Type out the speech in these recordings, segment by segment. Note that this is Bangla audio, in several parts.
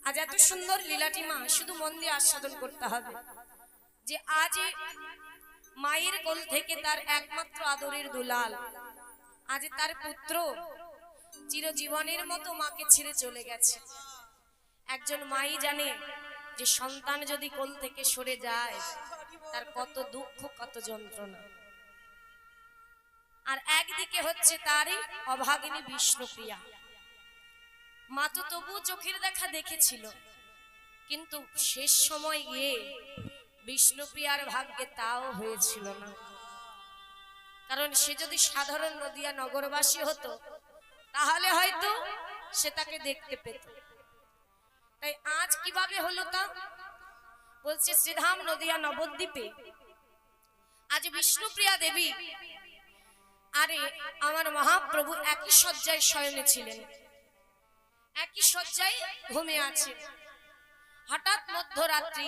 আজ এত সুন্দর লীলাটি মা শুধু মন দিয়ে আস্বাদন করতে হবে যে আজ মায়ের কোল থেকে তার একমাত্র আদরের দুলাল আজ তার পুত্র চিরজীবনের মতো মাকে ছেড়ে চলে গেছে। একজন মাই জানে যে সন্তান যদি কোল থেকে সরে যায় তার কত দুঃখ কত যন্ত্রণা। আর একদিকে হচ্ছে তারই অভাগিনী বিষ্ণুপ্রিয়া। মা তো তবু চোখের দেখা দেখেছিল, কিন্তু শেষ সময় গিয়ে বিষ্ণুপ্রিয়ার ভাগ্যে তাও হয়েছিল না। কারণ সে যদি সাধারণ নদিয়া নগরবাসী হতো তাহলে হয়তো সে তাকে দেখতে পেত। তাই আজ কিভাবে হলো তা বলছে শ্রীধাম নদিয়া নবদ্বীপে আজ বিষ্ণুপ্রিয়া দেবী আরে আমার মহাপ্রভু একই শয্যায় শয়নে ছিলেন, একই শয্যায় ঘুমিয়ে আছে। হঠাৎ মধ্যরাত্রি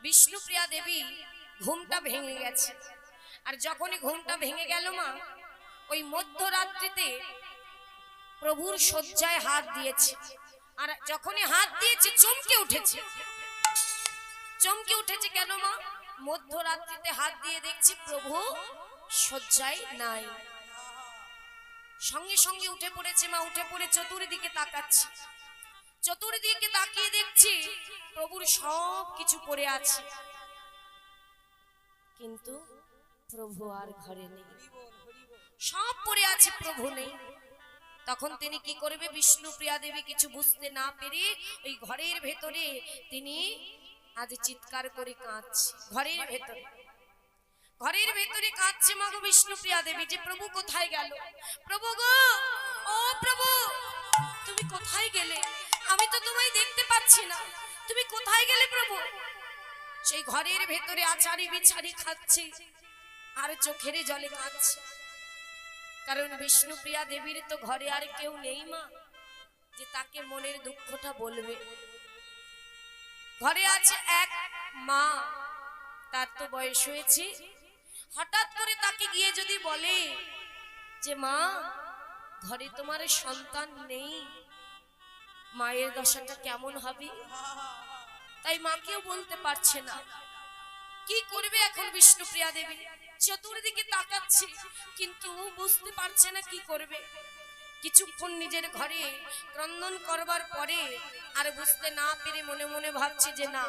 বিষ্ণুপ্রিয়া দেবী ঘুমটা ভেঙে গেছে। আর যখনই ঘুমটা ভেঙে গেল মা ওই মধ্যরাত্রিতে প্রভুর শয্যায় হাত দিয়েছে। আর যখনই হাত দিয়েছে চমকে উঠেছে। চমকে উঠেছে কেন মা? মধ্যরাত্রিতে হাত দিয়ে দেখছি প্রভু শয্যায় নাই। সঙ্গে সঙ্গে উঠে পড়েছে মা, উঠে পড়ে চতুর্দিকে তাকাচ্ছে। চতুর্দিকে তাকিয়ে দেখছি প্রভুর সব কিছু পড়ে আছে, কিন্তু প্রভু আর ঘরে নেই। সব পড়ে আছে, প্রভু নেই। তখন তিনি কি করবে? বিষ্ণুপ্রিয়া দেবী কিছু বুঝতে না পেরে ওই ঘরের ভেতরে তিনি আজ চিৎকার করে কাঁদছে। ঘরের ভেতরে কাঁদছে মা গো বিষ্ণুপ্রিয়া দেবী যে প্রভু কোথায় গেল? প্রভু গো, ও প্রভু তুমি কোথায় গেলে? আমি তো তোমায় দেখতে পাচ্ছি না, তুমি কোথায় গেলে প্রভু? সেই ঘরের ভেতরে আচারি বিছারি খাচ্ছে আর চোখের জলে কাঁদছে। কারণ বিষ্ণুপ্রিয়া দেবীর তো ঘরে আর কেউ নেই মা যে তাকে মনের দুঃখটা বলবে। ঘরে আছে এক মা, তার তো বয়স হয়েছে। হঠাৎ করে তাকে গিয়ে যদি বলে যে মা ঘরে তোমার সন্তান নেই, মায়ের দশাটা কেমন হবে? তাই মাকেও বলতে পারছে না। কি করবে এখন বিষ্ণুপ্রিয়া দেবী? চতুর্দিকে তাকাচ্ছে কিন্তু বুঝতে পারছে না কি করবে। কিছুক্ষণ নিজের ঘরে ক্রন্দন করবার পরে আর বুঝতে না পেরে মনে মনে ভাবছে যে না,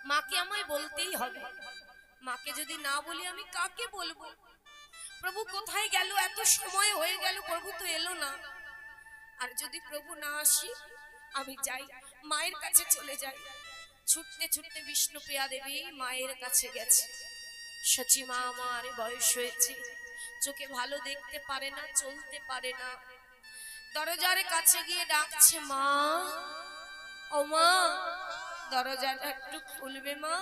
মাকে আমায় বলতেই হবে। মাকে যদি না বলি আমি কাকে বলবো? প্রভু কোথায় গেল? এত সময় হয়ে গেল প্রভু তো এলো না। আর যদি প্রভু না আসি আমি যাই, মায়ের কাছে চলে যাই। ছুটতে ছুটতে বিষ্ণুপ্রিয়া দেবী মায়ের কাছে গেছে। সচি মা আমার বয়স হয়েছে, চোখে ভালো দেখতে পারে না, চলতে পারে না। দরজার কাছে গিয়ে ডাকছে মা, ও মা দরজাটা একটু খুলবে মা।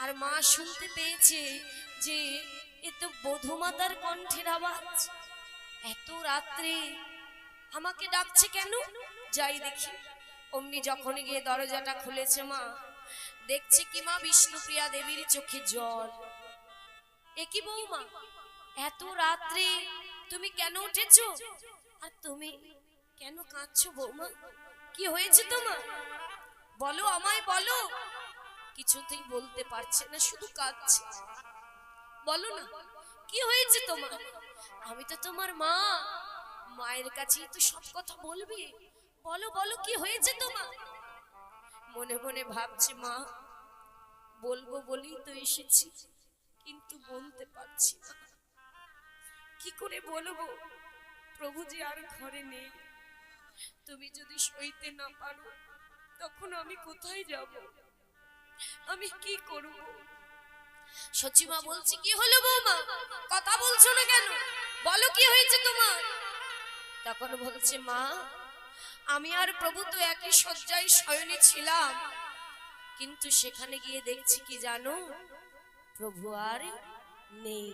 আর মা শুনতে পেয়েছে যে এ তো বধূমাতার কণ্ঠের আওয়াজ। এত রাত্রে আমাকে ডাকছে কেন? যাই দেখি। অমনি যখনই গিয়ে দরজাটা খুলেছে মা দেখছে কি মা বিষ্ণুপ্রিয়া দেবীর চোখে জল। এ কি বৌমা, এত রাত্রে তুমি কেন উঠেছো? আর তুমি কেন কাঁদছো বৌমা? কি হয়েছে তোমার? বলো, আমায় বলো। কিছুতেই বলতে পারছে না, শুধু কাঁদছে। বলো না কি হয়েছে তোমার? আমি তো তোমার মা, মায়ের কাছেই তো সব কথা বলবি। বলো বলো কি হয়েছে তোমার? মনে মনে ভাবছে মা বলবো বলেই তো এসেছি, কিন্তু বলতে পারছি না। কি করে বলবো? প্রভু যে আর ঘরে নেই। তুমি যদি সইতে না পারো তখন আমি কোথায় যাব? আমি কি করব? সচিমা বলছি কি হলো বৌমা, কথা বলছো না কেন? বলো কি হয়েছে তোমার? তখন বলছে মা আমি আর প্রভু তো একই শয্যায় শয়নে ছিলাম, কিন্তু সেখানে গিয়ে দেখছি কি জানো, প্রভু আর নেই।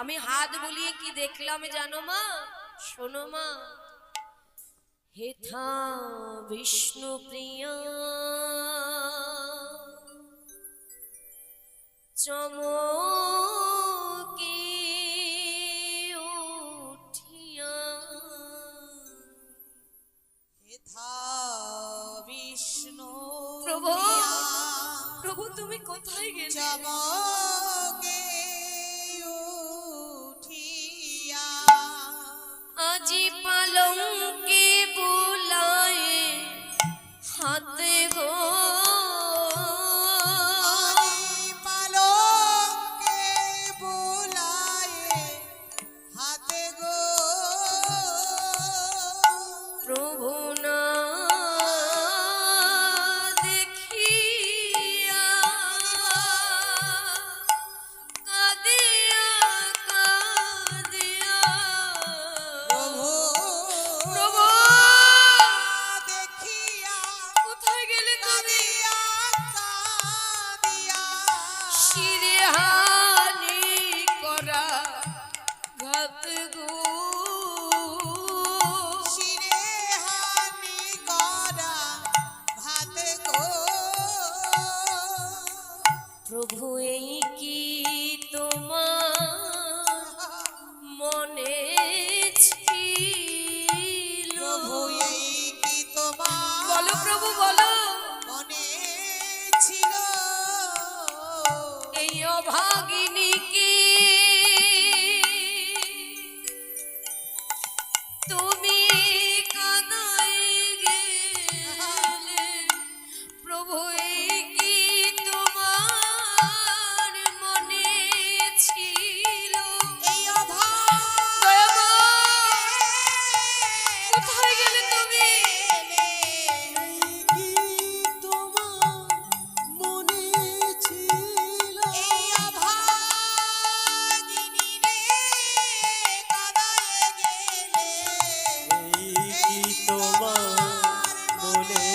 আমি হাত বুলিয়ে কি দেখলাম জানো মা? শোনো মা, হেথা বিষ্ণুপ্রিয়া চমকে উঠিয়া এথা বিষ্ণু প্রভু প্রভু তুমি কোথায় গেলে? চমকে উঠিয়া আজি পালঙ্কে বুলায় হাতে গো পালঙ্কে বুলায়ে হাতে গো প্রভু না দেখিয়া কাঁদিয়া কাঁদিয়া প্রভু প্রভু দেখিয়া কোথায় গেলে তুমি? কাঁদিয়া কাঁদিয়া শিরে হানি করা ঘাত গো শিরে হানি করা ভাতে গো প্রভু এই কি তোমার মনে ছিল? প্রভু এই কি তোমার বলো প্রভু বলো, মনে ছিল এই অভাগিনীকে তুমি কাঁদাই গেলে? প্রভু এই কি তোমার মনে ছিল? এই অভাব কোথায় গেলে তুমি? কি তোমার মনে ছিল এই অভাগিনী রে কাঁদায়ে গেলে এই কি তোমার মনে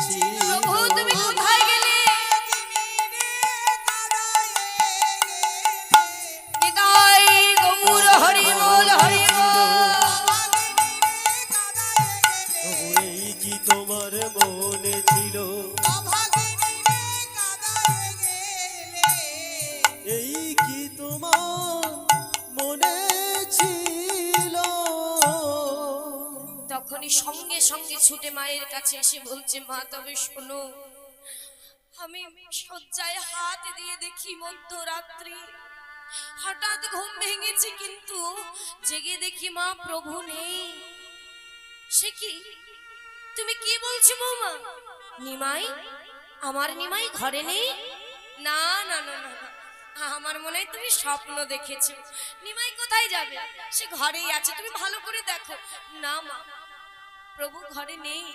ছিল? প্রভু তুমি কোথায় গেলে? নিতাই গৌর হরি বল হরি প্রভু এই কি তোমার মনে ছিল? এই কি তোমার মনে ছিল? তখনই সঙ্গে সঙ্গে ছুটে মায়ের কাছে এসে বলছে, মা তবে শোনো, আমি শয্যায় হাত দিয়ে দেখি মধ্যরাত্রি হঠাৎ ঘুম ভেঙেছে, কিন্তু জেগে দেখি মা প্রভু নেই। সে কি, তুমি কি বলছো বৌমা? নিমাই, আমার নিমাই ঘরে নেই? না না না না না, আমার মনে হয় তুমি স্বপ্ন দেখেছো। নিমাই কোথায় যাবে, সে ঘরেই আছে, তুমি ভালো করে দেখো। না মা, প্রভু ঘরে নেই।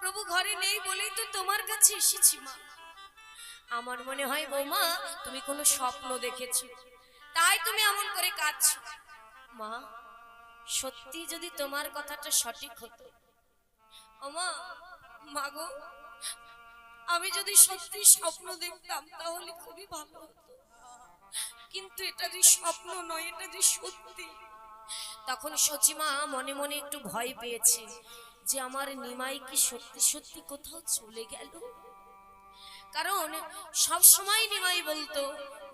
প্রভু ঘরে নেই বলেই তো তোমার কাছে এসেছি মা। আমার মনে হয় বৌমা তুমি কোনো স্বপ্ন দেখেছো, তাই তুমি এমন করে কাঁদছো। মা, সত্যি যদি তোমার কথাটা সঠিক হতো, ওমা মাগো, আমি যদি সত্যি স্বপ্ন দেখতাম তাহলে খুবই ভালো হতো, কিন্তু এটা যে স্বপ্ন নয়, এটা যে সত্যি। তখন সচিমা মনে মনে একটু ভয় পেয়েছে যে আমার নিমাই কি সত্যি সত্যি কোথাও চলে গেল। কারণ সব সময় নিমাই বলতো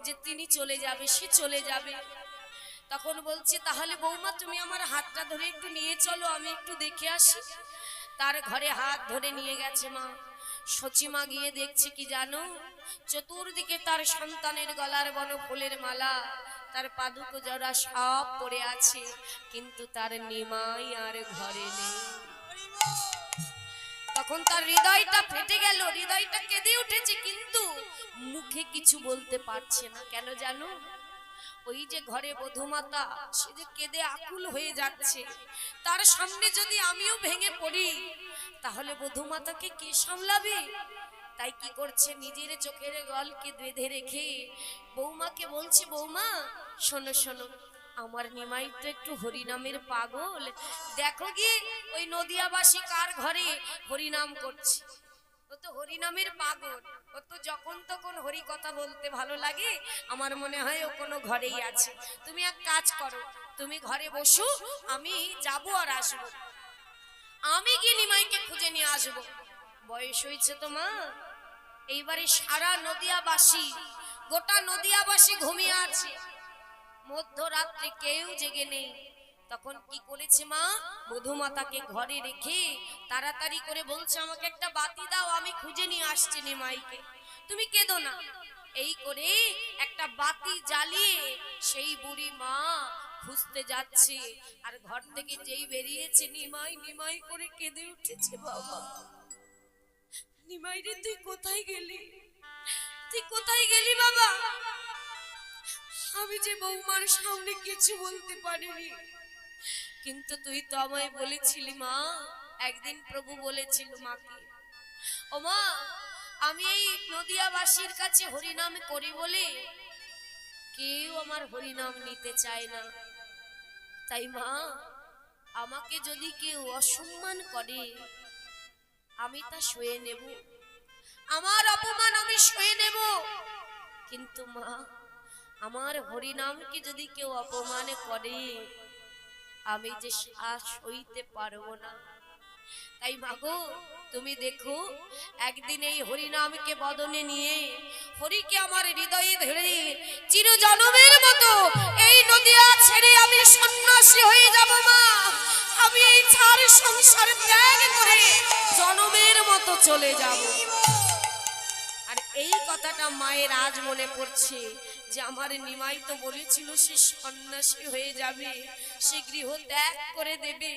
যে তিনি চলে যাবে, সে চলে যাবে। তখন বলছে, তাহলে বৌমা তুমি আমার হাতটা ধরে একটু নিয়ে চলো, আমি একটু দেখে আসি। তার ঘরে হাত ধরে নিয়ে গেছে মা। সচিমা গিয়ে দেখছে কি জানো, চতুর্দিকে তার সন্তানের গলার বনফুলের মালা, তার পাদুক জড়া সব পড়ে আছে, কিন্তু তার নিমাই আর ঘরে নেই। তখন তার হৃদয়টা ফেটে গেল, হৃদয়টা কেঁদে উঠেছে, কিন্তু মুখে কিছু বলতে পারছে না। কেন জানো, ওই যে ঘরে বধূমাতা, সে যে কেঁদে আকুল হয়ে যাচ্ছে, তার সামনে যদি আমিও ভেঙে পড়ি তাহলে বধূমাতাকে কে সামলাবে? তাই কি করছে, নিজের চোখের জলকে বেঁধে রেখে বৌমাকে বলছে, বৌমা শোনো শোনো, আমার নিমাই তো একটু হরিনামের পাগল, দেখো গিয়ে ওই নদিয়াবাসী কার ঘরে হরিনাম করছে। ও তো হরিনামের পাগল, ও তো যখন তখন হরি কথা বলতে ভালো লাগে, আমার মনে হয় ও কোনো ঘরেই আছে। তুমি এক কাজ করো, তুমি ঘরে বসো, আমি যাবো আর আসবো, আমি গিয়ে নিমাইকে খুঁজে নিয়ে আসবো। বয়স হয়েছে তো মা, এইবারে সারা নদিয়াবাসী, গোটা নদিয়াবাসী ঘুমিয়ে আছে, মধ্যরাত্রে কেউ জেগে নেই। তখন কি করেছে মা, মধুমাতাকে ঘরে রেখে তাড়াতাড়ি করে বলছে আমাকে একটা বাতি দাও, আমি খুঁজে নিয়ে আসছি নিমাইকে, তুমি কেঁদো না। এই করে একটা বাতি জ্বালিয়ে সেই বুড়ি মা খুঁজতে যাচ্ছে। আর ঘর থেকে যেই বেরিয়েছে নিমাই নিমাই করে কেঁদে উঠেছে, বাবা নিমাই রে তুই কোথায় গেলি, তুই কোথায় গেলি বাবা? আমি যে বৌমার সামনে কিছু বলতে পারিনি, কিন্তু তুই তো আমায় বলেছিলি মা, একদিন প্রভু বলেছিল মাকে, ও মা আমি এই নদিয়াবাসীর কাছে হরিনাম করি বলে কেউ আমার হরিনাম নিতে চায় না, তাই মা আমাকে যদি কেউ অসম্মান করে আমি তা সয়ে নেব, আমার অপমান আমি সয়ে নেব, কিন্তু মা আমার হরিনামকে যদি কেউ অপমান করে আমি যে শ্বাস হইতে পারবো না। তাই মাগো তুমি দেখো, একদিন এই হরিনামকে বদনে নিয়ে হরিকে আমার হৃদয়ে ধরে চিরজনমের মতো এই নদিয়া ছেড়ে আমি সন্ন্যাসী হয়ে যাব মা, আমি এই চার সংসার ত্যাগ করে জনমের মতো চলে যাব। আর এই কথাটা মায়ের আজ মনে পড়ছে যে আমার নিমাই তো বলেছিল সে সন্ন্যাসী হয়ে যাবে, সে গৃহ ত্যাগ করে দেবে,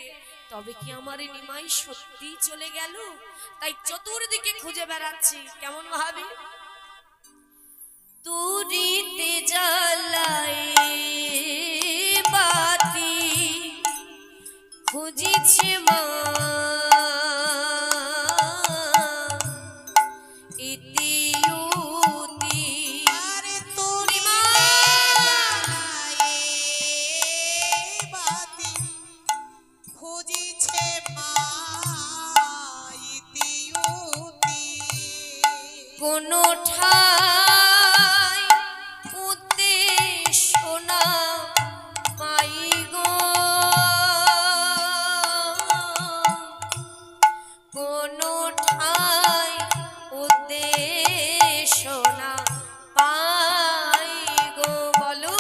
তবে কি আমার নিমাই সত্যি চলে গেল? তাই চতুর্দিকে খুঁজে বেড়াচ্ছি, কেমন ভাবি তুরিতে জ্বালাই বাতি খুঁজিছে মা, আরে তোরি জ্বালায়ে বাতি খুঁজিছে মা ইতিউতি। কোন ঠাই উদ্দেশ্য না পাই গো, কোন ঠাই উদ্দেশ্য না পাই গো, বলো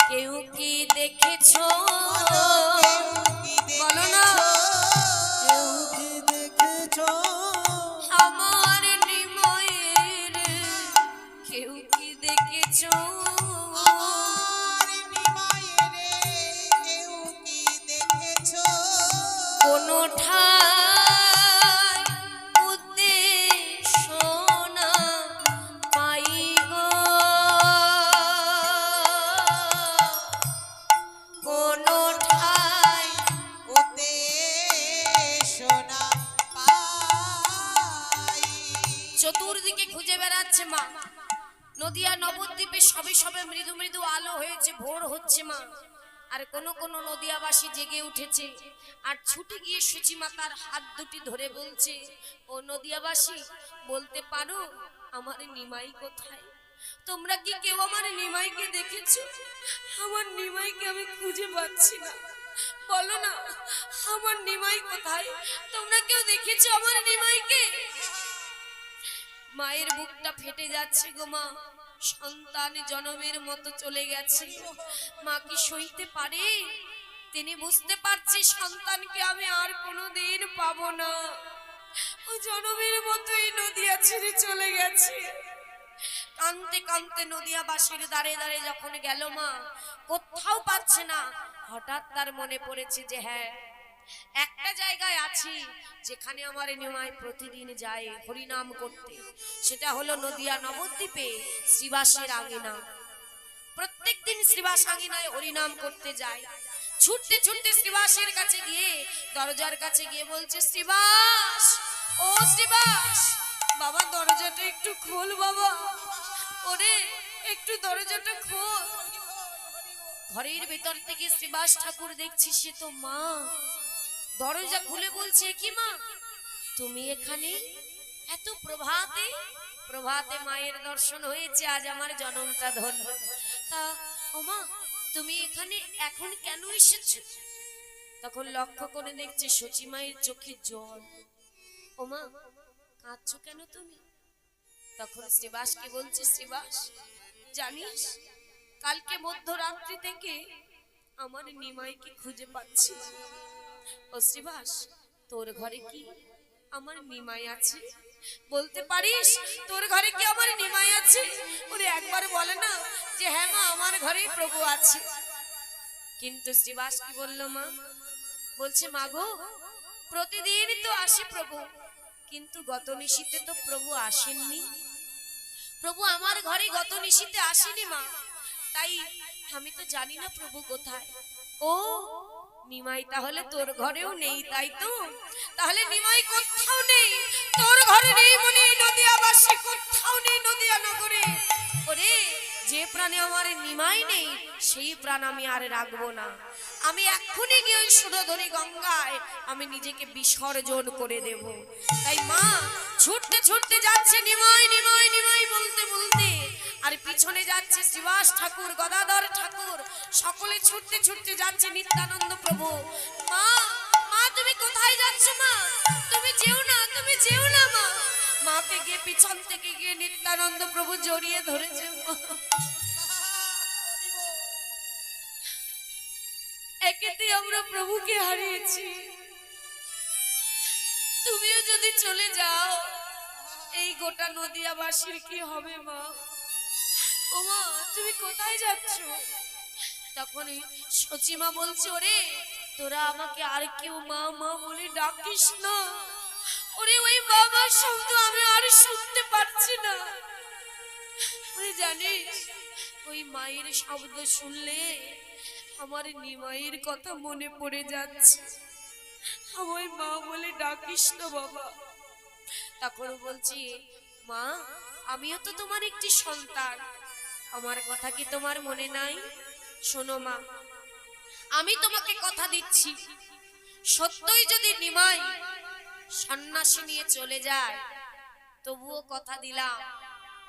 কেউ কি দেখেছো, বলো না কেউ কি দেখেছ আমার নিমাইয়ের, কেউ কি দেখেছো, আমার নিমাইয়ে রে কেউ কি দেখেছো? কোন ঠাই উদ্দেশ্য না পাই গো, কোন ঠাই ওতে সোনা পাই। চতুর্দিকে খুঁজে বেড়াচ্ছে মা, নদিয়া নবদ্বীপে সবে সবে মৃদু মৃদু আলো হয়েছে, ভোর হচ্ছে মা, আর কোন কোন নদিয়াবাসী জেগে উঠেছে আর ছুটে গিয়ে সূচিমাতার হাত দুটি ধরে বলছে, ও নদিয়াবাসী বলতে পারো আমার নিমাই কোথায়? তোমরা কি কেউ আমার নিমাইকে দেখেছো? আমার নিমাইকে আমি খুঁজে পাচ্ছি না, বলো না আমার নিমাই কোথায়? তোমরা কেউ দেখেছো আমার নিমাইকে? মায়ের বুকটা ফেটে যাচ্ছে গো মা, সন্তান জনমের মতো চলে গেছে, মা কি সইতে পারে? তিনি বুঝতে পারছে সন্তানকে আমি আর কোনোদিন পাবো না, ও জনমের মতোই নদিয়া ছেড়ে চলে গেছে। কানতে কানতে নদিয়াবাসীর দাঁড়ে দাঁড়ে যখন গেল মা, কোথাও পাচ্ছে না, হঠাৎ তার মনে পড়েছে যে হ্যাঁ একটা জায়গায় আছি যেখানে আমার নিমাই প্রতিদিন যায় হরিনাম করতে, সেটা হলো নদিয়া নবদ্বীপে শ্রীবাসের আঙিনা। প্রত্যেকদিন শ্রীবাস আঙিনায় হরিনাম করতে যায়। ছুটতে ছুটতে শ্রীবাসের কাছে গিয়ে দরজার কাছে গিয়ে বলছে, শ্রীবাস, ও শ্রীবাস, বাবা দরজাটা একটু খোল বাবা, ওরে একটু দরজাটা খোল। ঘরের ভেতর থেকে শ্রীবাস ঠাকুর দেখছি সে তো মা, দরজা খুলে বলছে, কি মা তুমি এখানে এত প্রভাতে? প্রভাতে মায়ের দর্শন হয়েছে, আজ আমার জনমটা ধন্য। তা ও মা তুমি এখানে এখন কেন এসেছো? তখন লক্ষ্য করে দেখছে সচি মায়ের চোখে জল। ও মা কাঁদছো কেন তুমি? তখন শ্রীবাসকে বলছে, শ্রীবাস জানিস কালকে মধ্যরাত্রি থেকে আমার নিমাইকে খুঁজে পাচ্ছি না। ও শ্রীবাস, তোর ঘরে কি আমার নিমাই আছে? বলতে পারিস তোর ঘরে কি আমার নিমাই আছে? ওরে একবার বলে না যে হ্যাঁ মা, আমার ঘরে প্রভু আছে। কিন্তু শ্রীবাস কি বললো মা? বলছে মা গো, প্রতিদিন তো আসে প্রভু, কিন্তু গত নিশীতে তো প্রভু আসেননি। প্রভু আমার ঘরে গত নিশীতে আসেনি মা, তাই আমি তো জানি না প্রভু কোথায়। ও নিমাই তাহলে তোর ঘরেও নেই, তাই তো? তাহলে নিমাই কোথাও নেই, তোর ঘরে নেই বলে নদিয়াবাসী কোথাও নেই নদিয়া নগরে। ওরে, যে প্রাণে আমার নিমাই নেই সেই প্রাণ আমি আর রাখবো না। আমি এক্ষুনি গিয়ে ওই সুরধরি গঙ্গায় আমি নিজেকে বিসর্জন করে দেব। তাই মা ছুটতে ছুটতে যাচ্ছে নিমাই নিমাই নিমাই বলতে বলতে, আর পিছনে যাচ্ছে শ্রীবাস ঠাকুর, গদাধর ঠাকুর, সকলে ছুটতে ছুটতে যাচ্ছে নিত্যানন্দ প্রভু। মা, মা তুমি কোথায় যাচ্ছ মা? তুমি যেও না, তুমি যেও না মা। মাকে গিয়ে পিছন থেকে গিয়ে নিত্যানন্দ প্রভু জড়িয়ে ধরেছে। একেতে আমরা প্রভুকে হারিয়েছি, তুমিও যদি চলে যাও এই গোটা নদিয়াবাসীর কি হবে মা? ও মা, তুমি কোথায় যাচ্ছ? তখনই সচিমা বলছে, ওরে তোরা আমাকে আর কেউ মা মা বলে ডাকিস না। ওরে ওই বাবার শব্দ আমি আর শুনতে পাচ্ছি না। ওরে জানিস, ওই মায়ের শব্দ শুনলে আমার নিমাইয়ের কথা মনে পড়ে যাচ্ছে। আমায় মা বলে ডাকিস না বাবা। তখন বলছি, মা আমিও তো তোমার একটি সন্তান, আমার কথা কি তোমার মনে নাই? শোনো মা, আমি তোমাকে কথা দিচ্ছি, সত্যই যদি নিমাই সন্ন্যাসী নিয়ে চলে যায়, তবুও কথা দিলাম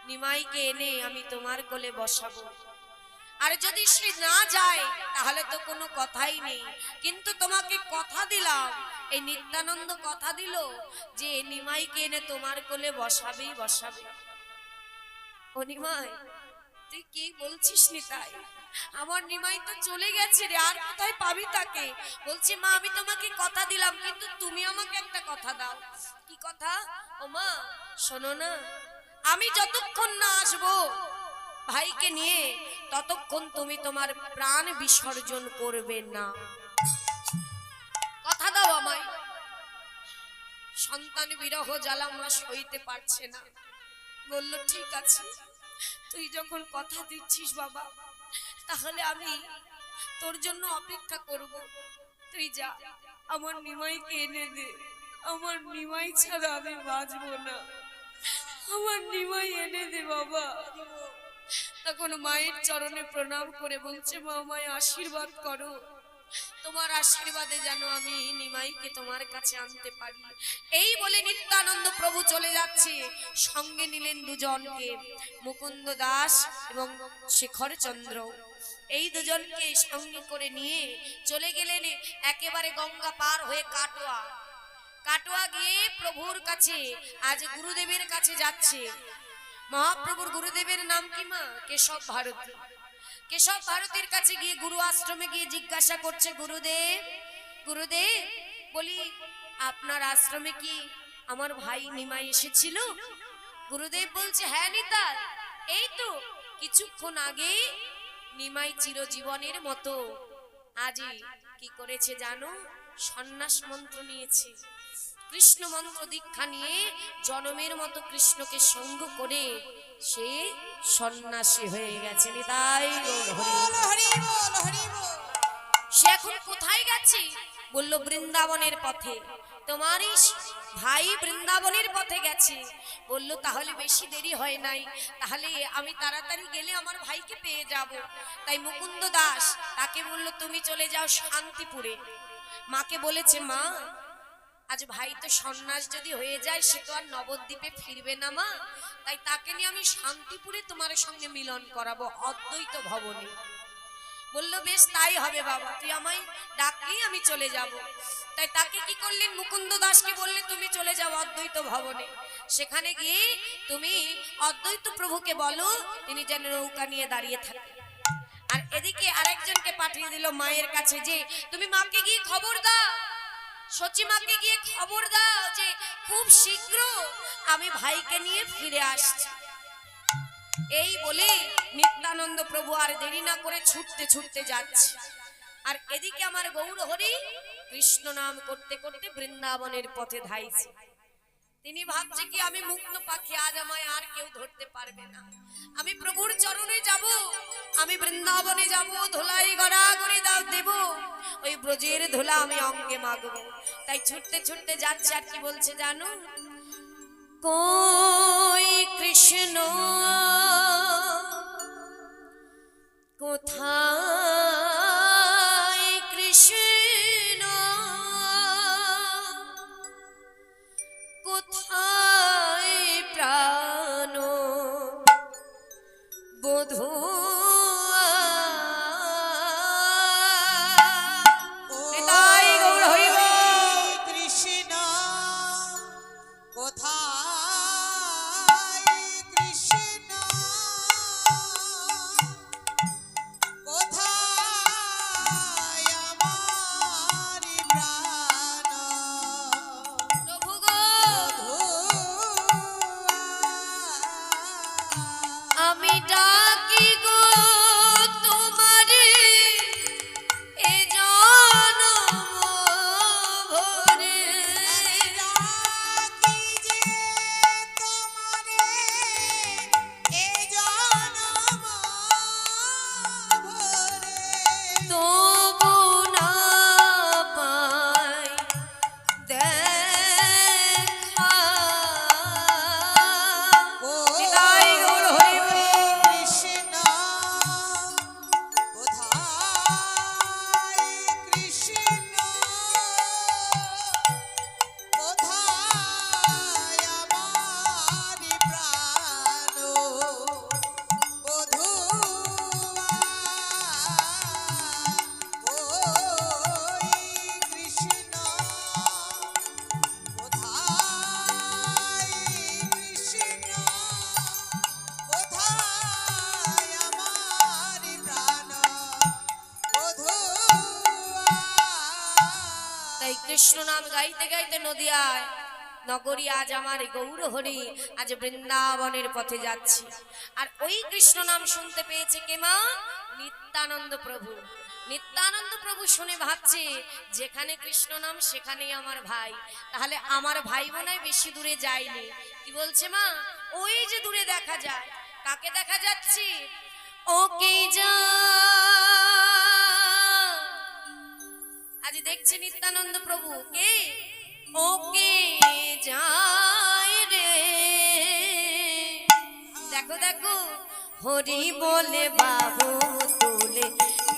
নিমাইকে এনে আমি তোমার কোলে বসাবো। আর যদি সে না যায় তাহলে তো কোনো কথাই নেই, কিন্তু তোমাকে কথা দিলাম, এই নিত্যানন্দ কথা দিল যে নিমাইকে এনে তোমার কোলে বসাবেই বসাবে। ও নিমাই, তুই কি বলছিস নিতাই? আমার নিমাই তো চলে গেছে রে, আর কোথায় পাবি তাকে? বলছি মা আমি তোমাকে কথা দিলাম, কিন্তু তুমি আমাকে একটা কথা দাও। কি কথা? ও মা শোনো না, আমি যতক্ষণ না আসবো ভাইকে নিয়ে ততক্ষণ তুমি তোমার প্রাণ বিসর্জন করবে না। কথা দাও আমায়। সন্তান বিরহ জ্বালা মা সইতে পারছে না। বলল ঠিক আছে, তুই যখন কথা দিচ্ছিস বাবা, তাহলে আমি তোর জন্য অপেক্ষা করব। তুই যা, আমার নিমাইকে এনে দে। আমার নিমাই ছাড়া আমি বাঁচবো না, আমার নিমাই এনে দে বাবা। তখন মায়ের চরণে প্রণাম করে বলছে, মা আমায় আশীর্বাদ করো, তোমার আশীর্বাদে যেন আমি নিমাইকে তোমার কাছে আনতে পারি। এই বলে নিত্যানন্দ প্রভু চলে যাচ্ছে। সঙ্গে নিলেন দুজনকে, মুকুন্দ দাস এবং শেখর চন্দ্র। এই দুজনকে সঙ্গে করে নিয়ে চলে গেলেন একেবারে গঙ্গা পার হয়ে কাটোয়া। কাটোয়া গিয়ে প্রভুর কাছে, আজ গুরুদেবের কাছে যাচ্ছে। মহাপ্রভুর গুরুদেবের নাম কি মা? কেশব ভারতী। কেশব ভারতীর কাছে গিয়ে গুরু আশ্রমে গিয়ে জিজ্ঞাসা করছে, গুরুদেব গুরুদেব বলি আপনার আশ্রমে কি আমার ভাই নিমাই এসেছিল? গুরুদেব বলছে, হ্যাঁ নিতাই, এই তো কিছুক্ষণ আগে নিমাই চিরজীবনের মতো আজই কি করেছে জানো? সন্ন্যাস মন্ত্র নিয়েছে, কৃষ্ণ মন্ত্র দীক্ষা নিয়ে জনমের মতো কৃষ্ণকে সঙ্গ করে সে সন্ন্যাসী হয়ে গেছে। নিতাই সে এখন কোথায় গেছে? বলল বৃন্দাবনের পথে। তোমারই ভাই বৃন্দাবনের পথে গেছে। বলল তাহলে বেশি দেরি হয় নাই, তাহলে আমি তাড়াতাড়ি গেলে আমার ভাইকে পেয়ে যাব। তাই মুকুন্দ দাস তাকে বলল তুমি চলে যাও শান্তিপুরে। মাকে বলেছে, মা আজ ভাই তো সন্ন্যাস যদি হয়ে যায় সে তো আর নবদ্বীপে ফিরবে না মা, তাই তাকে নিয়ে আমি শান্তিপুরে তোমার সঙ্গে মিলন করাবো, অদ্বৈত ভবনে। বলল বেশ তাই হবে বাবা, তুই আমায় ডাকলেই আমি চলে যাব। তাই তাকে কি করলেন? মুকুন্দ দাসকে বললে তুমি চলে যাও অদ্বৈত ভবনে, সেখানে গিয়ে তুমি অদ্বৈত প্রভুকে বলো তিনি যেন নৌকা নিয়ে দাঁড়িয়ে থাকে। আর এদিকে আরেকজনকে পাঠিয়ে দিল মায়ের কাছে যে তুমি মাকে গিয়ে খবর দাও, সচি মাকে গিয়ে খবর দাও যে খুব শীঘ্র আমি ভাইকে নিয়ে ফিরে আসছি। এই বলে নিত্যানন্দ প্রভু আর দেরি না করে ছুটতে ছুটতে যাচ্ছে। আর এদিকে আমার গৌর হরি কৃষ্ণ নাম করতে করতে বৃন্দাবনের পথে ধাইছে। তিনি ভাবছে কি আমি মুক্ত পাখি, আজ আমায় আর কেউ ধরতে পারবে না। আমি প্রভুর চরণে যাব, আমি বৃন্দাবনে যাব, ধুলাই গড়া করে দাও দেব, ওই ব্রজের ধুলা আমি অঙ্গে মাগবো। তাই ছুটতে ছুটতে যাচ্ছে। আর কি বলছে জানো? কই কৃষ্ণ কোথায় কৃষ্ণ, কোথায় প্রাণ বধূ। নিতাই গৌর হরি বল। কৃষ্ণ কোথায় কৃষ্ণ কোথায় আমার প্রাণ প্রভু গো, আমি ডাকি গো তোমারে এ জনম ভরে। ডাকি যে তোমারে এ জনম ভরে তবু না পাই দেখা। নিতাই গৌর হরি বল। কৃষ্ণ কোথায় কৃষ্ণ কোথায় আমার প্রাণ বধূ। ওই কৃষ্ণ কোথায় কৃষ্ণ কোথায় আমার প্রাণ বধূ। তাই কৃষ্ণ নাম গাইতে গাইতে নদিয়ায় নগরী আজ আমার গৌর হরি আজ বৃন্দাবনের পথে যাচ্ছি। আর ওই কৃষ্ণ নাম শুনতে পেয়েছে কে মা? নিত্যানন্দ প্রভু। নিত্যানন্দ প্রভু শুনে ভাবছে যেখানে কৃষ্ণ নাম সেখানেই আমার ভাই, তাহলে আমার ভাই বোনাই বেশি দূরে যায়নি। কি বলছে মা? ওই যে দূরে দেখা যায়। কাকে দেখা যাচ্ছে? ওকে যা আজ দেখছে নিত্যানন্দ প্রভু। কে? ওকে যায় রে। দেখো দেখো, হরি বলে বাহু তুলে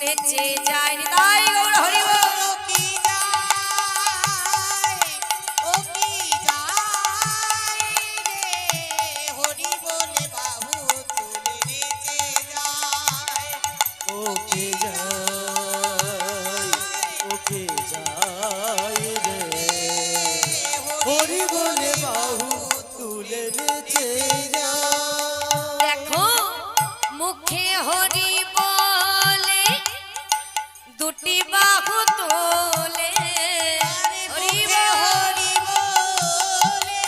নেচে যায়। তাই গৌর হরি বল। ও কি যায় ও কি যায় রে হরি বলে বাহু তুলে নেচে যায়। ওকে যাই, ওকে যাই রে, হরি বলে বাহু তুলে নেচে যায়। দেখো মুখে হরি বলে দুটি বাহু তোলে। হরি মুখে বল। হরি বলে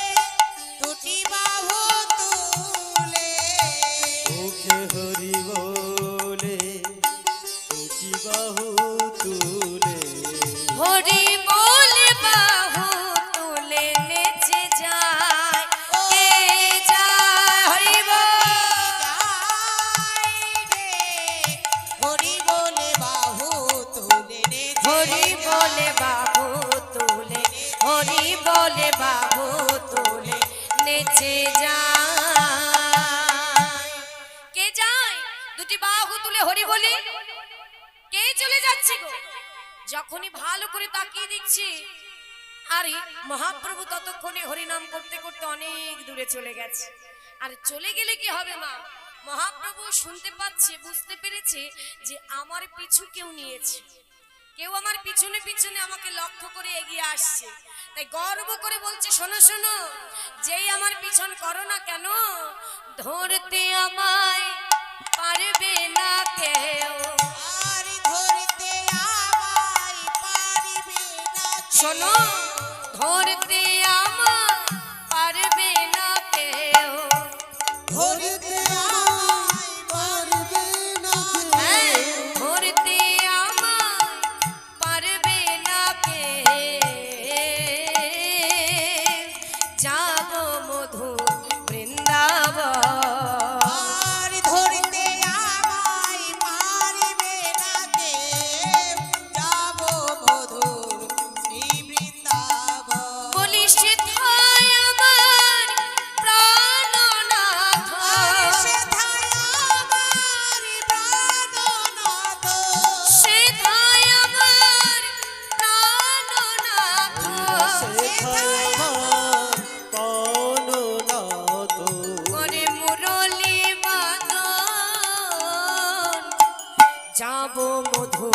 দুটি বাহু তুলে। ওকে হরি বলে দুটি বাহু তুলে, হরি বলে বাহু তুলে নেচে যায়। কে যায়? হরি বল। হরি বলে বাহু তুলে নেচে হরি বলে বাহু তুলে, হরি বলে বাহু তুলে নেচে যায়। কে যায়? দুটি বাহু তুলে হরি বলে। কে চলে যাচ্ছে গো? যখনই ভালো করে তাকিয়ে দেখছি, আরে মহাপ্রভু ততক্ষণে হরিনাম করতে করতে অনেক দূরে চলে গেছে। আর চলে গেলে কি হবে মা? মহাপ্রভু শুনতে পাচ্ছে, বুঝতে পেরেছে যে আমার পিছু কেউ নিয়েছে, কেউ আমার পিছনে পিছনে আমাকে লক্ষ্য করে এগিয়ে আসছে। তাই গর্ব করে বলছে, শোনো শোনো, যেই আমার পিছন করো না কেন, ধরতে আমায় পারবে না কেউ। আর ধরতে আমায় পারবে না কেউ। শোনো, ধরতে আমার পারবে না কেউ। ধরতে আমায় পারবে না হ্যাঁ, কেউ। ধরতে আমার পারবে না কেউ। যাব মধু বৃন্দাবন। আর ধরতে আমায় পারবে না কেউ। যাব মধুর শ্রী বৃন্দাবন। বলি সেথায় আমার প্রাণনাথ। আর সেথায় আমার প্রাণনাথ। সেথায় আমার প্রাণনাথ। সেথায় আমার প্রাণনাথ। করে মুরলী বাদন, যাব মধু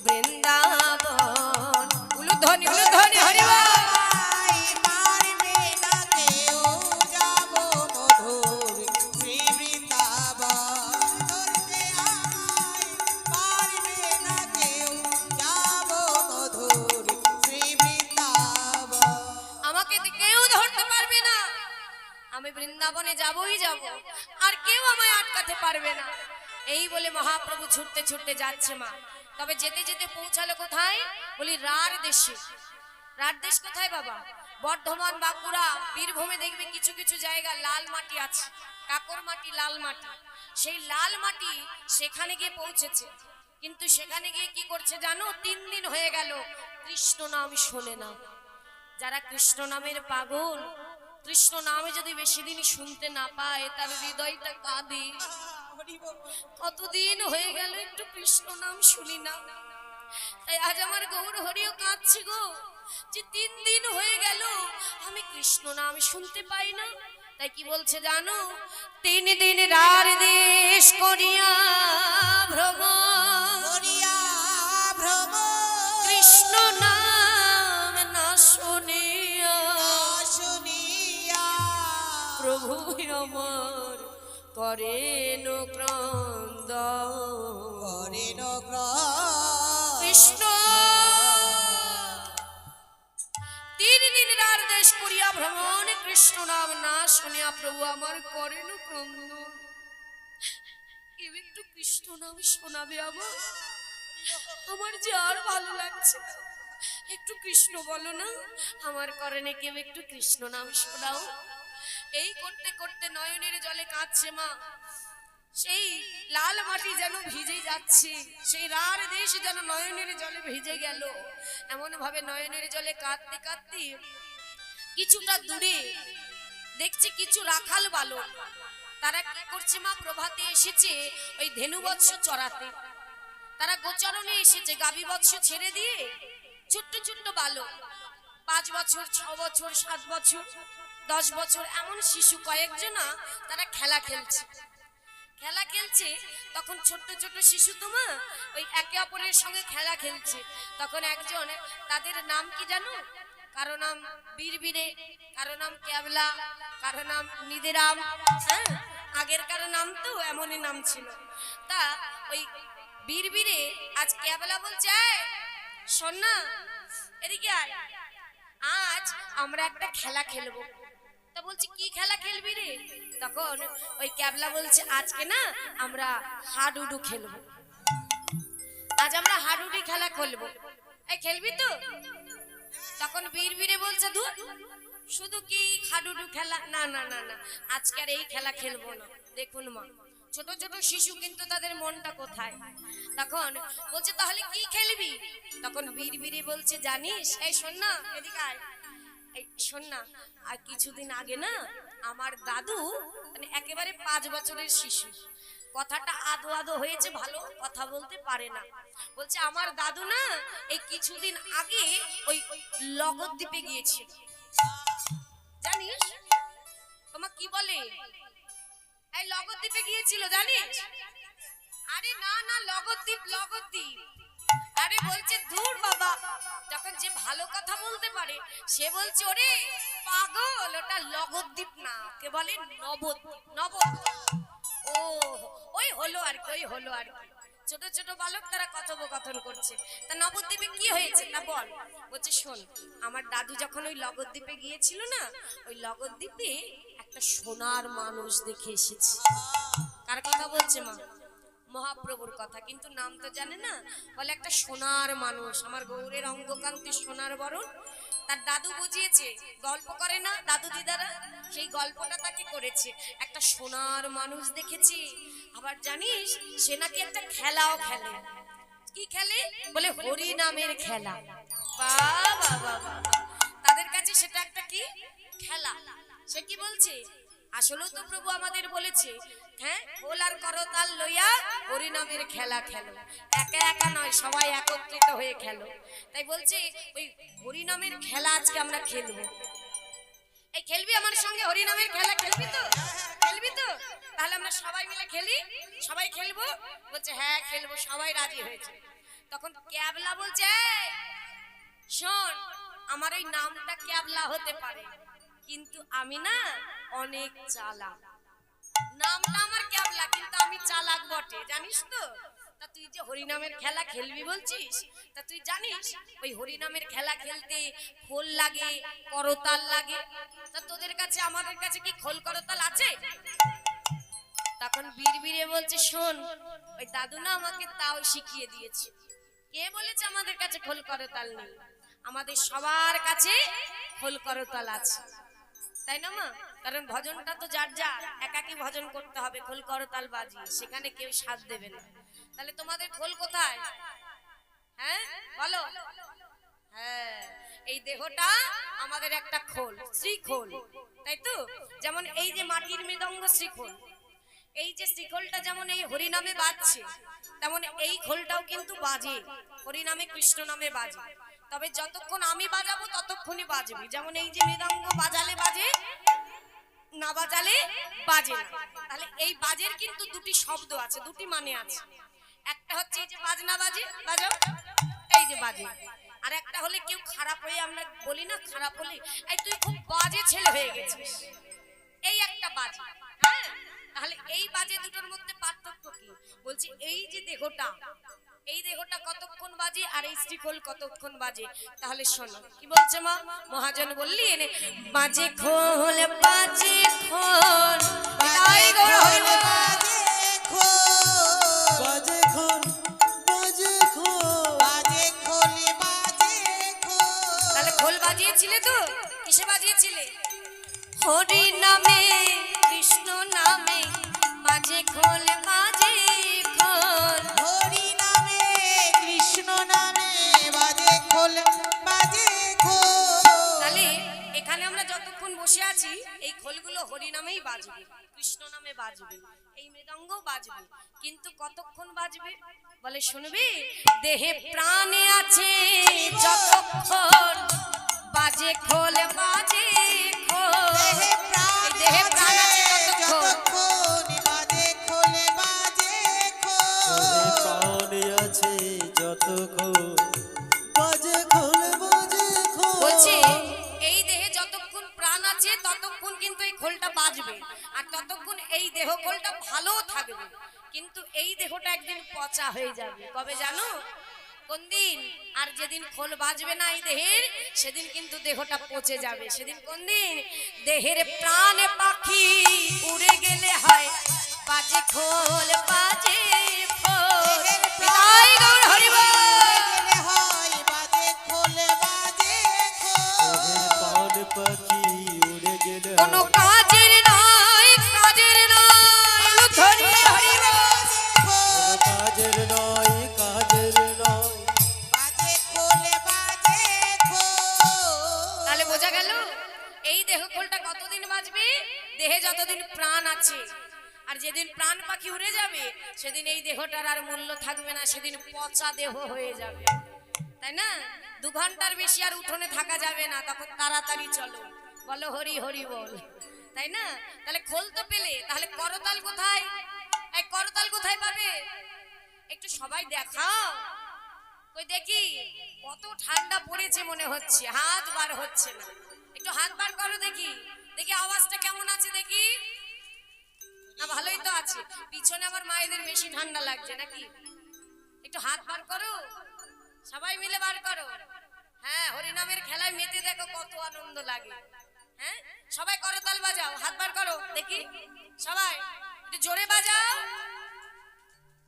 বৃন্দাবন। উলুধ্বনি উলুধ্বনি হরিবল। আমায় পারবে না কেউ। যাব মধুর শ্রী বৃন্দাবন। ধরতে আমায় পারবে না কেউ। যাব মধুর শ্রী বৃন্দাবন। আমাকে তো কেউ ধরতে পারবে না, আমি বৃন্দাবনে যাবই যাব, আর কেউ আমায় আটকাতে পারবে না। এই বলে মহাপ্রভু ছুটতে ছুটতে যাচ্ছে মা। তবে যেতে যেতে পৌঁছালো কোথায়? বলি রার দেশে। রার দেশ কোথায় বাবা? বর্ধমান, বাঁকুড়া, বীরভূমে দেখবে কিছু কিছু জায়গা লাল মাটি আছে, কাকর মাটি, লাল মাটি। সেই লাল মাটি সেখানে গিয়ে পৌঁছেছে। কিন্তু সেখানে গিয়ে কি করছে জানো? 3 দিন হয়ে গেল কৃষ্ণ নাম শোনে না। যারা কৃষ্ণ নামের পাগল, কৃষ্ণ নামে যদি বেশি দিন শুনতে না পায়, তার হৃদয়টা কাঁদে। কতদিন হয়ে গেল একটু কৃষ্ণ নাম শুনি না। তাই আজ আমার গৌর হরিও কাঁদছে গো, যে 3 দিন হয়ে গেল আমি কৃষ্ণ নাম শুনতে পাই না। তাই কি বলছে জানো? 3 দিন রার দেশ করিয়া ভ্রমণ, করিয়া ভ্রমণ। কৃষ্ণ নাম না শুনিয়া শুনিয়া প্রভু আমার করেন ক্রন্দন। করেন কৃষ্ণ 3 দিন রার দেশ করিয়া ভ্রমণ, কৃষ্ণ নাম না শুনিয়া প্রভু আমার করেন ক্রন্দন। কেউ একটু কৃষ্ণ নাম শোনাবে আমার? আমার যে আর ভালো লাগছে না। একটু কৃষ্ণ বলো না, আমার করণে কেউ একটু কৃষ্ণ নাম শোনাও। এই করতে করতে নয়নের জলে কাঁদছে মা। সেই লাল মাটি যেন ভিজে যাচ্ছে, সেই রার দেশ যেন নয়নের জলে ভিজে গেল। এমন ভাবে নয়নের জলে কাঁদতে কাঁদতে কিছুটা দূরে দেখছে কিছু রাখাল বালক। তারা কি করছে মা? প্রভাতে এসেছে ওই ধেনু বৎস চড়াতে। তারা গোচরণে এসেছে, গাভী বৎস ছেড়ে দিয়ে ছোট্ট ছোট্ট বালক, 5 বছর, 6 বছর, 7 বছর, 10 বছর এমন শিশু কয়েকজনা তারা খেলা খেলছে। খেলা খেলছে তখন ছোট্ট ছোট্ট শিশু তো মা ওই একে অপরের সঙ্গে খেলা খেলছে। তখন একজন, তাদের নাম কি জানো? কারো নাম বীরবীরে, কারো নাম ক্যাবলা, কারো নাম নিধিরাম। হ্যাঁ, আগের কারো নাম তো এমনই নাম ছিল। তা ওই বীরবীরে আজ ক্যাবলা বলছে, এই শোন না, এদিকে আয়, আজ আমরা একটা খেলা খেলবো। তা বলছি কি খেলা খেলবি রে? তখন ওই ক্যাবলা বলছে, আজকে না আমরা হাডুডু খেলবো। আজ আমরা হাডুডু খেলা খেলবো, এই খেলবি তো? তখন বীরবীরে বলছে, ধুর, শুধু কি হাডুডু খেলা? না না না না, আজকে আর এই খেলা খেলবো না। দেখুন মা, ছোট ছোট শিশু কিন্তু তাদের মনটা কোথায়। তখন বলছে, তাহলে কি খেলবি? তখন বীরবীরে বলছে, জানিস, এই শোন না, এদিকে আয়, এই শোন না, আর কিছুদিন আগে না আমার দাদু, মানে একেবারে 5 বছরের শিশু, কথাটা আদো আদো হয়েছে, ভালো কথা বলতে পারে না। বলছে আমার দাদু না এই কিছুদিন আগে ওই লগদ্বীপে গিয়েছিল। জানিস তোমার কি বলে? এই লগদ্বীপে গিয়েছিল জানিস? আরে না না, লগদ্বীপ লগদ্বীপ। আরে বলছে, ধুর বাবা, যখন যে ভালো কথা বলতে পারে সে বলছে, ওরে পাগল, ওটা লগদ্বীপ না, ওকে বলে নবদ্বীপ। নবদ্বীপ ও ওই হলো আর কি, ওই হলো আর কি। ছোট ছোট বালক তারা কথোপকথন করছে। তা নবদ্বীপে কি হয়েছে তা বল। বলছে শোন, আমার দাদু যখন ওই লগদ্বীপে গিয়েছিল না, ওই লগদ্বীপে একটা সোনার মানুষ দেখে এসেছে। কার কথা বলছে মা? মহাপ্রভুর কথা, কিন্তু নাম তো জানে না। বলে একটা সোনার মানুষ, আমার গৌরের অঙ্গকান্তি সোনার বরণ। তার দাদু বুঝিয়েছে, গল্প করে না দাদু দিদারা, সেই গল্পটা তাকে করেছে। একটা সোনার মানুষ দেখেছি। আবার জানিস সে নাকি একটা খেলাও খেলে। কি খেলে? বলে হরি নামের খেলা। বাবা বাবা, তাদের কাছে সেটা একটা কি খেলা। সে কি বলছে? আসলেও তো প্রভু আমাদের বলেছে, হ্যাঁ, খোল আর করতাল লইয়া হরি নামের খেলা খেলো। একা একা নয়, সবাই একত্রিত হয়ে খেলো। তাই বলছে ওই হরি নামের খেলা আজকে আমরা খেলবো। এই খেলবি আমার সঙ্গে? হরি নামের খেলা খেলবি তো? খেলবি তো? তাহলে আমরা সবাই মিলে খেলি। সবাই খেলবো? বলছে হ্যাঁ খেলবো। সবাই রাজি হয়েছে। তখন ক্যাবলা বলছে, এই, শোন, আমার ওই নামটা ক্যাবলা হতে পারে, কিন্তু আমি না অনেক চালাক। নামটা আমার ক্যাবলা, কিন্তু আমি চালাক বটে, জানিস তো? তা তুই যে হরিনামের খেলা খেলবি বলছিস, তা তুই জানিস ওই হরিনামের খেলা খেলতে খোল লাগে, করতাল লাগে। তা তোদের কাছে আমাদের কাছে কি খোল করতাল আছে? তখন বীরবীরে বলছে, শোন, ওই দাদু না আমাকে তাও শিখিয়ে দিয়েছে। কে বলেছে আমাদের কাছে খোল করতাল নেই? আমাদের সবার কাছে খোল করতাল আছে, তাই না মা? কারণ ভজনটা তো যার যার, একাকী ভজন করতে হবে খোল করতাল বাজিয়ে, সেখানে কেউ সাথ দেবে না। তাহলে তোমাদের খোল কোথায়? হ্যাঁ বলো। হ্যাঁ, এই দেহটা আমাদের একটা খোল, শ্রীখোল, তাই তো? যেমন এই যে মাটির মৃদঙ্গ শ্রীখোল, এই যে শ্রীখোলটা যেমন এই হরিনামে বাজছে, তেমন এই খোলটাও কিন্তু বাজে, হরিনামে কৃষ্ণ নামে বাজে। তবে যতক্ষণ আমি বাজাবো ততক্ষণই বাজবে। যেমন এই যে মৃদঙ্গ বাজালে বাজে, না বাজালে বাজে না। তাহলে এই বাজের কিন্তু দুটি শব্দ আছে, দুটি মানে আছে। একটা হচ্ছে এই যে বাজনা বাজে, বাজাও, এই যে বাজে। আর একটা হলে কেউ খারাপ হয়ে, আমরা বলি না খারাপ হলে, এই তুই খুব বাজে ছেলে হয়ে গেছিস, এই একটা বাজে। হ্যাঁ, তাহলে এই বাজে দুটোর মধ্যে পার্থক্য কি? বলছি এই যে দেহটা, এই দেহটা কতক্ষণ বাজে আর এই শ্রীখোল কতক্ষণ বাজে। তাহলে শোনো কি বলছে মা। মহাজন বললেন, বাজে খোল বাজে খোল, তাই গৌর হইল। বাজে খোল, বাজে খোল, বাজে খোল, বাজে খোল, বাজে খোল। তাহলে খোল বাজিয়েছিলে তো? কিসে বাজিয়েছিলে? হরি নামে কৃষ্ণ নামে বাজে খোল, বাজে খোল। হরি নামে কৃষ্ণ নামে বাজে খোল, বাজে খোল। তাহলে এখানে আমরা যতক্ষণ বসে আছি এই খোলগুলো হরি নামেই বাজবে, কৃষ্ণ নামে বাজবে, এই মৃদঙ্গ বাজবে। কিন্তু কতক্ষণ বাজবে? বলে শুনবি, দেহে প্রাণে আছে যতক্ষণ বাজে খোল, বাজে খোল। দেহে প্রাণ এই দেহে প্রাণ আছে আছে যতক্ষণ, যতক্ষণ বাজে খোল, বাজে ওরে খোল। প্রাণে আছে যতক্ষণ বাজে খোল, বাজে খোল। বলছে এই দেহে যতক্ষণ প্রাণ আছে ততক্ষণ কিন্তু এই খোলটা বাজবে, আর ততক্ষণ এই দেহ খোলটা ভালো থাকবে। কিন্তু এই দেহটা একদিন পচা হয়ে যাবে। কবে জানো? কোন দিন? আর যেদিন খোল বাজবে না এই দেহের, সেদিন কিন্তু দেহটা পচে যাবে। সেদিন কোন দিন? দেহের প্রাণে পাখি উড়ে গেলে হয় বাজে খোল, বাজে খোল। দেহের তাই গৌর হরি বল। গেলে হয় বাজে খোল, বাজে ওরে খোল। পান পাখি উড়ে গেলে কোনো কাজের নয়, কাজের নয়, লুথরি হরি বল। ওরে কাজের নয়, কাজের নয়। বাজে খোল, বাজে খোল। তাহলে বোঝা গেল এই দেহ খোলটা কতদিন বাজবে? দেহে যতদিন প্রাণ আছে। আর যেদিন প্রাণ পাখি উড়ে যাবে সেদিন এই দেহটার আর মূল্য থাকবে না, সেদিন পচা দেহ হয়ে যাবে, তাই না? 2 ঘন্টার বেশি আর উঠোনে থাকা যাবে না, তখন তাড়াতাড়ি চলো, বলো হরি হরি বল, তাই না? তাহলে খোল তো পেলে, তাহলে করতাল কোথায়? এই করতাল কোথায় পাবে? একটু সবাই দেখাও, কই দেখি। কত ঠান্ডা পড়েছে মনে হচ্ছে, হাত বার হচ্ছে না। একটু হাত বার করো দেখি, দেখি আওয়াজটা কেমন আছে দেখি। না ভালোই তো আছে। পিছনে আমার মায়েদের বেশি ঠান্ডা লাগছে নাকি? একটু হাত বার করো, সবাই মিলে বার করো। হ্যাঁ, হরিনামের খেলায় মেতে দেখো কত আনন্দ লাগে। হ্যাঁ, সবাই করতাল বাজাও, হাত বার করো দেখি, সবাই একটু জোরে বাজাও।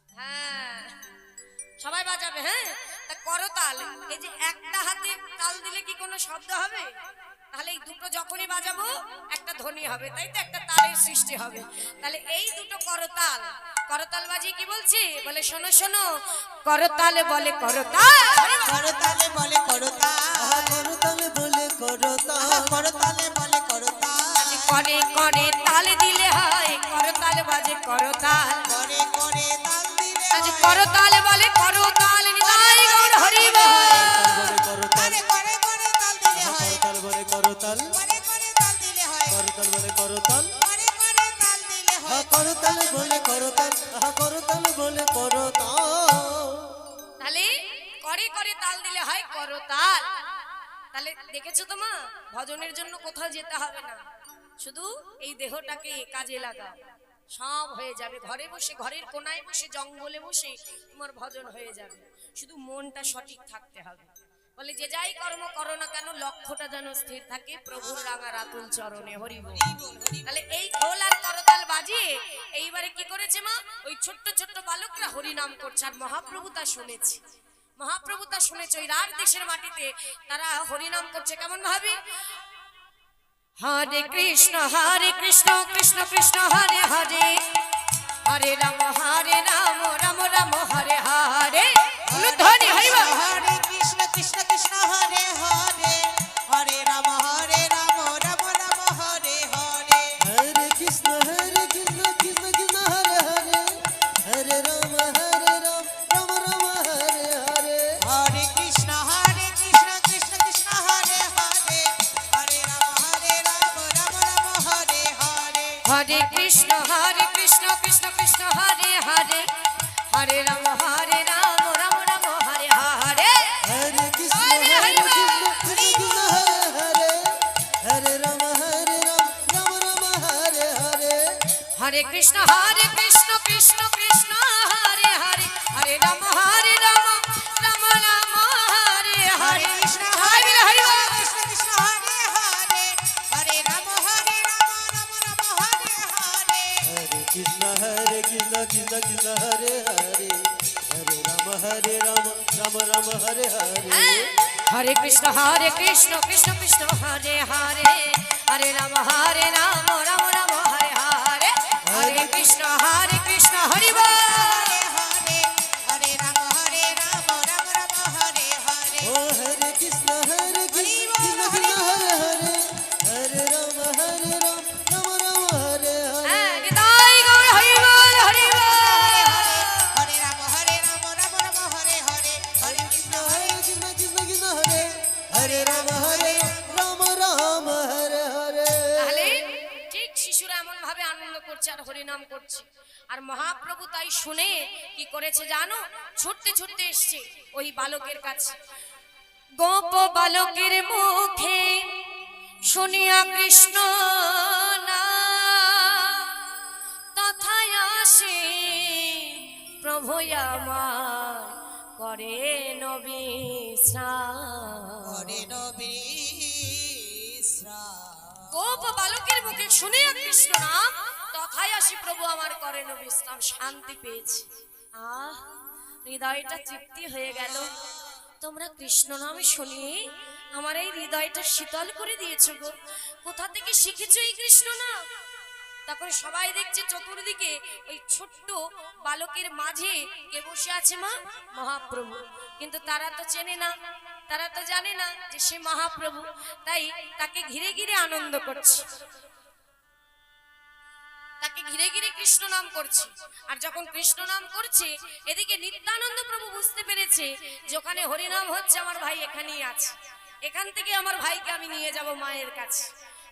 হ্যাঁ, সবাই বাজাবে। হ্যাঁ, তা করতাল, এই যে একটা হাতে তাল দিলে কি কোনো শব্দ হবে? তাহলে এই দুটো যখনই বাজাবো একটা ধ্বনি হবে, তাই তো, একটা তালের সৃষ্টি হবে। তাহলে এই দুটো করতাল, করতাল বাজিয়ে কি বলছি বলে, শোনো শোনো, করতাল বলে করতাল, করতালে বলে করতাল, করতালে বলে করতাল, করতালে বলে করতাল, কনে কনে তাল দিলে হয় করতাল বাজে করতাল, করে করে তাল দিলে আজ করতাল বলে করতাল, নিতাই গৌর হরি বল। বলে করতাল, আরে করে করে তাল দিলে হয়, করতাল বলে করতাল, করে করে তাল দিলে হয়, করতাল বলে করতাল, করে করে তাল দিলে হয়। করতাল বলে করতাল, করতাল বলে করতাল। তাহলে করে করে তাল দিলে হয় করতাল। তাহলে দেখেছো তো মা, ভজনের জন্য কোথাও যেতে হবে না, শুধু এই দেহটাকে কাজে লাগাও, সব হয়ে যাবে। ঘরে বসে, ঘরের কোনায় বসে, জঙ্গলে বসে তোমার ভজন হয়ে যাবে। শুধু মনটা সঠিক থাকতে হবে। বলে যে যাই কর্ম করো না কেন, লক্ষ্যটা যেন স্থির থাকে প্রভুর রাঙা রাতুল চরণে। হরি বল। তাহলে এই খোল আর করতাল বাজিয়ে এইবারে কি করেছে মা, ওই ছোট্ট ছোট্ট বালকরা হরিনাম করছে। আর মহাপ্রভু তা শুনেছে, মহাপ্রভু তা শুনেছে। ওই রার দেশের মাটিতে তারা হরিনাম করছে কেমন ভাবে, হরে কৃষ্ণ কৃষ্ণ কৃষ্ণ হরে হরে, হরে রাম রাম রাম হরে হরে। ধ্বনি হরি বল। হরে কৃষ্ণ কৃষ্ণ কৃষ্ণ হরে হরে, হরে রাম রাম রাম হরে হরে। হরে কৃষ্ণ কৃষ্ণ কৃষ্ণ হরে হরে, হরে রাম রাম রাম হরে হরে। হরে কৃষ্ণ কৃষ্ণ কৃষ্ণ হরে হরে, হরে রাম রাম রাম হরে হরে। হরে কৃষ্ণ কৃষ্ণ কৃষ্ণ হরে হরে, হরে রাম রাম রাম হরে হরে। হরে কৃষ্ণ কৃষ্ণ কৃষ্ণ হরে হরে, হরে রাম রাম রাম হরে হরে। হরে কৃষ্ণ কৃষ্ণ কৃষ্ণ হরে হরে, হরে রাম রাম রাম হরে হরে। হরে কৃষ্ণ হরি বল। কৃষ্ণ কৃষ্ণ হরে হরে, হরে রাম রাম রাম হরে হরে। হরে কৃষ্ণ কৃষ্ণ কৃষ্ণ হরে হরে, হরে রাম রাম রাম হরে হরে। হরে কৃষ্ণ কৃষ্ণ কৃষ্ণ হরে হরে, হরে রাম রাম রাম হরে হরে। হরে কৃষ্ণ হরি বল। হরে হরে, হরে রাম রাম রাম হরে হরে। ও হরে কৃষ্ণ কৃষ্ণ কৃষ্ণ হরে হরে, হরে রাম রাম রাম হরে হরে। হ্যাঁ, নিতাই গৌর হরি বল, হরি বল। হরে রাম রাম রাম হরে হরে। হরে কৃষ্ণ কৃষ্ণ কৃষ্ণ কৃষ্ণ হরে, হরে রাম রাম হরে হরে। তাহলে ঠিক শিশুরা এমন ভাবে আনন্দ করছে আর হরিনাম করছে। আর মহাপ্রভু তাই শুনে কি করেছে জানো, ছুটতে ছুটতে এসছে ওই বালকের কাছে। গোপ বালকের মুখে শুনিয়া কৃষ্ণ নাম, তথায় আসে প্রভু আমার করে নবিশ্রাম। হরে নবীশ্রাম। গোপ বালকের মুখে শুনিয়া কৃষ্ণ নাম, তথায় আসি প্রভু আমার করেন বিশ্রাম। শান্তি পেয়েছি, আহ হৃদয়টা তৃপ্তি হয়ে গেল। তোমরা কৃষ্ণ নামে শুনিয়ে আমার এই হৃদয়টা শীতল করে দিয়েছো গো। কোথা থেকে শিখেছো এই কৃষ্ণ নাম? তখন সবাই দেখছে চতুর্দিকে ওই ছোট্ট বালকের মাঝে কে বসে আছে মা, মহাপ্রভু। কিন্তু তারা তো চেনে না, তারা তো জানে না যে সে মহাপ্রভু, তাই তাকে ঘিরে ঘিরে আনন্দ করছে, তাকে ঘিরে ঘিরে কৃষ্ণ নাম করছে। আর যখন কৃষ্ণ নাম করছে, এদিকে নিত্যানন্দ প্রভু বুঝতে পেরেছে যে ওখানে হরিনাম হচ্ছে, আমার ভাই এখানেই আছে, এখান থেকে আমার ভাইকে আমি নিয়ে যাব মায়ের কাছে।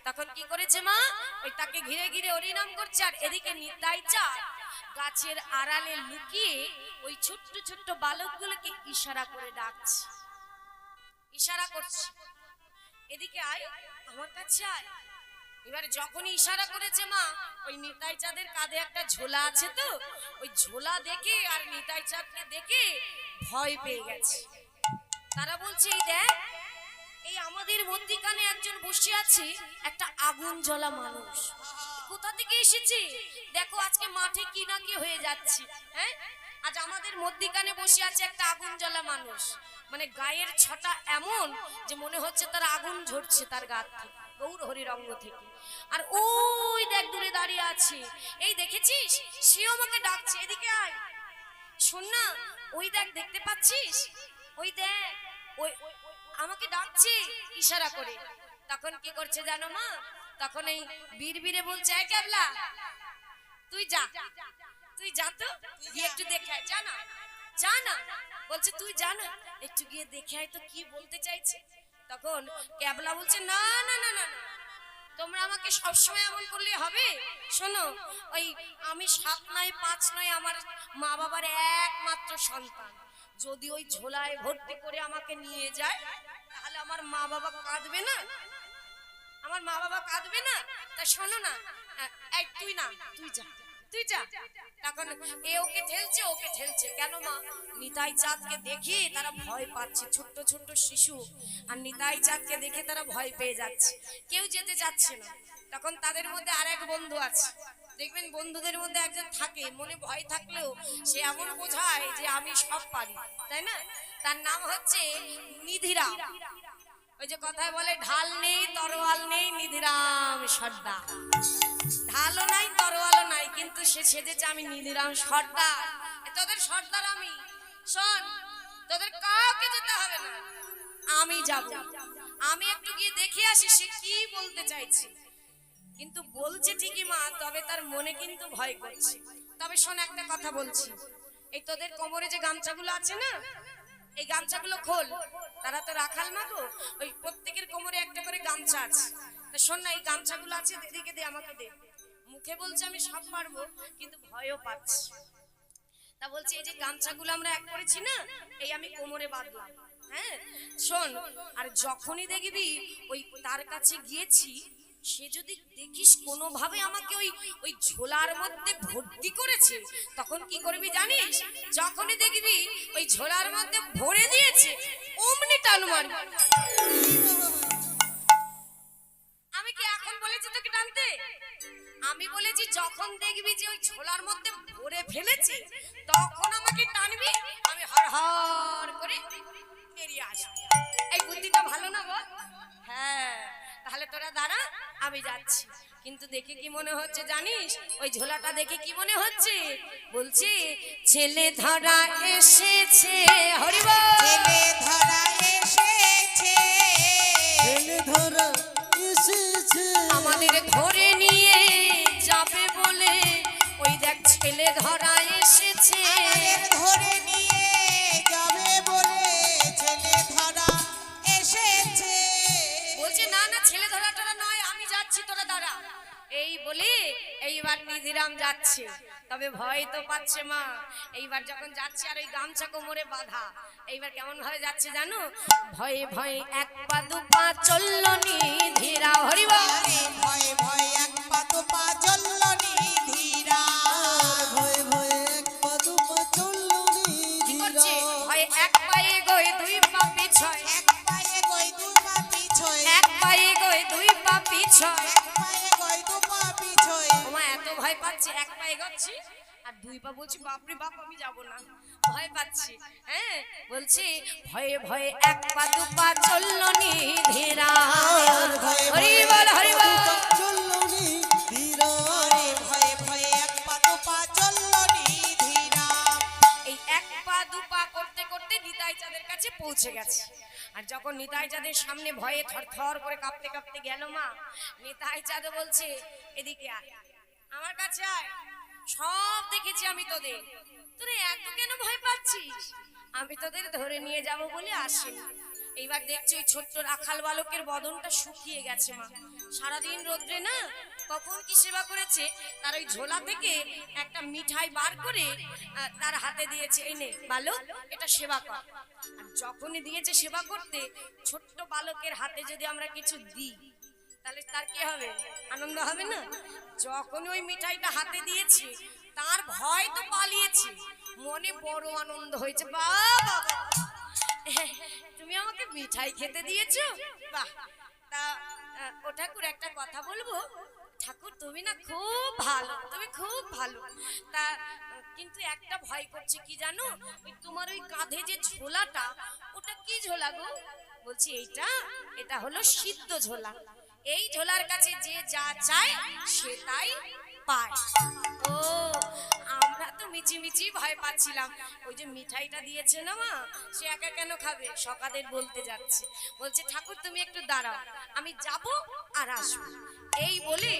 তখন কি করেছে মা, ওই তাকে ঘিরে ঘিরে হরিনাম করছে। আর এদিকে নিতাই চাঁদ গাছের আড়ালে লুকিয়ে ওই ছোট্ট ছোট্ট বালকগুলোকে ইশারা করে ডাকছে, ইশারা করছে, এদিকে আয়, আমার কাছে আয়। এবার যখনই ইশারা করেছে মা, ওই নিতাই চাঁদের কাঁধে একটা ঝোলা আছে তো, ওই ঝোলা দেখে আর নিতাই চাঁদকে দেখে ভয় পেয়ে গেছে। তারা বলছে এই দেখ, এই আমাদের মধ্যিখানে একজন বসে আছে, একটা আগুন জ্বলা মানুষ, কোথা থেকে এসেছে দেখো, আজকে মাঠে কি না কি হয়ে যাচ্ছে। হ্যাঁ, আজ আমাদের মধ্যিখানে বসে আছে একটা আগুন জ্বলা মানুষ, মানে গায়ের ছটা এমন যে মনে হচ্ছে তার আগুন ঝরছে তার গা থেকে, গৌর হরিরঙ্গ থেকে। আর ওই দেখ দূরে দাঁড়িয়ে আছে, এই দেখেছিস, সে আমাকে ডাকছে, এদিকে আয়, শোন না, ওই দেখ, দেখতে পাচ্ছিস, ওই দেখ, ওই আমাকে ডাকছে ইশারা করে। তখন কি করছে জানো মা, তখন এই বীর বলছে, এই ক্যাবলা, তুই যা, তুই যা তো, গিয়ে একটু দেখে আয়, যা না, যা না, বলছে তুই যা না, একটু গিয়ে দেখে আয় তো কি বলতে চাইছে। তখন ক্যাবলা বলছে, না না না না, তোমরা আমাকে সবসময় এমন করলে হবে। শোনো, ওই আমি 7 নয় 5 নয়, আমার মা বাবার একমাত্র সন্তান, যদি ওই ঝোলায় ভর্তি করে আমাকে নিয়ে যায়, তাহলে আমার মা বাবা কাঁদবে না, আমার মা বাবা কাঁদবে না। তা শোনো না, এই তুই না, তুই যা, তুই যা। তখন এ ওকে ঠেলছে, ওকে ঠেলছে, কেন মা, নিতাই চাঁদকে দেখে তারা ভয় পাচ্ছে, ছোট্ট ছোট্ট শিশু, আর নিতাই চাঁদকে দেখে তারা ভয় পেয়ে যাচ্ছে, কেউ যেতে চাচ্ছে না। তখন তাদের মধ্যে আরেক বন্ধু আছে, দেখবেন বন্ধুদের মধ্যে একজন থাকে, মনে ভয় থাকলেও সে এমন বোঝায় যে আমি সব পারি, তাই না? তার নাম হচ্ছে নিধিরাম। ওই যে কথায় বলে, ঢাল নেই তরোয়াল নেই, নিধিরাম সর্দার। ঢালও নাই তরোয়ালও নাই, কিন্তু সে সেজেছে আমি নিধিরাম সর্দার, তোদের সর্দার আমি। শোন, তোদের কাউকে যেতে হবে না, আমি যাব, আমি একটু গিয়ে দেখে আসি সে কি বলতে চাইছে। কিন্তু বলছে ঠিকই মা, তবে তার মনে কিন্তু ভয় করছে। তবে শোন, একটা কথা বলছি, এই তোদের কোমরে যে গামছাগুলো আছে না, এই গামছাগুলো খোল, তারা তো রাখাল মা গো, ওই প্রত্যেকের কোমরে একটা করে গামছা আছে। তা শোন না, এই গামছাগুলো আছে, এদিকে দে, আমাকে দে। মুখে বলছে আমি সব পারবো, কিন্তু ভয়ও পাচ্ছি। তা বলছে এই যে গামছাগুলো আমরা এক করেছি না, এই আমি কোমরে বাঁধলাম। হ্যাঁ শোন, আর যখনই দেখবি ওই তার কাছে গিয়েছি, সে যদি দেখিস কোনোভাবে আমাকে ওই ওই ঝোলার মধ্যে ভর্তি করেছে, তখন কি করবি জানিস? যখনই দেখবি ওই ঝোলার মধ্যে ভরে দিয়েছে, অমনি টান মারবি। আমি কি এখন বলেছি তোকে টানতে? আমি বলেছি যখন দেখবি যে ওই ঝোলার মধ্যে ভরে ফেলেছে, তখন আমাকে টানবি, আমি হর হর করে বেরিয়ে আসবি। এই বুদ্ধিটা ভালো না বল? হ্যাঁ, তাহলে তোরা দাঁড়া, আমি যাচ্ছি। কিন্তু দেখে কি মনে হচ্ছে জানিস? ওই ঝোলাটা দেখে কি মনে হচ্ছে? বলছি ছেলে ধরা এসেছে, হরিবল, ছেলে ধরা এসেছে, ছেলে ধরা এসেছে, আমাদের ধরে নিয়ে যাবে বলে, ওই দেখ ছেলে ধরা এসেছে, আমাদের ধরে নিয়ে যাবে বলে ছেলে ধরা এসেছে। বলছে না না, ছেলে ধরাটা নয়, আমি যাচ্ছি, তোরা দাঁড়া। এই বলি এইবার নিধিরাম যাচ্ছে, তবে ভয় তো পাচ্ছে মা। এইবার যখন যাচ্ছে আর ওই গামছা কোমরে বাঁধা, এইবার কেমন ভাবে যাচ্ছে জানো? ভয়ে ভয়ে এক পা দু পা চলল নিধিরা, হরিবল, আরে ভয়ে ভয়ে এক পা দু পা চলল নিধিরা, ভয়ে ভয়ে এক পা দু পা চলল কি করছে? নিধিরা, ভয়ে এক পায়ে গই দুই পা পিছয়, এক পায়ে গই দু পা পিছয়, এক পায়ে গই দুই পা পিছয়। এক পায়ে গই দু পা পিছয়। ওমা এত ভয় পাচ্ছে, এক পায়ে গচ্ছি আর দুই পা, বলছি বাপরে বাপ, আমি যাব না, ভয় পাচ্ছি। হ্যাঁ, বলছি ভয়ে ভয়ে এক পা দু পা চলল নিধিরা, হরিবল হরিবল। চলল নিধিরা, আরে ভয়ে ভয়ে এক পা দু পা চলল নিধিরা। এই এক পা দু পা করতে করতে নিতাই চাঁদের কাছে পৌঁছে গেছে। আর যখন নিতাই চাঁদের সামনে ভয়ে থরথর করে কাঁপতে কাঁপতে গেল মা, নিতাই চাঁদ বলছে এদিকে আয়, আমার কাছে আয়, সব দেখেছি আমি তোদের, তোরা এত কেন ভয় পাচ্ছিস? আমি তোদের ধরে নিয়ে যাব বলে আসিনি। এইবার দেখছি ওই ছোট্ট রাখাল বালকের বদনটা শুকিয়ে গেছে মা, সারাদিন রোদ্রে না, কখন কি সেবা করেছে। তার ওই ঝোলা থেকে একটা মিঠাই বার করে তার হাতে দিয়েছে, এই নে বালক, এটা সেবা কর। আর যখনই দিয়েছে সেবা করতে, ছোট্ট বালকের হাতে যদি আমরা কিছু দিই, তাহলে তার কি হবে? আনন্দ হবে না? যখন ওই মিঠাইটা হাতে দিয়েছি তার ভয় তো পালিয়েছে, মনে বড় আনন্দ হয়েছে। বাবা, তুমি আমাকে মিঠাই খেতে দিয়েছো, বাহ। তা ও ঠাকুর একটা কথা বলবো, ঠাকুর তুমি না খুব ভালো, তুমি খুব ভালো। তা কিন্তু একটা ভয় করছে, কি জানো? ওই তোমার ওই কাঁধে যে ঝোলাটা, ওটা কি ঝোলা গো? বলছি এটা হলো সিদ্ধ ঝোলা। এই ঝোলার কাছে যে যা চায় সে তাই পায়। ও, আমরা তো মিচিমিচি ভয় পাচ্ছিলাম। ওই যে মিঠাইটা দিয়েছে না মা, সে একা কেন খাবে? সকাদের বলতে যাচ্ছে, বলছে ঠাকুর তুমি একটু দাঁড়াও, আমি যাব আর আসবো। এই বলে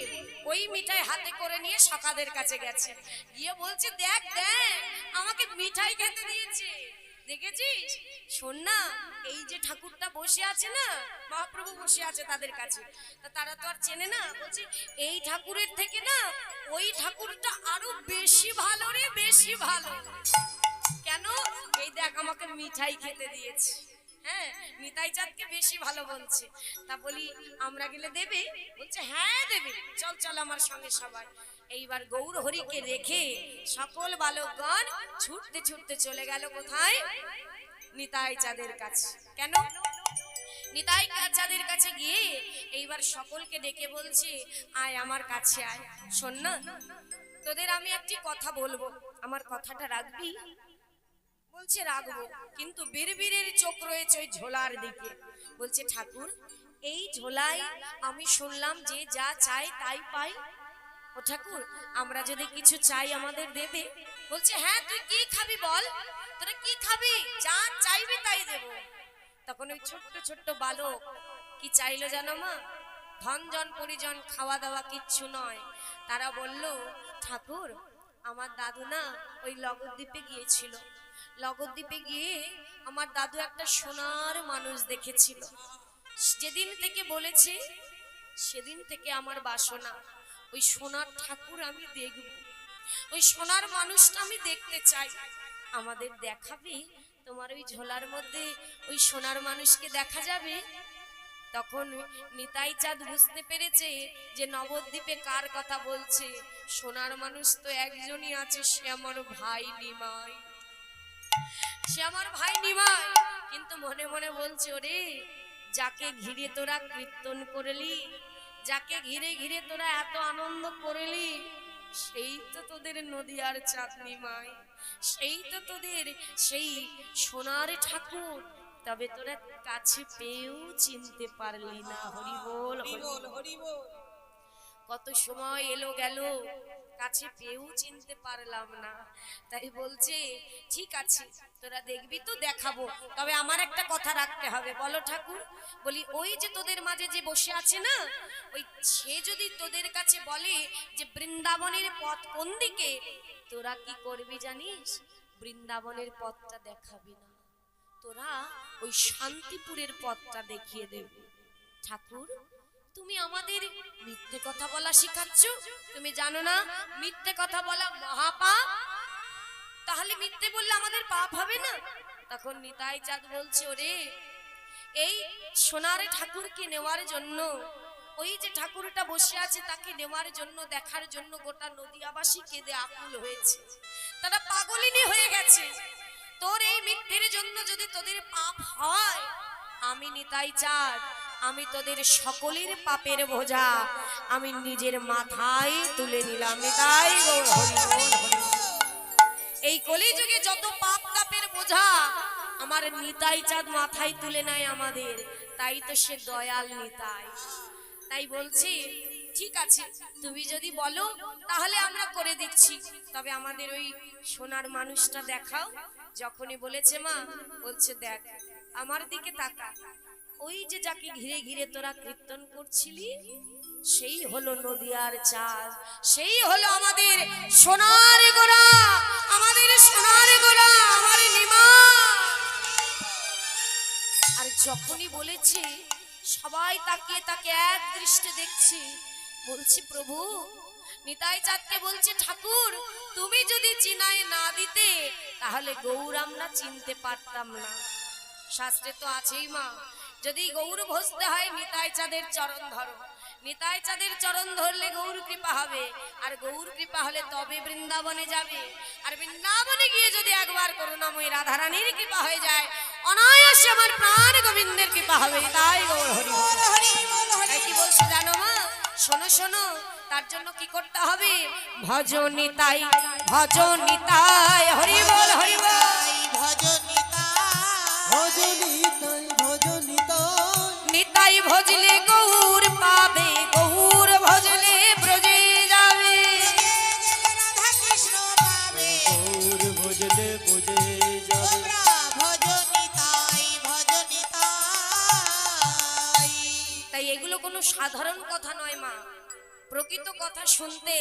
ওই মিঠাই হাতে করে নিয়ে সকাদের কাছে গেছে, গিয়ে বলছে দেখ দেখ আমাকে মিঠাই খেতে দিয়েছে, দেখেছিস? শোন না, এই যে ঠাকুরটা বসে আছে না, মহাপ্রভু বসে আছে তাদের কাছে, তা তারা তো আর চেনে না। বলছে এই ঠাকুরের থেকে না ওই ঠাকুরটা আরো বেশি ভালো রে, বেশি ভালো। কেন? এই দেখ আমাকে মিঠাই খেতে দিয়েছে। হ্যাঁ, নিতাই চাঁদকে বেশি ভালো বলছে। তা বলি আমরা গেলে দেবে? বলছে হ্যাঁ দেবে, চল চল আমার সঙ্গে সবাই। এইবার গৌর হরিকে রেখে সকল বালকগণ ছুটতে ছুটতে চলে গেল কোথায়? নিতাই চাঁদের কাছে। কেন? নিতাই চাঁদের কাছে গিয়ে এইবার সকলকে ডেকে বলছে আয় আমার কাছে আয়। শোন না, তোদের আমি একটি কথা বলবো, আমার কথাটা রাখবি? বলছে রাখবো, কিন্তু বীরবীরের চোখ রয়েছে ওই ঝোলার দিকে। বলছে ঠাকুর এই ঝোলায় আমি শুনলাম যে যা চাই তাই পাই। ও ঠাকুর আমরা যদি কিছু চাই আমাদের দেবে? বলছে হ্যাঁ, তুই কি খাবি বল, তোরা কি খাবি, যা চাইবি তাই দেব। তখন ওই ছোট্ট ছোট্ট বালক কি চাইলো জানো মা? ধন জন পরিজন খাওয়া দাওয়া কিচ্ছু নয়। তারা বলল ঠাকুর আমার দাদু না ওই লগদ্বীপে গিয়েছিল, লগদ্বীপে গিয়ে আমার দাদু একটা সোনার মানুষ দেখেছিল। যেদিন থেকে বলেছে সেদিন থেকে আমার বাসনা ওই সোনার ঠাকুর আমি দেখব, ওই সোনার মানুষটা আমি দেখতে চাই। আমাদের দেখাবি? তোমার ওই ঝোলার মধ্যে ওই সোনার মানুষকে দেখা যাবে। তখন নিতাই চাঁদ বুঝতে পেরেছে যে নবদ্বীপে কার কথা বলছে। সোনার মানুষ তো একজনই আছে, সে আমার ভাই নিমাই, সে আমার ভাই নিমাই। কিন্তু মনে মনে বলছে ওরে যাকে ঘিরে তোরা কীর্তন করলি, যাকে ঘিরে ঘিরে তোরা এত আনন্দ করলি, সেই তো তোদের নদিয়ার চাঁদ নিমাই, সেই তো তোদের সেই সোনার ঠাকুর। তবে তোরা কাছে পেয়েও চিনতে পারলি না। হরি বল, হরি বল, হরি বল। কত সময় এলো গেল, কাছে পেয়েও চিনতে পারলাম না। তাই বলছে ঠিক আছে তোরা দেখবি তো দেখাবো, তবে আমার একটা কথা রাখতে হবে। বলো ঠাকুর? বলি ওই যে তোদের মাঝে যে বসে আছে না, ওই সে যদি তোদের কাছে বলে যে বৃন্দাবনের পথ কোন দিকে, তোরা কি করবি জানিস? বৃন্দাবনের পথটা দেখাবি না, তোরা ওই শান্তিপুরের পথটা দেখিয়ে দেবে। ঠাকুর তুমি আমাদের মিথ্যে কথা বলা শিখাচ্ছ? তুমি জানো না মিথ্যে কথা বলা মহাপাপ? তাহলে মিথ্যে বললে আমাদের পাপ হবে না? তখন নিতাই চাঁদ বলছে ওরে এই সোনার ঠাকুরকে নেওয়ার জন্য, ওই যে ঠাকুরটা বসে আছে তাকে নেওয়ার জন্য, দেখার জন্য গোটা নদিয়াবাসী কেঁদে আকুল হয়েছে, তারা পাগলিনী হয়ে গেছে। তোর এই মিথ্যের জন্য যদি তোদের পাপ হয়, আমি নিতাই চাঁদ আমি তোদের সকলের পাপের বোঝা আমি নিজের মাথায় তুলে নিলাম। নিতাই গৌর হরি বল, হরি বল। এই কলিযুগে যত পাপ তাপের বোঝা আমার নিতাই চাঁদ মাথায় তুলে নেয় আমাদের, তাই তো সে দয়াল নিতাই। তাই বলছি ঠিক আছে তুমি যদি বলো তাহলে আমরা করে দিচ্ছি, তবে আমাদের ওই সোনার মানুষটা দেখাও। যখনই বলেছে মা, বলছে দেখ আমার দিকে তাকা, ওই যে যাকে ঘিরে ঘিরে তোরা কীর্তন করছিলি সেই হলো নদিয়ার চাঁদ, সেই হলো আমাদের সোনার গোড়া, আমাদের সোনার গোড়া, আমার নিমা। আর যখনই বলেছে সবাই তাকিয়ে তাকে এক দৃষ্টে দেখছে। বলছি প্রভু, নিতাই চাঁদকে বলছে ঠাকুর তুমি যদি চিনায় না দিতে তাহলে গৌর আমরা চিনতে পারতাম না। শাস্ত্রে তো আছেই মা, যদি গৌর ভজতে হয় নিতাই চাঁদের চরণ ধরো, নিতাই চাঁদের চরণ ধরলে গৌর কৃপা হবে, আর গৌর কৃপা হলে তবে বৃন্দাবনে যাবে। আর বৃন্দাবনে গিয়ে যদি একবার করুণাময়ী রাধারানীর কৃপা হয়ে যায়, অনায়াসে আমার প্রাণ গোবিন্দের কৃপা হবে। তাই গৌর হরি বল। বল হরি বল হরি তাই কি বলছো জানো মা? শোনো শোনো, তার জন্য কি করতে হবে? ভজনিতাই ভজনিতাই, হরি বল হরি বল। ভজনিতা ভজনিতাই ভজনিতাই নিতাই ভজলে গৌর পাবে, গৌর ভজলে ব্রজে যাবে। রাধা কৃষ্ণ পাবে গৌর ভজলে বোঝে যাবে। তোমরা ভজনিতাই ভজনিতাই। তাই এগুলো কোনো সাধারণ কথা নয় মা, প্রকৃত কথা শুনতে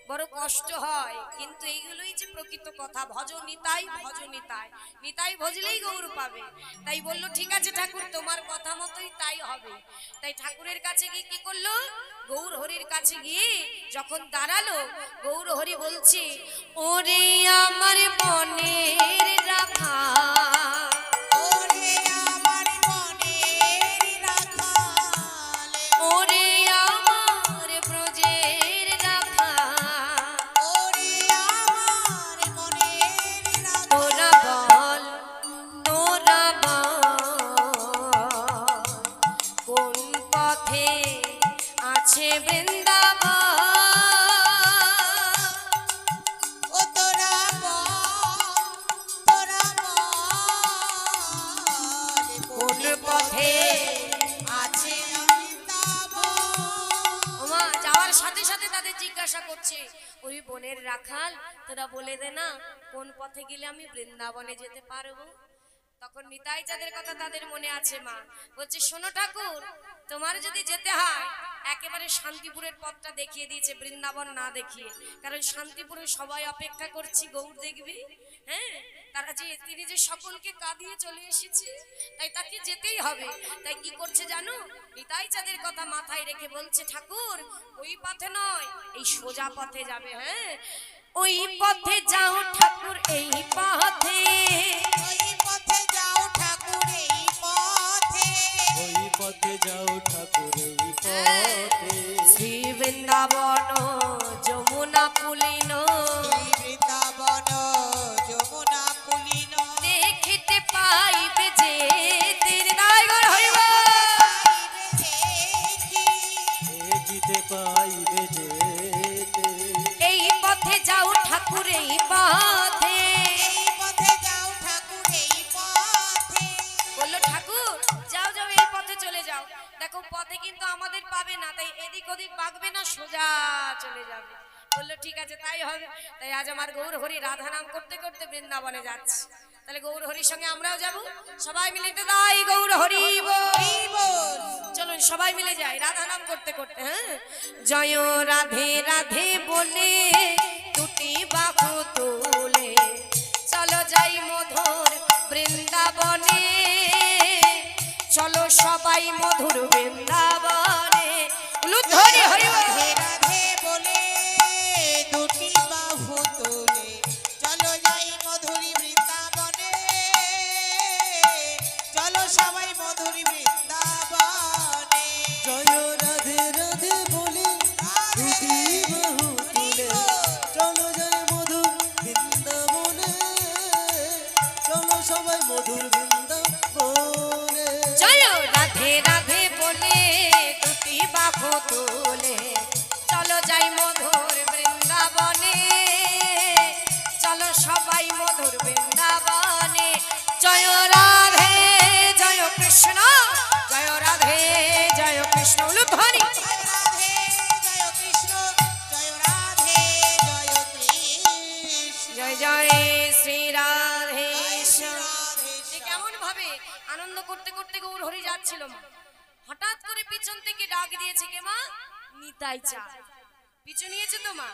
বড় কষ্ট হয়, কিন্তু এইগুলোই যে প্রকৃত কথা। ভজ নিতাই ভজ নিতাই, নিতাই ভজলেই গৌর পাবে। তাই বললো ঠিক আছে ঠাকুর, তোমার কথা মতোই তাই হবে। তাই ঠাকুরের কাছে গিয়ে কি করলো? গৌর হরির কাছে গিয়ে যখন দাঁড়ালো, গৌর হরি বলছে, ওরে আমার মনের রাখা, ওরে আমার মনের রাখাল, ওরে আমার ব্রজের রাখা, ওরে আমার মনের রাখাল। তোরা বল, তোরা বল, কোন পথে আছে বৃন্দাবন? ও তোরা বল, তোরা বল, কোন পথে? আছে বৃন্দাবন? ওমা যাওয়ার সাথে সাথে তাদের জিজ্ঞাসা করছে, ওই বনের রাখাল, তোরা বলে দে না কোন পথে গেলে আমি বৃন্দাবনে যেতে পারবো। তখন নিতাই চাঁদের কথা তাদের মনে আছে মা, বলছে শোনো ঠাকুর, তোমার যদি যেতে হয় একেবারে শান্তিপুরের পথটা দেখিয়ে দিয়েছে, বৃন্দাবন না দেখিয়ে। কারণ শান্তিপুরে সবাই অপেক্ষা করছি গৌর দেখবি, হ্যাঁ, তারা যে তিনি যে সকলকে কাঁদিয়ে চলে এসেছে, তাই তাকে যেতেই হবে। তাই কি করছে জানো? নিতাই চাঁদের কথা মাথায় রেখে বলছে, ঠাকুর ওই পথে নয়, এই সোজা পথে যাবে। হ্যাঁ, ওই পথে যাও ঠাকুর, এই পথে, ওই পথে যাও ঠাকুর এই পথে, ওই পথে যাও ঠাকুর এই পথে। শ্রী বৃন্দাবন যমুনা পুলিন, এই বৃন্দাবন যমুনা পুলিন, দেখিতে পাইবে যে তিরদাই গর হইব। দেখি দেখিতে পাইবে যেতে। এই পথে যাও ঠাকুর এই পথে। এই পথে যাও ঠাকুর এই পথে। বললো ঠাকুর যাও যাও, এই পথে চলে যাও। দেখো পথে কিন্তু আমাদের পাবে না, তাই এদিক ওদিক বাগবে না, সোজা চলে যাবে। বললো ঠিক আছে তাই হবে। তাই আজ আমার গৌর হরি রাধা নাম করতে করতে বৃন্দাবনে যাচ্ছে। তাহলে গৌর হরির সঙ্গে আমরাও যাব, সবাই মিলে তো দাই গৌর হরি বল। এই বল চলুন সবাই মিলে যাই রাধা নাম করতে করতে। হ্যাঁ, জয় রাধে রাধে বলে দুটি বাহু তুলে চলো যাই মধুর বৃন্দাবনে, চলো সবাই মধুর বৃন্দাবনে। ধরি হরি বল। রাধে রাধে বলে দুটি বাহু তোলে চলো যাই মধুরী বৃন্দাবনে, চলো সবাই মধুরী বৃন্দাবনে। জয় রাধে রাধে বলে দুটি বাহু তুলে চলো যায় মধুর বৃন্দাবনে। চলো সবাই মধুর বৃন্দাবনে। জয় রাধে রাধে বলে দুটি বাহু তুলে চলো যাই মধুর বৃন্দাবনে, চলো সবাই মধুর বৃন্দাবনে। জয় রাধে জয় কৃষ্ণ, জয় রাধে জয় কৃষ্ণ। ধ্বনি জয় রাধে জয় কৃষ্ণ, জয় রাধে জয় কৃষ্ণ, জয় জয় শ্রী রাধে জয় শ্রী শ্যাম। রাধে সে কেমন ভাবে আনন্দ করতে করতে গৌর হরি যাচ্ছিল মা, হঠাৎ করে পিছন থেকে ডাক দিয়েছে কে মা? নিতাই চাঁদ। পিছু নিয়েছে তো মা,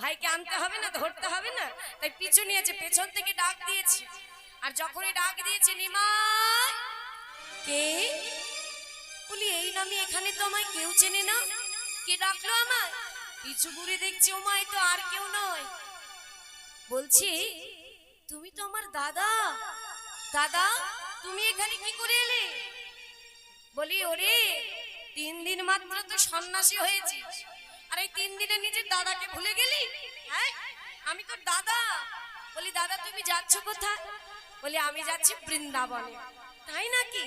ভাইকে আনতে হবে না, ধরতে হবে না, তাই পিছু নিয়েছে, পেছন থেকে ডাক দিয়েছে। আর যখনই ডাক দিয়েছে নিমাই, কে? বলি এই নামে এখানে তো আমায় কেউ চেনে না, কে ডাকলো আমায়? পিছু ঘুরে দেখছি ও মাই তো আর কেউ নয়। বলছি তুমি তো আমার দাদা, দাদা তুমি এখানে কি করে এলে? বলি ওরে 3 দিন মাত্র তো সন্ন্যাসী হয়েছিস, আর এই 3 দিনে নিজের দাদাকে ভুলে গেলি? হ্যাঁ, আমি তোর দাদা। বলি দাদা তুমি যাচ্ছ কোথায়? বলি আমি যাচ্ছি বৃন্দাবনে। তাই নাকি?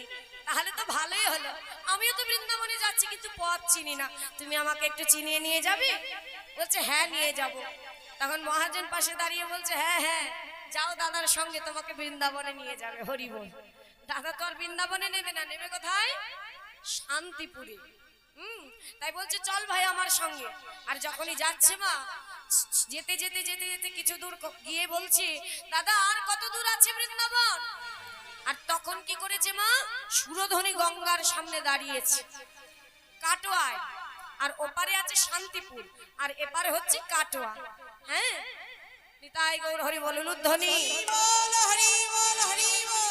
তাহলে তো ভালোই হলো, আমিও তো বৃন্দাবনে যাচ্ছি, কিন্তু পথ চিনি না, তুমি আমাকে একটু চিনিয়ে নিয়ে যাবে? বলছে হ্যাঁ নিয়ে যাব। তখন মহাজন পাশে দাঁড়িয়ে বলছে হ্যাঁ হ্যাঁ যাও, দাদার সঙ্গে তোমাকে বৃন্দাবনে নিয়ে যাবে। হরি বল। দাদা তো আর বৃন্দাবনে নেবে না, নেবে কোথায়? শান্তিপুরে। তাই বলছে চল ভাই আমার সঙ্গে। আর যখনই যাচ্ছে মা, যেতে যেতে যেতে যেতে কিছু দূর গিয়ে বলছে দাদা আর কত দূর আছে বৃন্দাবন? আর তখন কি করেছে মা, সুরধনী গঙ্গার সামনে দাঁড়িয়েছে কাটোয়ায়, আর ওপারে আছে শান্তিপুর, আর এপারে হচ্ছে কাটোয়া। হ্যাঁ, নিতাই গৌর হরি বল উলুধ্বনি। হরি বল, হরি বল, হরি বল।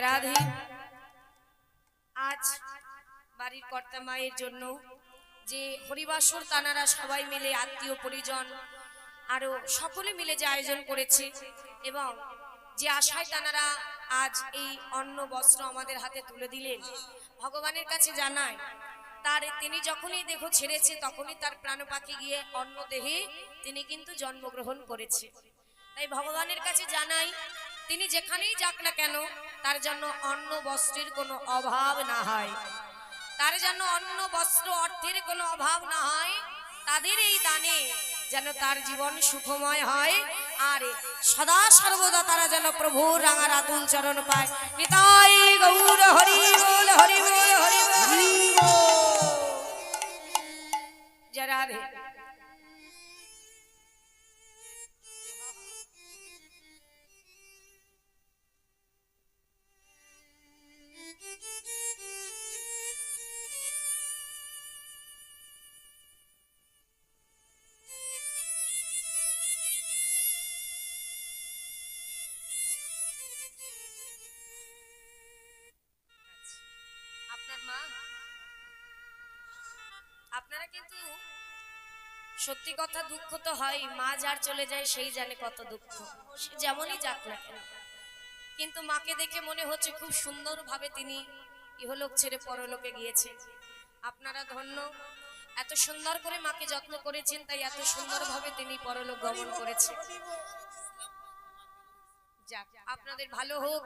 রাধে আজ বাড়ির কর্তা মায়ের জন্য যে হরিবাসর তানারা সবাই মিলে আত্মীয় পরিজন আরো সকলে মিলে যে আয়োজন করেছে, এবং যে আশায় তানারা আজ এই অন্ন বস্ত্র আমাদের হাতে তুলে দিলেন, ভগবানের কাছে জানায় তার তিনি যখনই দেহ ছেড়েছে তখনই তার প্রাণ পাখি গিয়ে অন্য দেহে তিনি কিন্তু জন্মগ্রহণ করেছে। তাই ভগবানের কাছে জানাই তিনি যেখানেই যাক না কেন তার জন্য অন্ন বস্ত্রের কোনো অভাব না হয়, তার জন্য অন্ন বস্ত্র অর্থের কোনো অভাব না হয়, তাদের এই দানে যেন তার জীবন সুখময় হয়, আর সদা সর্বদা তারা যেন প্রভুর রাঙা রাতুল চরণ পায়। নিতাই গৌর হরি বল, হরি বল, হরি বল। জয় রাধে। আপনার মা, আপনারা কিন্তু সত্যি কথা দুঃখ তো হয়, মা যার চলে যায় সেই জানে কত দুঃখ, সে যেমনই যাক না কেন। কিন্তু মাকে দেখে মনে হচ্ছে খুব সুন্দরভাবে তিনি ইহলোক ছেড়ে পরলোকে গিয়েছে। আপনারা ধন্য, এত সুন্দর করে মাকে যত্ন করেছেন, তাই এত সুন্দরভাবে তিনি পরলোক গমন করেছেন। যাক, আপনাদের ভালো হোক।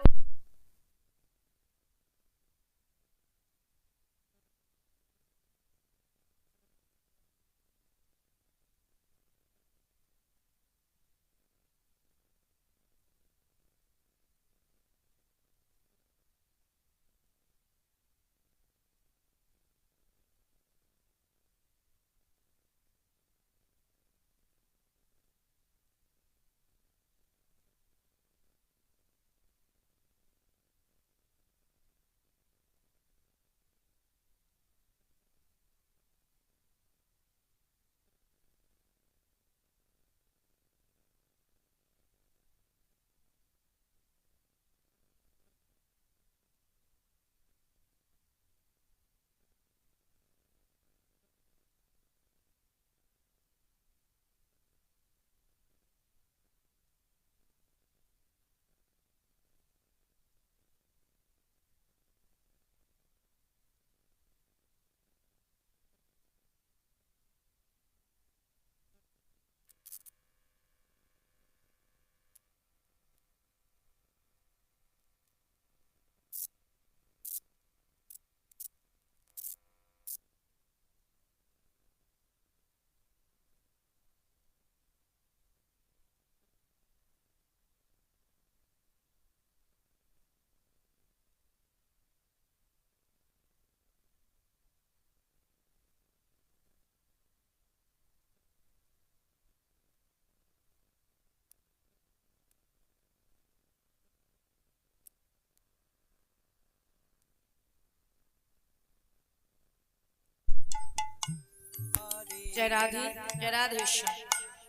जय राधे, जय राधेश्वर।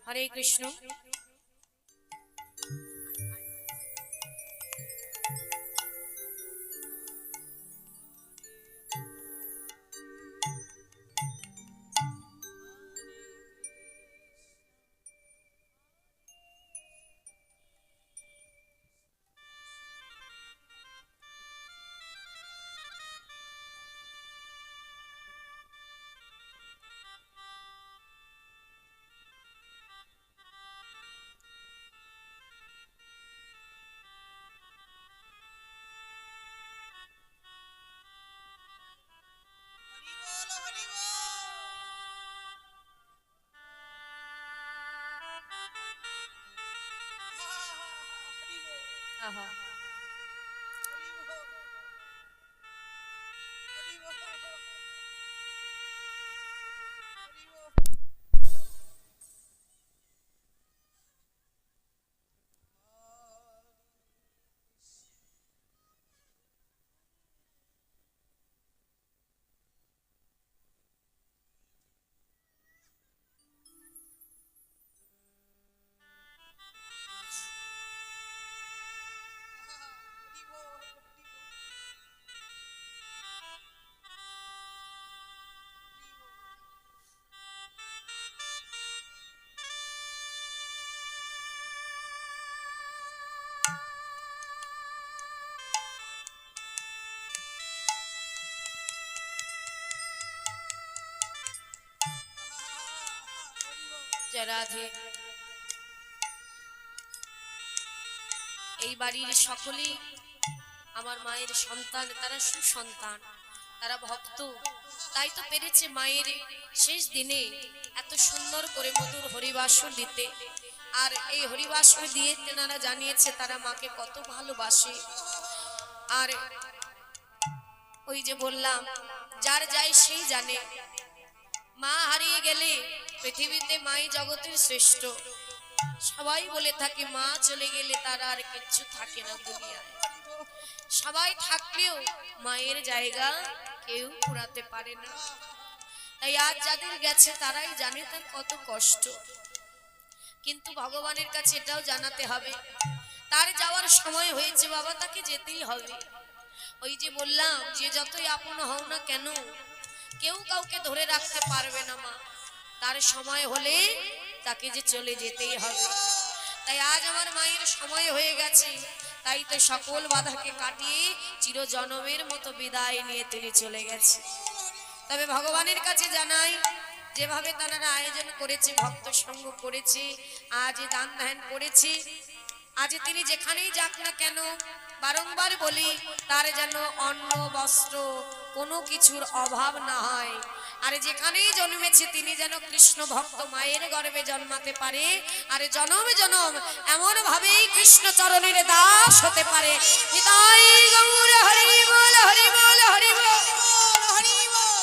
हरे कृष्ण। আহা জয় রাধে। এই বাড়ির সকলেই আমার মায়ের সন্তান, তারা সুসন্তান, তারা ভক্ত, তাই তো পেরেছে মায়ের শেষ দিনে এত সুন্দর করে মধুর হরিবাসর দিতে। আর এই হরিবাসর দিয়ে তেনারা জানিয়েছে তারা মাকে কত ভালোবাসে। আর ওই যে বললাম, যার যায় সেই জানে, মা হারিয়ে গেলে পৃথিবীতে মাই জগতের শ্রেষ্ঠ। সবাই বলে থাকে মা চলে গেলে তার আর কিচ্ছু থাকে না দুনিয়ায়। সবাই থাকলেও মায়ের জায়গা কেউ পুরাতে পারে না। তাই আজ যাদের গেছে তারাই জানে তার কত কষ্ট। কিন্তু ভগবানের কাছে এটাও জানাতে হবে, তার যাওয়ার সময় হয়েছে বাবা, তাকে যেতেই হবে। ওই যে বললাম, যে যতই আপন হও না কেন, কেউ কাউকে ধরে রাখতে পারবে না মা। তার সময় হলে তাকে যে চলে যেতেই হবে। তাই আজ আমার মায়ের সময় হয়ে গেছে, তাই তো সকল বাধাকে কাটিয়ে চিরজনমের মতো বিদায় নিয়ে তিনি চলে গেছে। তবে ভগবানের কাছে জানাই, যেভাবে তারা আয়োজন করেছে, ভক্ত সঙ্গ করেছে, আজ দান ধ্যান করেছে, আজ তিনি যেখানেই যাক না কেন, বারংবার বলি, তার যেন অন্ন বস্ত্র কোনো কিছুর অভাব না হয়। আর যেখানেই জন্মেছে তিনি যেন কৃষ্ণ ভক্ত মায়ের গর্ভে জন্মাতে পারে, আর জনম জনম এমন ভাবেই কৃষ্ণ চরণের দাস হতে পারে। নিতাই গৌর হরি বল, হরি বল, হরি বল, হরি বল।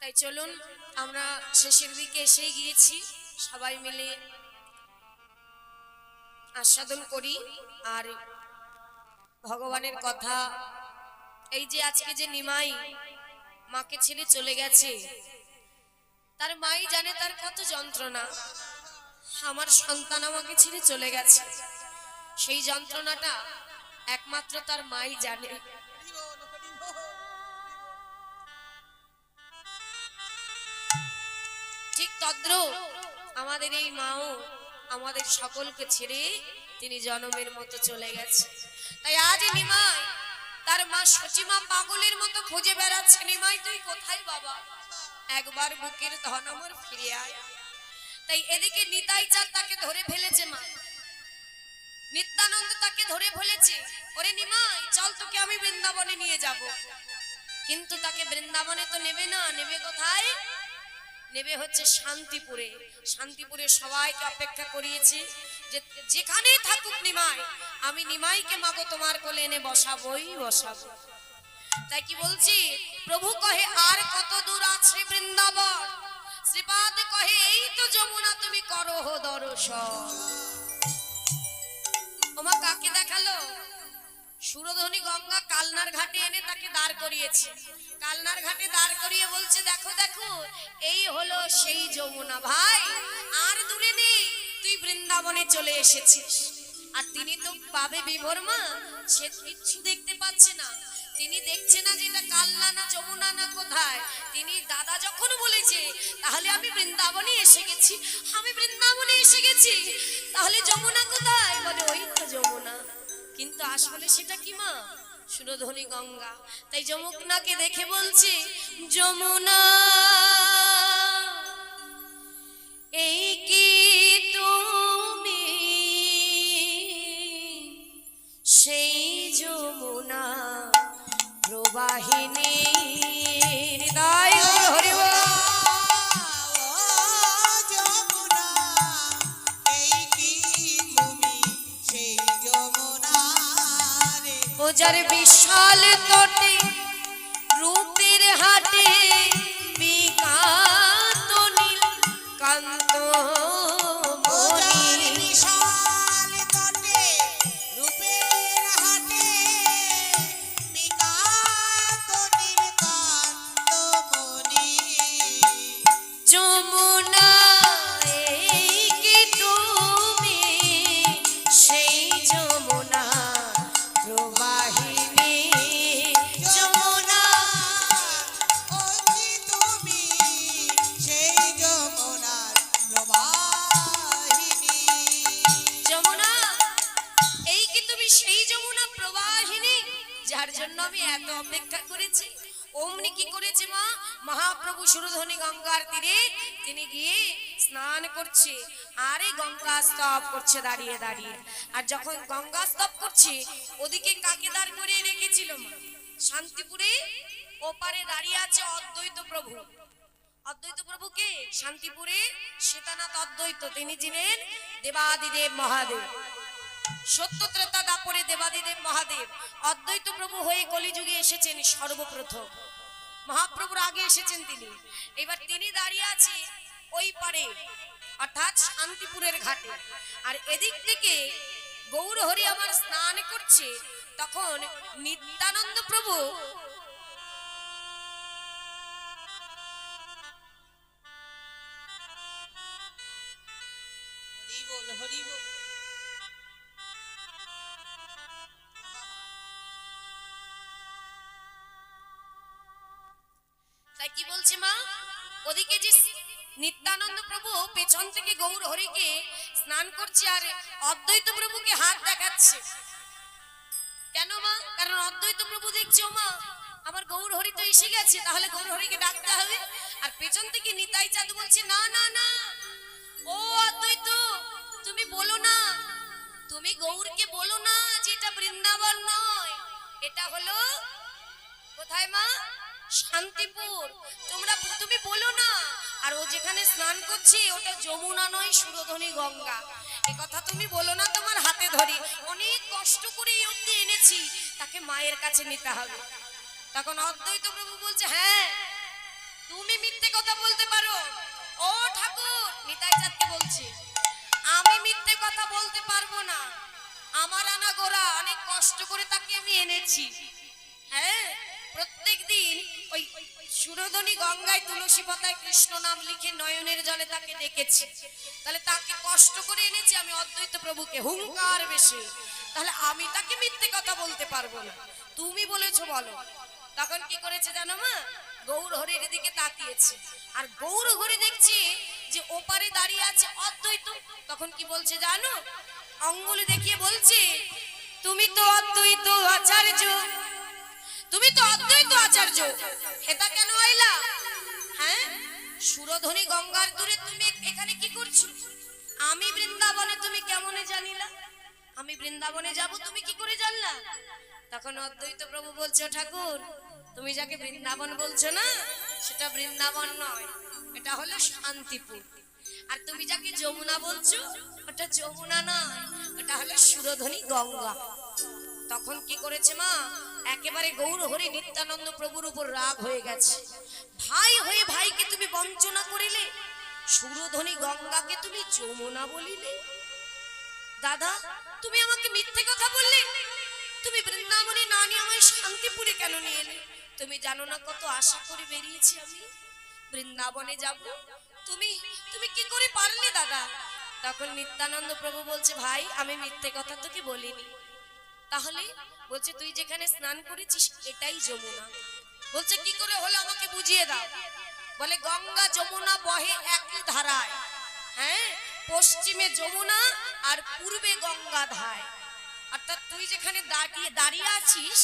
তাই চলুন, আমরা শেষের দিকে এসেই গিয়েছি, সবাই মিলে আস্বাদন করি। আর ভগবানের কথা, এই যে আজকে যে নিমাই মাকে ছেড়ে চলে গেছে, তার মাই জানে তার কত যন্ত্রণা। আমার সন্তান আমাকে ছেড়ে চলে গেছে, সেই যন্ত্রণাটা একমাত্র তার মাই জানে। ঠিক তদ্রূপ আমাদের এই মাও আমাদের সকলকে ছেড়ে তিনি জনমের মতো চলে গেছে। তাই আজ নিমাই তার মা সচিমা পাগলের মতো খুঁজে বেড়াচ্ছে, নিমাই তুই কোথায় বাবা, একবার বুকের ধন আমার ফিরে আয়। তাই এদিকে নিতাই চাঁদ তাকে ধরে ফেলেছে, মা নিত্যানন্দ তাকে ধরে ফেলেছে, ওরে নিমাই চল তোকে আমি বৃন্দাবনে নিয়ে যাব। কিন্তু তাকে বৃন্দাবনে তো নেবে না, নেবে কোথায়? নেবে হচ্ছে শান্তিপুরে। শান্তিপুরে সবাইকে অপেক্ষা করিয়েছে যে যেখানেই থাকুক নিমাই, আমি নিমাইকে মাগো তোমার কোলে এনে বসাবই বসাবো। তাই কি বলছি, প্রভু কহে আর কত দূর আছে বৃন্দাবন, শ্রীপাদ কহে এই তো যমুনা তুমি করো হো দর্শন। ওমা কাকে দেখালো? সুরধনী গঙ্গা কালনার ঘাটে এনে তাকে দাঁড় করিয়েছে। কালনার ঘাটে দাঁড় করিয়ে বলছে দেখো দেখো এই হলো সেই যমুনা ভাই, আর দূরে নেই, তুই বৃন্দাবনে চলে এসেছিস। আর তিনি তো পাবে বিভোর মা, সে কিচ্ছু দেখতে পাচ্ছে না। তিনি দেখছে না যে এটা কালনা না যমুনা না কোথায়। তিনি দাদা যখন বলেছে তাহলে আমি বৃন্দাবনে এসে গেছি, আমি বৃন্দাবনে এসে গেছি, তাহলে যমুনা কোথায়? বলে ওই তো যমুনা। কিন্তু আসলে সেটা কি মা? সুরধনী গঙ্গা। তাই যমুনাকে দেখে বলছে যমুনা এই কি তুমি সেই যমুনা প্রবাহিনী। হৃদয় হরি বল। যমুনা এই কি তুমি যার বিশাল তটে রূপের হাটে বিকাত নীল কান্ত ওজার মণি। বিশাল তটে রূপের হাটে বিকাত নীলকান্ত মণি। যমুনা এই কি তুমি সেই যমুনা প্রবাহিনী। যমুনা ও কি তুমি সেই যমুনার প্রবাহিনী। যমুনা এই কি তুমি সেই যমুনা প্রবাহিনী যার জন্য আমি এত অপেক্ষা করেছি। অমনি কি করেছে মা, মহাপ্রভু সুরধনী গঙ্গার তীরে তিনি গিয়ে স্নান করছে আর এই গঙ্গা স্তব করছে দাঁড়িয়ে দাঁড়িয়ে। আর যখন গঙ্গা স্তব করছে ওদিকে কাকে দাঁড় করিয়ে রেখেছিল মা, শান্তিপুরে ওপারে দাঁড়িয়ে আছে অদ্বৈত প্রভু। অদ্বৈত প্রভুকে শান্তিপুরে শ্বেতানাথ অদ্বৈত, তিনি ছিলেন দেবাদিদেব মহাদেব। সত্য ত্রেতা দাপরে দেবাদিদেব মহাদেব অদ্বৈত প্রভু হয়ে কলিযুগে এসেছেন সর্বপ্রথম। মহাপ্রভুর আগে এসেছেন তিনি। এবার তিনি দাঁড়িয়ে আছে ওই পারে অর্থাৎ শান্তিপুরের ঘাটে, আর এদিক থেকে গৌর হরি আমার স্নান করছে। তখন নিত্যানন্দ প্রভু হরি বল হরি বল। তাই কি বলছে মা, ওদিকে যে নিত্যানন্দ প্রভু পেছন থেকে গৌর হরিকে স্নান করছে আর অদ্বৈত প্রভুকে হাত দেখাচ্ছে। কেন মা? কারণ অদ্বৈত প্রভু দেখছে ও মা আমার গৌর হরি তো এসে গেছে, তাহলে গৌর হরিকে ডাকতে হবে। আর পেছন থেকে নিতাই চাঁদ বলছে না না না, ও অদ্বৈত তুমি বলো না, তুমি গৌরকে বলো না যে এটা বৃন্দাবন নয়, এটা হলো কোথায় মা, শান্তিপুর। তুমি বলো না। আর ও যেখানে স্নান করছে ওটা যমুনা নয় সুরধনী গঙ্গা, এ কথা তুমি বলো না তোমার হাতে ধরি। অনেক কষ্ট করে এই অবধি এনেছি, তাকে মায়ের কাছে নিতে হবে। তখন অদ্বৈত প্রভু বলছে হ্যাঁ তুমি মিথ্যে কথা বলতে পারো। ও ঠাকুর, নিতাই চাঁদকে বলছে আমি মিথ্যে কথা বলতে পারবো না, আমার আনা গোরা অনেক কষ্ট করে তাকে আমি এনেছি। হ্যাঁ প্রত্যেক দিন ওই সুরধনী গঙ্গায় তুলসী পাতায় কৃষ্ণ নাম লিখে নয়নের জলে তাকে ডেকেছি, তাহলে তাকে কষ্ট করে এনেছি আমি অদ্বৈত প্রভুকে হুঙ্কার বেশি, তাহলে আমি তাকে মিথ্যে কথা বলতে পারবো না, তুমি বলেছো বলো। তখন কি করেছে জানো মা, গৌর হরির দিকে তাকিয়েছে আর গৌর হরি দেখছে যে ওপারে দাঁড়িয়ে আছে অদ্বৈত। তখন কি বলছে জানো, অঙ্গুলি দেখিয়ে বলছে তুমি তো অদ্বৈত আচার্য, তুমি তো অদ্বৈত আচার্য, এটা কেন আইলা? হ্যাঁ সুরধনী গঙ্গার দূরে তুমি এখানে কি করছো? আমি বৃন্দাবনে তুমি কেমনে জানিলা? আমি বৃন্দাবনে যাব তুমি কি করে জানলা? তখন অদ্বৈত প্রভু বলছে ঠাকুর তুমি যাকে বৃন্দাবন বলছো না সেটা বৃন্দাবন নয়, এটা হলো শান্তিপুর। আর তুমি যাকে যমুনা বলছো ওটা যমুনা নয়, ওটা হলো সুরধনী গঙ্গা। তখন কি করেছে মা, একেবারে গৌর হরি নিত্যানন্দ প্রভুর উপর রাগ হয়ে গেছে। ভাই হয়ে ভাইকে তুমি বঞ্চনা করিলে, সুরধনী গঙ্গাকে তুমি যমুনা বলিলে। দাদা তুমি আমাকে মিথ্যে কথা বললে, তুমি বৃন্দাবনে না নিয়ে আমায় শান্তিপুরে কেন নিয়ে এলে? তুমি জানো না কত আশা করে বেরিয়েছি আমি বৃন্দাবনে যাব, তুমি তুমি কি করে পারলে দাদা? তখন নিত্যানন্দ প্রভু বলছে ভাই আমি মিথ্যে কথা তোকে বলিনি। তাহলে বলছে তুই যেখানে স্নান করেছিস এটাই যমুনা। বলছে কি করে হলো আমাকে বুঝিয়ে দাও। বলে গঙ্গা যমুনা বহে একই ধারায়, হ্যাঁ পশ্চিমে যমুনা আর পূর্বে গঙ্গা ধায়। অর্থাৎ তুই যেখানে দাঁড়িয়ে আছিস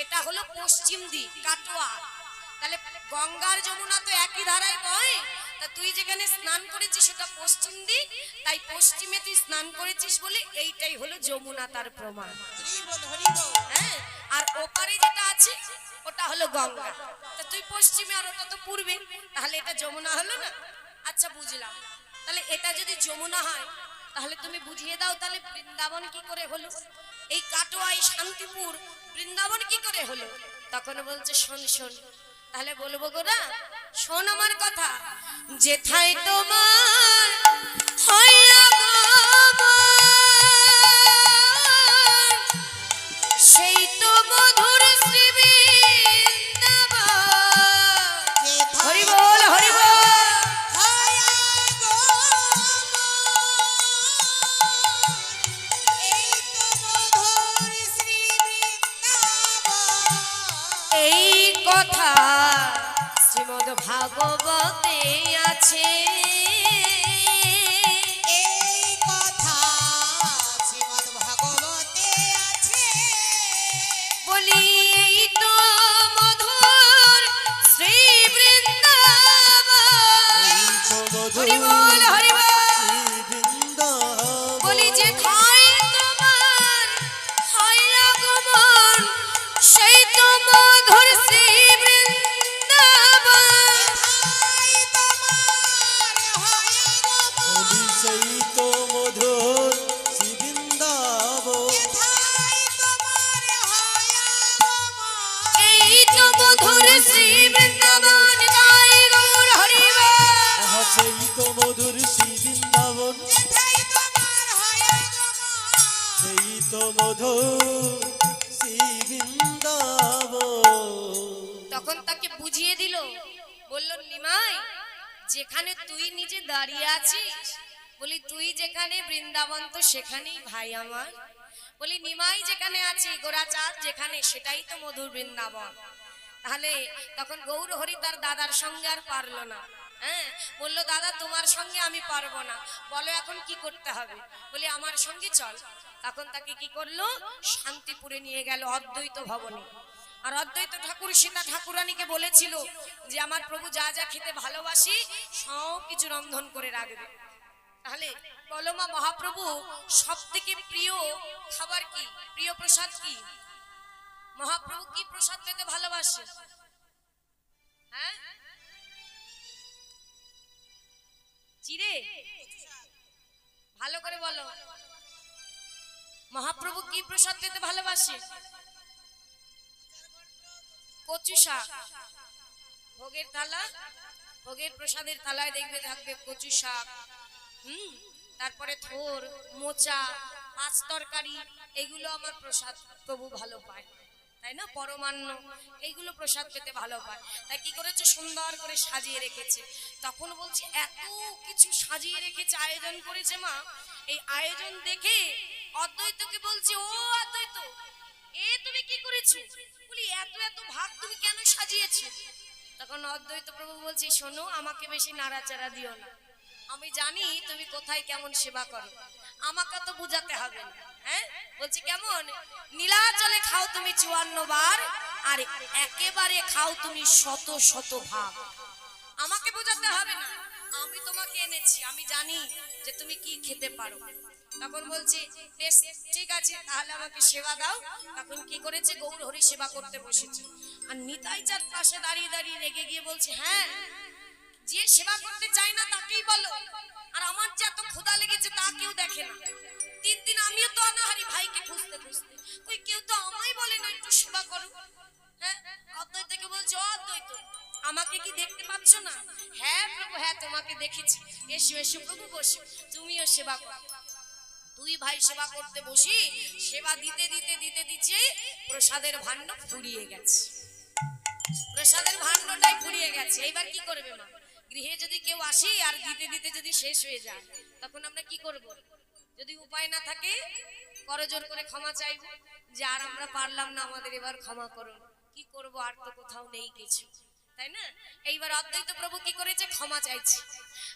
এটা হলো পশ্চিম দিক কাটোয়া, তাহলে গঙ্গার যমুনা তো একই ধারায় বয়, তা তুই যেখানে স্নান করেছিস সেটা পশ্চিম দিক, তাই পশ্চিমে তুই স্নান করেছিস বলে এইটাই হলো যমুনা তার প্রমাণ। হরি বল হরি বল। হ্যাঁ আর ওপারে যেটা আছে ওটা হলো গঙ্গা, তা তুই পশ্চিমে আর ওটা তো পূর্বে, তাহলে এটা যমুনা হলো না। আচ্ছা বুঝলাম, তাহলে এটা যদি যমুনা হয় তাহলে তুমি বুঝিয়ে দাও তাহলে বৃন্দাবন কি করে হলো। এই কাটোয়া এই শান্তিপুর বৃন্দাবন কি করে হলো? তখন বলছে শোন শোন, তাহলে বলবো গো না, শোন আমার কথা। যেথায় তোমার হইয়া গমন, সেই তো মধুর শ্রী বৃন্দাবন। হরি বল হরি বল। এই কথা শ্রীমদ ভাগবতে আছে, এই কথা শ্রীমদ্ ভাগবতে আছে। বলি এই তো মধুর শ্রী বৃন্দাবন। এই তো মধুর হরি বল হরি বল। শ্রী বৃন্দাবন। বলি যে ঠাই তোমার হয় আগমন, সেই তো মধুর শ্রী বৃন্দাবন। যেথায় তোমার হয় আগমন, বলি সেই তো মধুর শ্রী বৃন্দাবন। যেথায় তোমার হয় আগমন, এই তো মধুর শ্রী বৃন্দাবন। গাই গৌর হরি বল। আহা সেই তো মধুর শ্রী বৃন্দাবন। যেথায় তোমার হয় আগমন। সেই তো মধুর শ্রী বৃন্দাবন। তখন তাকে বুঝিয়ে দিল, বলল নিমাই, যেখানে তুই নিজে দাঁড়িয়ে আছিস, বলি তুই যেখানে বৃন্দাবন তো সেখানেই ভাই আমার। বলি নিমাই যেখানে আছে, গোরাচাঁদ যেখানে, সেটাই তো মধুর বৃন্দাবন। তাহলে তখন গৌর হরি তার দাদার সঙ্গে আর পারলো না। হ্যাঁ, বললো দাদা তোমার সঙ্গে আমি পারবো না, বলো এখন কি করতে হবে। বলি আমার সঙ্গে চল। তখন তাকে কি করলো, শান্তিপুরে নিয়ে গেল অদ্বৈত ভবনে। আর অদ্বৈত ঠাকুর সীতা ঠাকুরানীকে বলেছিল যে আমার প্রভু যা যা খেতে ভালোবাসি সব কিছু রন্ধন করে রাখবে। তাহলে বলো মা, মহাপ্রভু সব থেকে প্রিয় খাবার কি, প্রিয় প্রসাদ কি? মহাপ্রভু কি প্রসাদ পেতে ভালোবাসে? হ্যাঁ, চিড়ে? ভালো করে বলো, মহাপ্রভু কি প্রসাদ পেতে ভালোবাসে? কচু শাক। ভোগের থালা, ভোগের প্রসাদের থালায় দেখবে থাকবে কচু শাক, তারপরে থোর, মোচা, মাছ তরকারি, এগুলো আমার প্রসাদ প্রভু ভালো পায়, তাই না? পরমান্ন, এইগুলো প্রসাদ পেতে ভালো পায়। তাই কি করেছে, সুন্দর করে সাজিয়ে রেখেছে। তখন বলছে এত কিছু সাজিয়ে রেখেছে, আয়োজন করেছে মা। এই আয়োজন দেখে অদ্বৈতকে বলছে, ও অদ্বৈত, এ তুমি কি করেছো? বলি এত এত ভাগ তুমি কেন সাজিয়েছো? তখন অদ্বৈত প্রভু বলছে, শোনো, আমাকে বেশি নাড়াচাড়া দিও না, আমি জানি তুমি কোথায় কেমন সেবা করো, আমাকে তো বুঝাতে হবে না। হ্যাঁ, বলছি কেমন? নীলাচলে খাও তুমি 54 বার, আর একেবারে খাও তুমি শত শত ভাগ, আমাকে বোঝাতে হবে না, আমি তোমাকে এনেছি, আমি জানি যে তুমি কি খেতে পারো। তখন বলছে বেশ ঠিক আছে, তাহলে আমাকে সেবা দাও। তখন কি করেছে, গৌর হরি সেবা করতে বসেছে। আর নিতাই চাঁদ পাশে দাঁড়িয়ে দাঁড়িয়ে রেগে গিয়ে বলছে, হ্যাঁ, যে সেবা করতে চায় না তাকেই বলো, আর আমার যে এত ক্ষুধা লেগেছে তা কেউ দেখে না। 3 দিন আমিও তো অনাহারি ভাইকে খুঁজতে খুঁজতে, কই কেউ তো আমায় বলে না একটু সেবা করো। হ্যাঁ, অদ্বৈতকে বলছে, অদ্বৈত আমাকে কি দেখতে পাচ্ছ না? হ্যাঁ প্রভু, হ্যাঁ তোমাকে দেখেছি, এসো এসো প্রভু বসো, তুমিও সেবা করো। দুই ভাই সেবা করতে বসি, সেবা দিতে দিতে দিতে দিতে প্রসাদের ভাণ্ড ফুরিয়ে গেছে। প্রসাদের ভাণ্ডটাই ফুরিয়ে গেছে। এইবার কি করবে মা? গৃহে যদি কেউ আসি আর দিতে দিতে যদি শেষ হয়ে যায়, তখন আমরা কি করব? যদি উপায় না থাকে করজোর করে ক্ষমা চাইব যে আর আমরা পারলাম না, আমাদের এবার ক্ষমা করুন। কি করব, আর তো কোথাও নেই কিছু, তাই না? এইবার অদ্বৈত প্রভু কি করেছে, ক্ষমা চাইছে।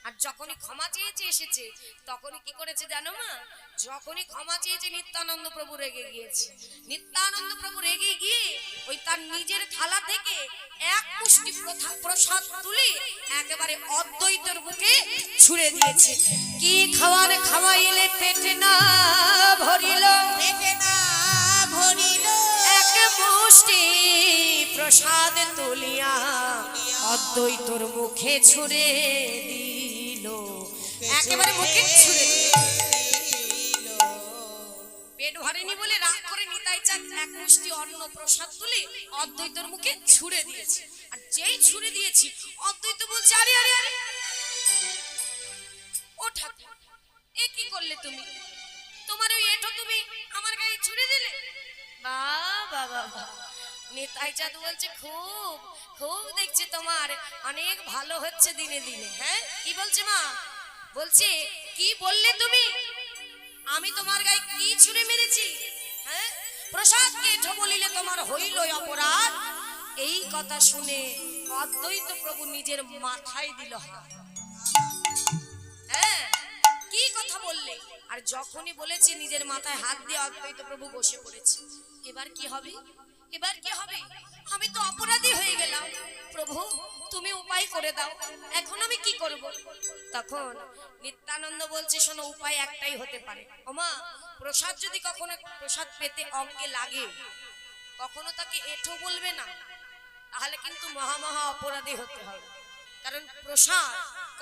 আর যখনই ক্ষমা চেয়েছে এসেছে, তখনই কি করেছে জানো মা? যখনই ক্ষমা চেয়েছে নিত্যানন্দ প্রভু রেগে গিয়েছে। নিত্যানন্দ প্রভু রেগে গিয়ে ওই তার নিজের থালা থেকে এক মুষ্টি প্রসাদ তুলে একেবারে অদ্বৈতের বুকে ছুঁড়ে দিয়েছে। কি খাওয়ার খাওয়াইলে পেটে না ভরিল, পেটে না ভরিল, এক মুষ্টি প্রসাদ তুলিয়া অদ্বৈতর মুখে ছুঁড়ে দিল, একেবারে মুখে ছুঁড়ে দিল। পেট পেট ভরেনি বলে রাগ করে নিতাই চাঁদ এক মুষ্টি অন্ন প্রসাদ তুলে অদ্বৈতর মুখে ছুঁড়ে দিয়েছে। আর যেই ছুঁড়ে দিয়েছি অদ্বৈত বলছে, আরে আরে আরে ও ঠাকুর, এ কি করলে তুমি? তোমার ওই এঁঠো তুমি আমার গায়ে ছুঁড়ে দিলে? বাবা বাবা, নিতাই চাঁদ বলছে, খুব খুব দেখছি তোমার অনেক ভালো হচ্ছে দিনে দিনে। হ্যাঁ, কি বলছে মা? বলছে, কি বললে তুমি? আমি তোমার গায়ে কি ছুঁড়ে মেরেছি? হ্যাঁ, প্রসাদকে এঁঠো বলিলে তোমার হইল অপরাধ। এই কথা শুনে অদ্বৈত প্রভু নিজের মাথায় দিল হাত। হ্যাঁ, কি কথা বললে? আর যখনই বলেছে নিজের মাথায় হাত দিয়ে অদ্বৈত প্রভু বসে পড়েছে। এবার কি হবে? এবার কি হবে? আমি তো অপরাধী হয়ে গেলাম, প্রভু তুমি উপায় করে দাও, এখন আমি কি করব? তখন নিত্যানন্দ বলছে, শোনো, উপায় একটাই হতে পারে। ওমা, প্রসাদ যদি কখনো প্রসাদ পেতে অঙ্গে লাগে, কখনো তাকে এঁঠো বলবে না, তাহলে কিন্তু মহা মহা অপরাধী হতে হবে। কারণ প্রসাদ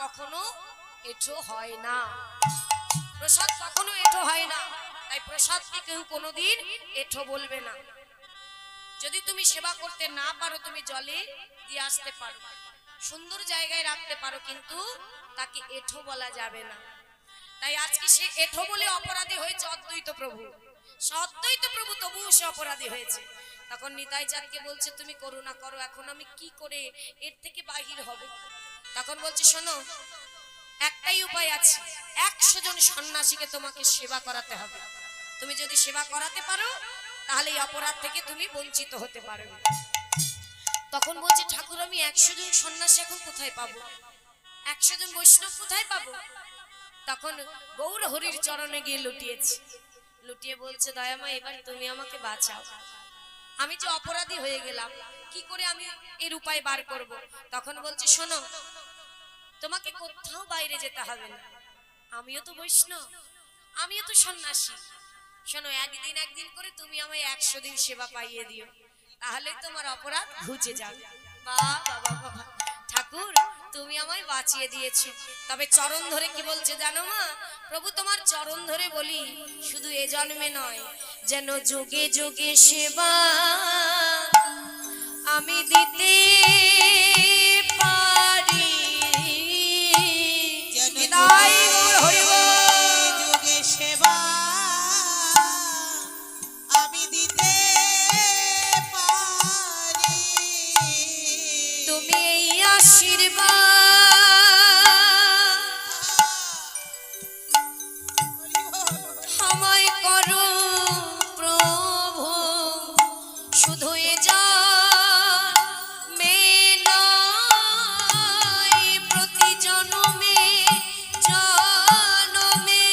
কখনো এঁঠো হয় না, প্রসাদ কখনো এঁঠো হয় না। তাই প্রসাদকে কেউ কোনোদিন এঁঠো বলবে না। যদি তুমি সেবা করতে না পারো, তুমি জলে দিয়ে আসতে পারো, সুন্দর জায়গায় রাখতে পারো, কিন্তু তাকে এঁঠো বলা যাবে না। তাই আজকে সে এঁঠো বলে অপরাধী হয়েছে অদ্বৈত প্রভু। অদ্বৈত প্রভু তবুও সে অপরাধী হয়েছে। তখন নিতাই চাঁদকে বলছে, তুমি করুণা করো, এখন আমি কি করে এর থেকে বাহির হব? তখন বলছে, শোনো, একটাই উপায় আছে, 100 জন সন্ন্যাসীকে তোমাকে সেবা করাতে হবে। তুমি যদি সেবা করাতে পারো, তাহলে এই অপরাধ থেকে তুমি বঞ্চিত হতে পারবে। তখন বলছে, ঠাকুর আমি 100 জন সন্ন্যাসী এখন কোথায় পাবো? 100 জন বৈষ্ণব কোথায় পাবো? তখন গৌর হরির চরণে গিয়ে লুটিয়েছে। লুটিয়ে বলছে, দয়ামা এবার তুমি আমাকে বাঁচাও, আমি যে অপরাধী হয়ে গেলাম, কি করে আমি এর উপায় বার করব? তখন বলছে, শোনো, তোমাকে কোথাও বাইরে যেতে হবে না, আমিও তো বৈষ্ণব, আমিও তো সন্ন্যাসী। শোনো, একদিন করে তুমি আমায় 100 দিন সেবা পাইয়ে দিও, তাহলে তোমার অপরাধ ঘুচে যাবে। বাবা বাবা, ঠাকুর তুমি আমায় বাঁচিয়ে দিয়েছো। তবে চরণ ধরে কি বলছে জানো মা? প্রভু তোমার চরণ ধরে বলি, শুধু এ জন্মে নয়, যেন যোগে যোগে সেবা আমি দিতে পারি। যেন নিতাই গৌর হরি বল। যুগে সেবা আমি দিতে পারি। তুমি এই আশীর্বাদ আমায় করো প্রভু, শুধু এ জন্মে নয়, প্রতি জন্মে জন্মে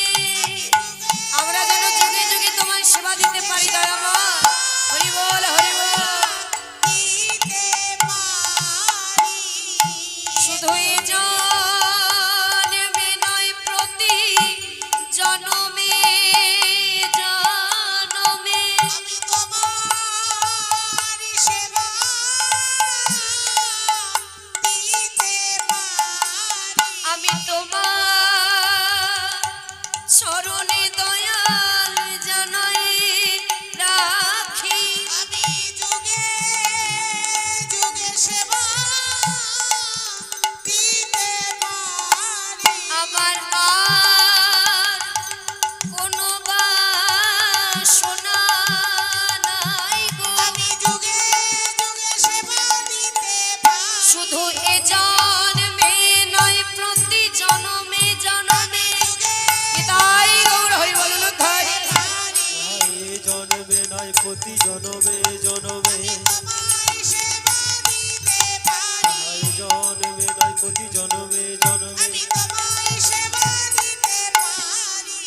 আমরা যেন যুগে যুগে তোমার সেবা দিতে পারি। দয়ামা হরি বল, হরি বল। দিতে পারি। শুধু এ জন্মে নয়, প্রতি জন্মে জন্মে আমি তোমার সেবা দিতে পারি। আমি তোমার চরণে দয়াল জানাই রাখি। আমি যুগে যুগে সেবা দিতে পারি। আমার আর কোনো বাসনা নাই গো, আমি যুগে যুগে সেবা দিতে পারি। শুধু এ জন্মে নয়, প্রতি জন্মে জন্মে। নিতাই গৌর হরি বল, ধরে এ জন্মে নয় প্রতি জনমে জনমে, তোমায় সেবা দিতে পারি। এ জন্মে নয় প্রতি জনমে জনমে। আমি তোমায় সেবা দিতে পারি।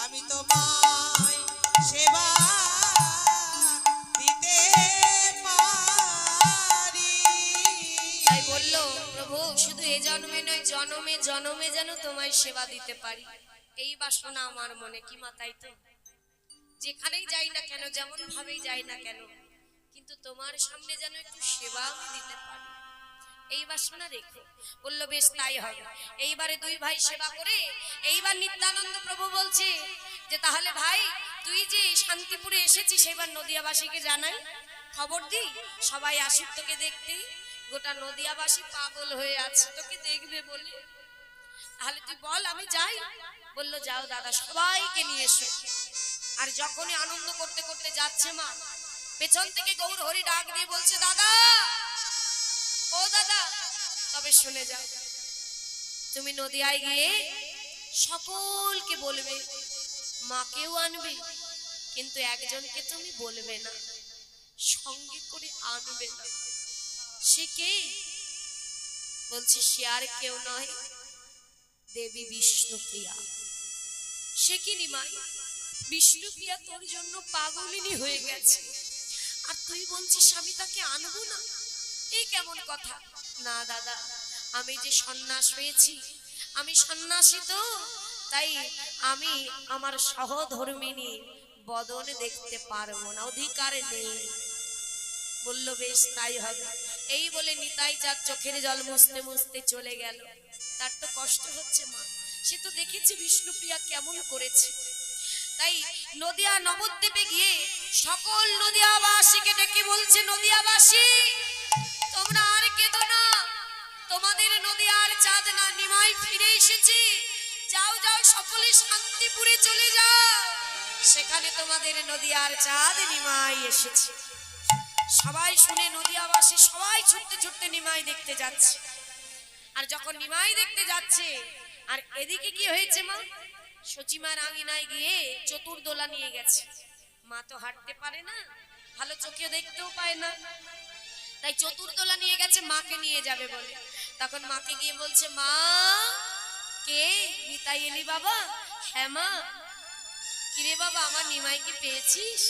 আমি তোমায় সেবা দিতে পারি। তাই বললো, প্রভু শুধু এ জন্মে নয়, জন্মে জন্মে যেন তোমায় সেবা দিতে পারি, এই বাসনা আমার মনে। কি মা, তাই তো? যেখানেই যাই না কেন, যেমন ভাবেই যাই না কেন, কিন্তু তোমার সামনে যেন একটু সেবা আমি দিতে পারি, এই বাসনা রেখো। বললো বেশ তাই হবে। এইবারে দুই ভাই সেবা করে এইবার নিত্যানন্দ প্রভু বলছে যে তাহলে ভাই তুই যে শান্তিপুরে এসেছিস সেবার নদিয়াবাসীকে জানাই, খবর দি, সবাই আসুক তোকে দেখতে। গোটা নদিয়াবাসী পাগল হয়ে আছে তোকে দেখবে বলে। তাহলে তুই বল আমি যাই। বললো যাও দাদা, সবাইকে নিয়ে এসো। আর যখনই আনন্দ করতে করতে যাচ্ছে মা, পেছন থেকে গৌর হরি ডাক দিয়ে বলছে দাদা, ও দাদা, তবে শুনে যাও, তুমি নদিয়ায় গিয়ে সকলকে বলবে, মাকেও আনবে, কিন্তু একজনকে তুমি বলবে না, সঙ্গে করে আনবে না। সে কে? বলছে সে আর কেউ নয়, দেবী বিষ্ণুপ্রিয়া। সে কি নিমাই? বিষ্ণুপ্রিয়া তোর জন্য পাগলিনী হয়ে গেছে, আর তুই বলছিস আমি তাকে আনবো না? এই কেমন কথা? না দাদা, আমি যে সন্ন্যাস হয়েছি, আমি সন্ন্যাসী তো, তাই আমি আমার সহধর্মিনী বদন দেখতে পারবো না, অধিকার নেই। বলল বেশ তাই হবে। এই বলে নিতাই চাঁদ চোখের জল মুছতে মুছতে চলে গেল। তার তো কষ্ট হচ্ছে মা, সে তো দেখেছি বিষ্ণুপ্রিয়া কেমন করেছে। তাই নদিয়া নবদ্বীপে গিয়ে সকল নদিয়াবাসীকে ডেকে বলছে, নদিয়াবাসী তোমরা আর কেঁদো না, তোমাদের নদিয়ার চাঁদ না নিমাই ফিরে এসেছে। যাও যাও, সকলে শান্তিপুরে চলে যাও, সেখানে তোমাদের নদিয়ার চাঁদ নিমাই এসেছে। সবাই শুনে নদিয়াবাসী সবাই ছুটতে ছুটতে নিমাই দেখতে যাচ্ছে। আর যখন নিমাই দেখতে যাচ্ছে, আর এদিকে কি হয়েছে মা, সচিমার আঙিনায় গিয়ে চতুর্দোলা নিয়ে গেছে। মা তো হাঁটতে পারে না, ভালো চোখে দেখতেও পায় না, তাই চতুর্দোলা নিয়ে গেছে মাকে নিয়ে যাবে বলে। তখন মাকে গিয়ে বলছে, মা কে? নিতাই এলি বাবা? হ্যাঁ মা। কিরে বাবা, আমার নিমাইকে পেয়েছিস?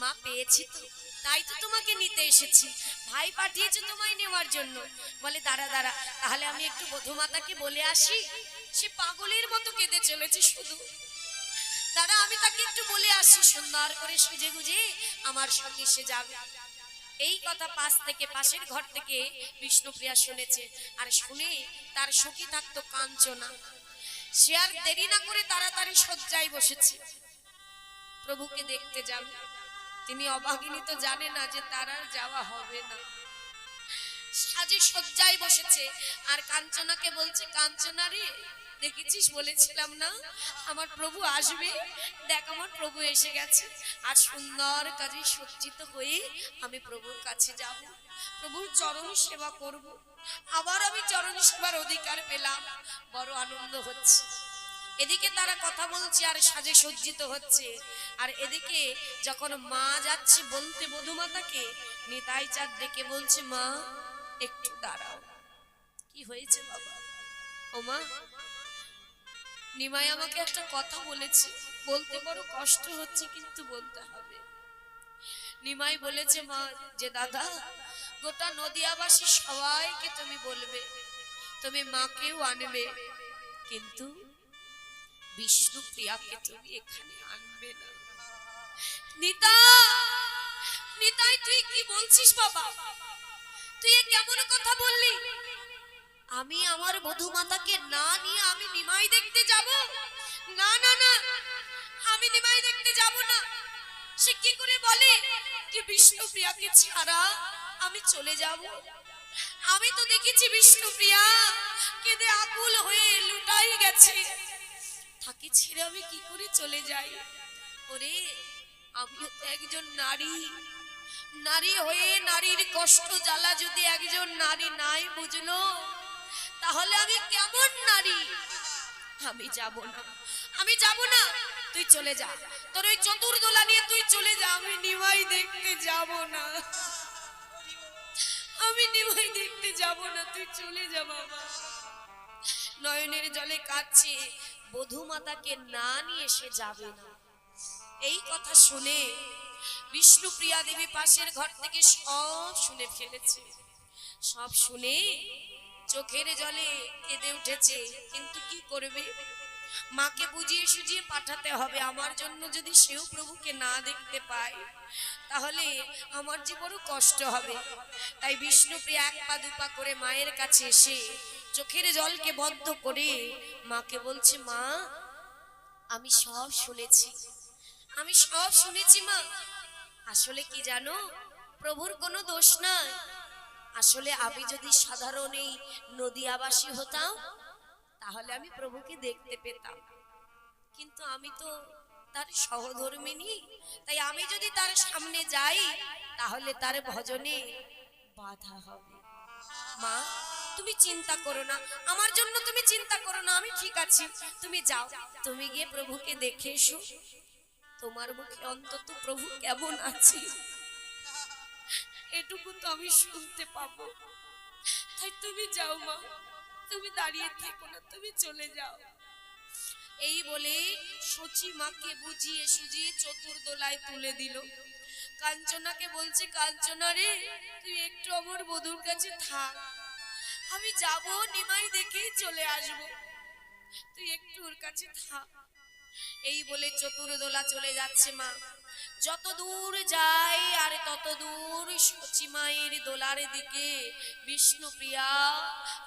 মা পেয়েছি তো, তাই তো তোমাকে নিতে এসেছি, ভাই পাঠিয়েছে তোমায় নেওয়ার জন্য। বলে দাঁড়া দাঁড়া, তাহলে আমি একটু বধূমাতাকে বলে আসি, সে পাগলের মতো কেঁদে চলেছে শুধু। দাঁড়া, আমি তাকে একটু বলে আসি, সুন্দর করে সেজে গুজে আমার সঙ্গে সে যাবে। এই কথা পাশের ঘর থেকে বিষ্ণুপ্রিয়া শুনেছে। আর শুনে তার সখী থাকতো কাঞ্চনা, সে আর দেরি না করে তাড়াতাড়ি শয্যায় বসেছে, প্রভুকে দেখতে যাবে। তিনি অভাগিনী তো জানে না যে তার আর যাওয়া হবে না, সাজে শয্যায় বসেছে। আর কাঞ্চনাকে বলছে, কাঞ্চনা রে, দেখেছিস বলেছিলাম না আমার প্রভু আসবে, দেখ আমার প্রভু এসে গেছে। আর সুন্দর কাজে সজ্জিত হয়ে আমি প্রভুর কাছে যাব, প্রভুর চরণ সেবা করব। আবার আমি চরণ সেবার অধিকার পেলাম, বড় আনন্দ হচ্ছে। এদিকে তারা কথা বলছে আর সাজে সজ্জিত হচ্ছে। আর এদিকে যখন মা যাচ্ছে বলতে বধূমাতাকে, নিতাই চাঁদ ডেকে বলছে, মা একটু দাঁড়াও। কি হয়েছে বাবা? ও মা, নিমাই আমাকে একটা কথা বলেছে, বলতে বড় কষ্ট হচ্ছে কিন্তু বলতে হবে। নিমাই বলেছে মা যে দাদা, গোটা নদিয়াবাসী সবাইকে তুমি বলবে, তুমি মাকেও আনবে, কিন্তু বিষ্ণুপ্রিয়াকে তুমি এখানে আনবে না। নিতাই তুই কি বলছিস বাবা? তুই কেমন কথা বললি? আমি আমার বধূমাতাকে না নিয়ে আমি নিমাই দেখতে যাব? না না না, আমি নিমাই দেখতে যাব না। সে কি করে বলে যে বিষ্ণুপ্রিয়াকে ছাড়া আমি চলে যাব? আমি তো দেখেছি বিষ্ণুপ্রিয়া কেঁদে আকুল হয়ে লুটাই গেছে, তাকে ছেড়ে আমি কি করে চলে যাই? ওরে, আমিও তো একজন নারী, নারী হয়ে নারীর কষ্ট জ্বালা যদি একজন নারী নাই বুঝলো, তাহলে আমি কেমন নারী? আমি যাব না, আমি যাব না, তুই চলে যা, তোর ওই চতুর্দোলা নিয়ে তুই চলে যা, আমি নিমাই দেখতে যাব না, আমি নিমাই দেখতে যাব না, তুই চলে যা বাবা। নয়নের জলে কাঁদছে, বধূমাতাকে না নিয়ে সে যাবে না। এই কথা শুনে বিষ্ণুপ্রিয়া দেবী পাশের ঘর থেকে সব শুনে ফেলেছে। সব শুনে চোখের জলে কেঁদে উঠেছে, কিন্তু কি করবে? মাকে বুঝিয়ে সুঝিয়ে পাঠাতে হবে, আমার জন্য যদি সেও প্রভুকে না দেখতে পায় তাহলে আমার যে বড় কষ্ট হবে। তাই বিষ্ণুপ্রিয়া এক পা দুপা করে মায়ের কাছে এসে চোখের জলকে বদ্ধ করে মাকে বলছে, মা আমি সব শুনেছি, আমি সব শুনেছি মা। আসলে কি জানো, প্রভুর কোনো দোষ নাই। আসলে আমি যদি সাধারণ এই নদিয়াবাসী হতাম তাহলে আমি প্রভুকে দেখতে পেতাম, কিন্তু আমি তো তার সহধর্মিনী, তাই আমি যদি তার সামনে যাই তাহলে তার ভজনে বাধা হবে। মা তুমি চিন্তা করো না, আমার জন্য তুমি চিন্তা করো না, আমি ঠিক আছি। তুমি যাও, তুমি গিয়ে প্রভুকে দেখে এসো, তোমার মুখে অন্তত প্রভু কেমন আছে এটুকু তো আমি শুনতে পাবো। তাই তুমি যাও মা, তুমি দাঁড়িয়ে থেকো না, তুমি চলে যাও। এই বলে সচি মাকে বুঝিয়ে সুজিয়ে চতুর্দোলায় তুলে দিল। কাঞ্চনাকে বলছে, কাঞ্চনা রে তুই একটু আমার বধূর কাছে থাক, আমি যাব নিমাই দেখেই চলে আসব, তুই একটু ওর কাছে থাক। এই বলে চতুর্দোলা চলে যাচ্ছে মা। যত দূর যায় আর তত দূর সচি মায়ের দোলার দিকে বিষ্ণুপ্রিয়া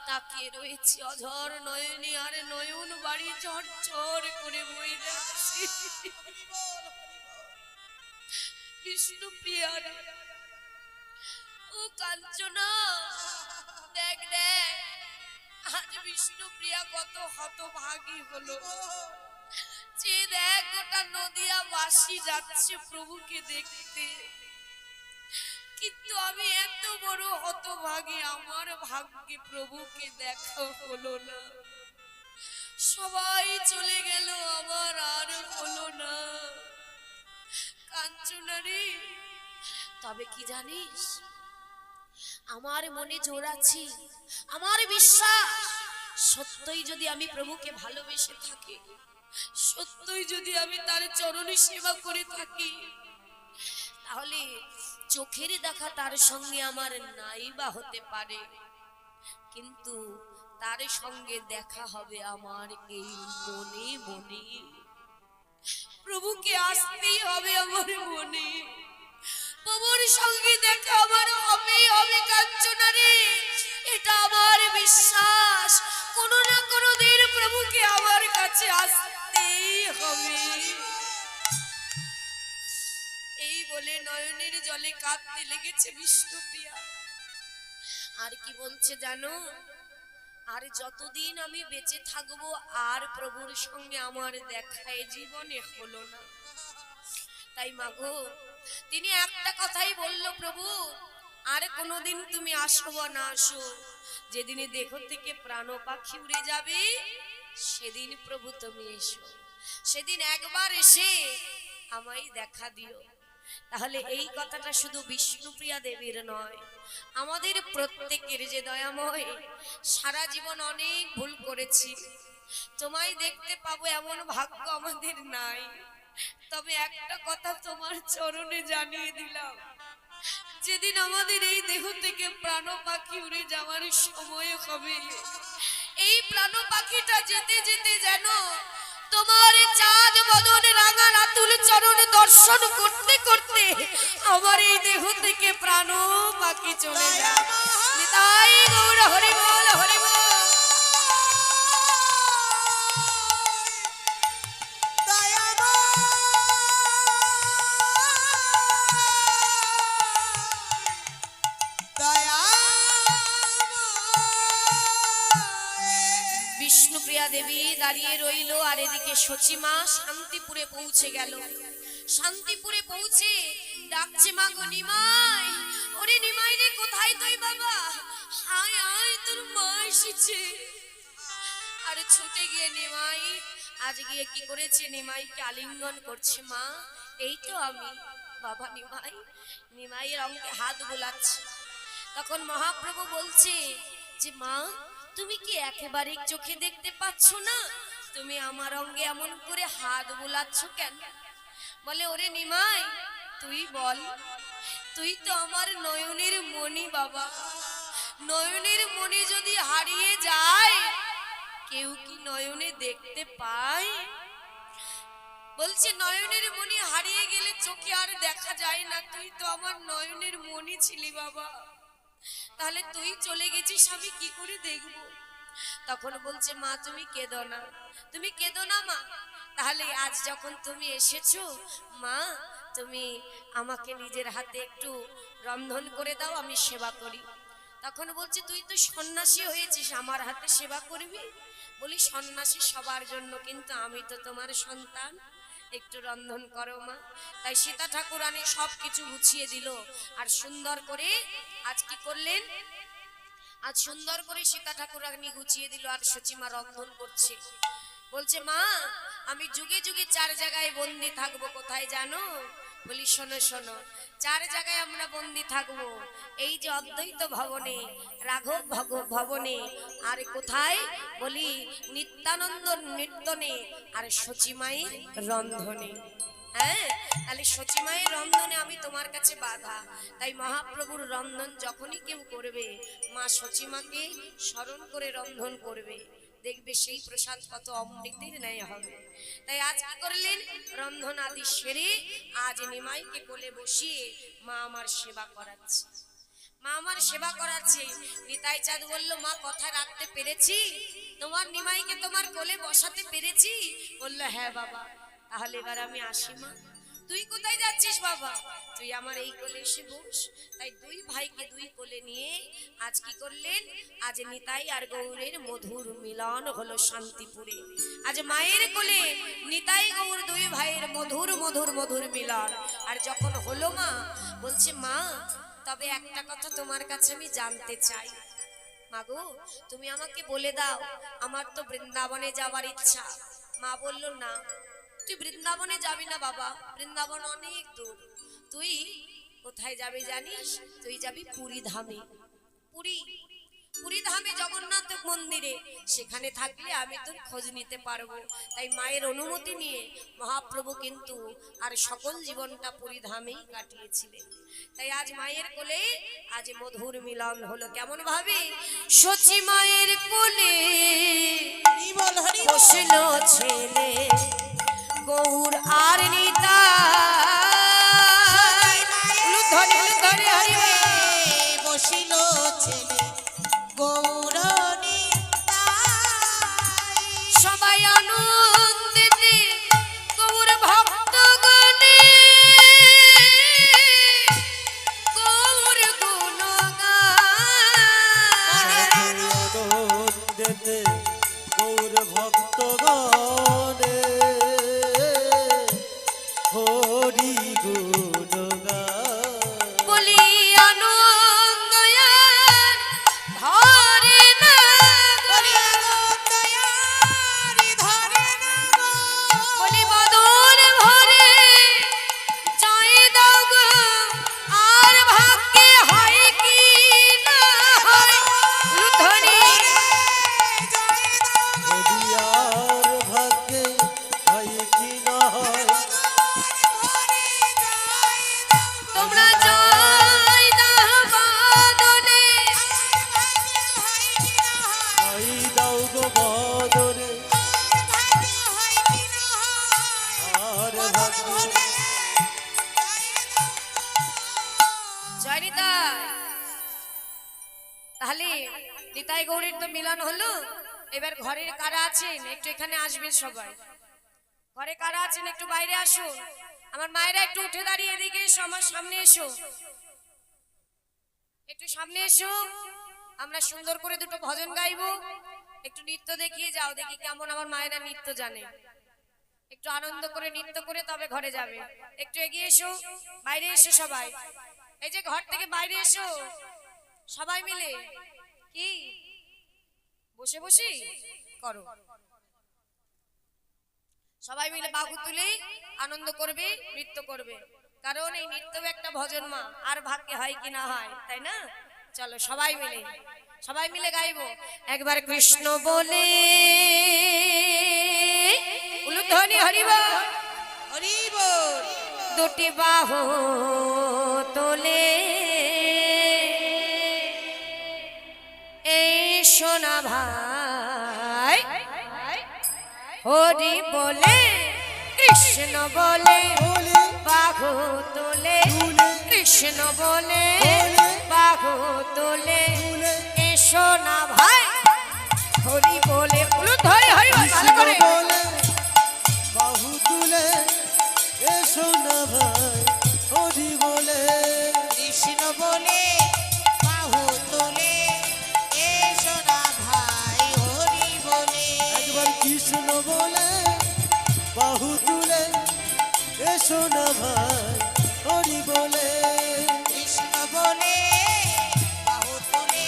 তাকিয়ে রয়েছে অঝর নয়নে, আর নয়ন বাড়ি ঝরঝর করে বয়ে যাচ্ছে। বিষ্ণুপ্রিয়া ও কাঞ্চনা, দেখ দেখ আজ বিষ্ণুপ্রিয়া কত হতভাগী হলো। যে দেখ গোটা নদিয়াবাসী যাচ্ছে প্রভুকে দেখতে, কিন্তু আমি এত বড় হতভাগী, আমার ভাগ্যে প্রভুকে দেখা হলো না। সবাই চলে গেল, আমার আর হলো না। কাঞ্চনা রে, তবে কি জানিস, আমার মনে জোর আছে, আমার বিশ্বাস সত্যই যদি আমি প্রভুকে ভালোবেসে থাকি, সত্যই যদি আমি তার চরণে সেবা করে থাকি, তাহলে চোখের দেখা তার সঙ্গে আমার নাই বা হতে পারে, কিন্তু তার সঙ্গে দেখা হবে আমার এই মনে মনে। প্রভুকে আসতেই হবে আমার মনে, প্রভুর সঙ্গে দেখা আমার হবেই হবে। কাঞ্চনা রে, এটা আমার বিশ্বাস, কোনো না কোনো দিন প্রভুকে আমার কাছে আসতেই হবে। এই বলে নয়নের জলে কাঁদতে লেগেছে বিষ্ণুপ্রিয়া। আর কি বলছে জানো, আর যতদিন আমি বেঁচে থাকবো আর প্রভুর সঙ্গে আমার দেখায় জীবনে হলো না। তাই মাগো, তিনি একটা কথাই বলল, প্রভু আর কোনোদিন তুমি আসো বা না আসো, যেদিনে দেহ থেকে প্রাণ পাখি উড়ে যাবে সেদিন প্রভু তুমি এসো, সেদিন একবার এসে আমায় দেখা দিও। তাহলে এই কথাটা শুধু বিষ্ণুপ্রিয়া দেবীর নয়, আমাদের প্রত্যেকের যে দয়াময়, সারা জীবন অনেক ভুল করেছি, তোমায় দেখতে পাবো এমন ভাগ্য আমাদের নাই। তবে একটা কথা তোমার চরণে জানিয়ে দিলাম, যেদিন আমাদের এই দেহ থেকে প্রাণ পাখি উড়ে যাওয়ার সময় হবে, এই প্রাণ পাখিটা যেতে যেতে যেন তোমার চাঁদ বদন রাঙা রাতুল চরণ দর্শন করতে করতে আমার এই দেহ থেকে প্রাণ পাখি চলে যায়। নিতাই গৌর হরি বল, হরি বল। বিষ্ণুপ্রিয়া দেবী দাঁড়িয়ে রইল, আর এদিকে সচিমা শান্তিপুরে পৌঁছে গেল। শান্তিপুরে পৌঁছে ডাকছে, মা গো নিমাই, ওরে নিমাই রে, কোথায় তুই বাবা? আয় আয়, তোর মা এসেছে। আর ছুটে গিয়ে নিমাই আজ গিয়ে কি করেছে, নিমাইকে আলিঙ্গন করছে। মা এই তো আমি বাবা নিমাই। নিমাইয়ের অঙ্গে হাত বোলাচ্ছে। তখন মহাপ্রভু বলছে যে, মা তুমি কি একেবারে চোখে দেখতে পাচ্ছ না? তুমি আমার অঙ্গে এমন করে হাত বোলাচ্ছ কেন? বলে, ওরে নিমাই তুই বল, তুই তো আমার নয়নের মণি বাবা, নয়নের মণি যদি হারিয়ে যায় কেউ কি নয়নে দেখতে পায়? বলছে নয়নের মণি হারিয়ে গেলে চোখে আর দেখা যায় না, তুই তো আমার নয়নের মণি ছিলি বাবা, তাহলে তুই চলে গেছিস আমি কি করে দেখব? তখন বলছে মা তুমি কেঁদো না, তুমি কেঁদো না মা, তাহলে আজ যখন তুমি এসেছো মা, তুমি আমাকে নিজের হাতে একটু রন্ধন করে দাও, আমি সেবা করি। তখন বলছে তুই তো সন্ন্যাসী হয়েছিস, আমার হাতে সেবা করবি? বলি সন্ন্যাসী সবার জন্য, কিন্তু আমি তো তোমার সন্তান, একটু রন্ধন করো মা। তাই সীতা ঠাকুরানী সব কিছু গুছিয়ে দিল। আর সুন্দর করে আজ কি করলেন, আজ সুন্দর করে সীতা ঠাকুরানী গুছিয়ে দিল, আর সচিমা রন্ধন করছে। বলছে মা আমি যুগে যুগে 4 জায়গায় বন্দি থাকবো, কোথায় জানো? বলি শোনো শোনো, 4 জায়গায় আমরা বন্দি থাকবো, এই যে অদ্বৈত ভবনে, রাঘব ভবনে, আর কোথায়? বলি নিত্যানন্দ নিত্যনে, আর সচিমায়ের রন্ধনে। হ্যাঁ, তাহলে সচিমায়ের রন্ধনে আমি তোমার কাছে বাধা। তাই মহাপ্রভুর রন্ধন যখনই কেউ করবে, মা সচিমাকে স্মরণ করে রন্ধন করবে, দেখবে সেই প্রসাদ কত অমৃতের ন্যায় হবে। তাই আজ কি করলেন, রন্ধন আদি সেরে আজ নিমাইকে কোলে বসিয়ে মা আমার সেবা করাচ্ছে, মা আমার সেবা করাচ্ছে। নিতাই চাঁদ বলল মা কথা রাখতে পেরেছি, তোমার নিমাইকে তোমার কোলে বসাতে পেরেছি? বলল হ্যাঁ বাবা। তাহলে এবার আমি আসি মা। তুই কোথায় যাচ্ছিস বাবা? তুই আমার এই কোলে এসে বস। তাই 2 ভাইকে 2 কোলে নিয়ে আজ কি করলেন, আজ নিতাই আর গৌরের মধুর মিলন হলো শান্তিপুরে। আজ মায়ের কোলে নিতাই গৌর 2 ভাইয়ের মধুর মধুর মধুর মিলন। আর যখন হলো মা বলছে মা তবে একটা কথা তোমার কাছে আমি জানতে চাই। মাগো তুমি আমাকে বলে দাও, আমার তো বৃন্দাবনে যাবার ইচ্ছা। মা বলল না তুই বৃন্দাবনে যাবি না বাবা, বৃন্দাবন অনেক দূর। তুই কোথায় যাবি জানিস? তুই যাবি পুরী ধামে। পুরী, পুরী ধামে জগন্নাথ মন্দিরে, সেখানে থাকলে আমি তোর খোঁজ নিতে পারবো। তাই মায়ের অনুমতি নিয়ে মহাপ্রভু কিন্তু আর সকল জীবনটা পুরী ধামেই কাটিয়েছিলেন। তাই আজ মায়ের কোলে আজ মধুর মিলন হলো। কেমন ভাবে? সচি মায়ের কোলে বসলো ছেলে গৌর আর নিতাই, ধরে ধরে হরি বসিল ছেলে গৌর নিতাই। সবাই আনন্দিতে গৌর ভক্তগণে গৌর গুণগান। আনন্দেতে গৌর ভক্তগণে হরি গুণগান। বলি আনন্দয়ার ধরে না, বলি আনন্দয়ারি ধরে না গো। বলি বদন ভরে জয় দাও গো, আর ভাগ্যে হয় কি না হয় ধরি। হরিয়ার ভাগ্যে হয় কি না হয়, তোমরা জয় দাও বদনে, হয় দাও গো বদনে। আর ভাগ্যে জয় নিতাই। তাহলে নিতাই গৌরীর তো মিলন হলো। এবার ঘরের কারা আছেন একটু এখানে আসবেন সবাই। ঘরে কারা আছেন একটু বাইরে আসুন। আমার মায়েরা একটু উঠে দাঁড়িয়ে এদিকে এসো, আমার সামনে এসো, একটু সামনে এসো। আমরা সুন্দর করে দুটো ভজন গাইবো, একটু নৃত্য দেখিয়ে যাও, দেখি কেমন আমার মায়েরা নৃত্য জানে। একটু আনন্দ করে নৃত্য করে তবে ঘরে যাবে। একটু এগিয়ে এসো, বাইরে এসো সবাই, এই যে ঘর থেকে বাইরে এসো সবাই মিলে। কি বসে বসে করো, সবাই মিলে বাহু তুলে আনন্দ করবে, নৃত্য করবে, কারণ এই নৃত্য একটা ভজন মা, আর ভাগ্যে হয় কি না হয়, তাই না? চলো সবাই মিলে গাইবো একবার কৃষ্ণ বলে উলুধ্বনি হরিবল হরি বল। দুটি বাহু তোলে এই সোনা ভাই হরি বলে কৃষ্ণ বলে বলে বাঘু তোলে তুলে কৃষ্ণ বলে বলে বাঘু তোলে তুলে এসো না ভাই হরি বলে বলুন ধরে হরি বল ভালো করে বলে বাহু তুলে এসো না ভাই হরি বলে কৃষ্ণ বলে বাহু তোলে এসো না ভাই হরি বলে একবার কৃষ্ণ বলে বাহু তুলে এসো না ভাই হরি বলে কৃষ্ণ বলে বাহু তোলে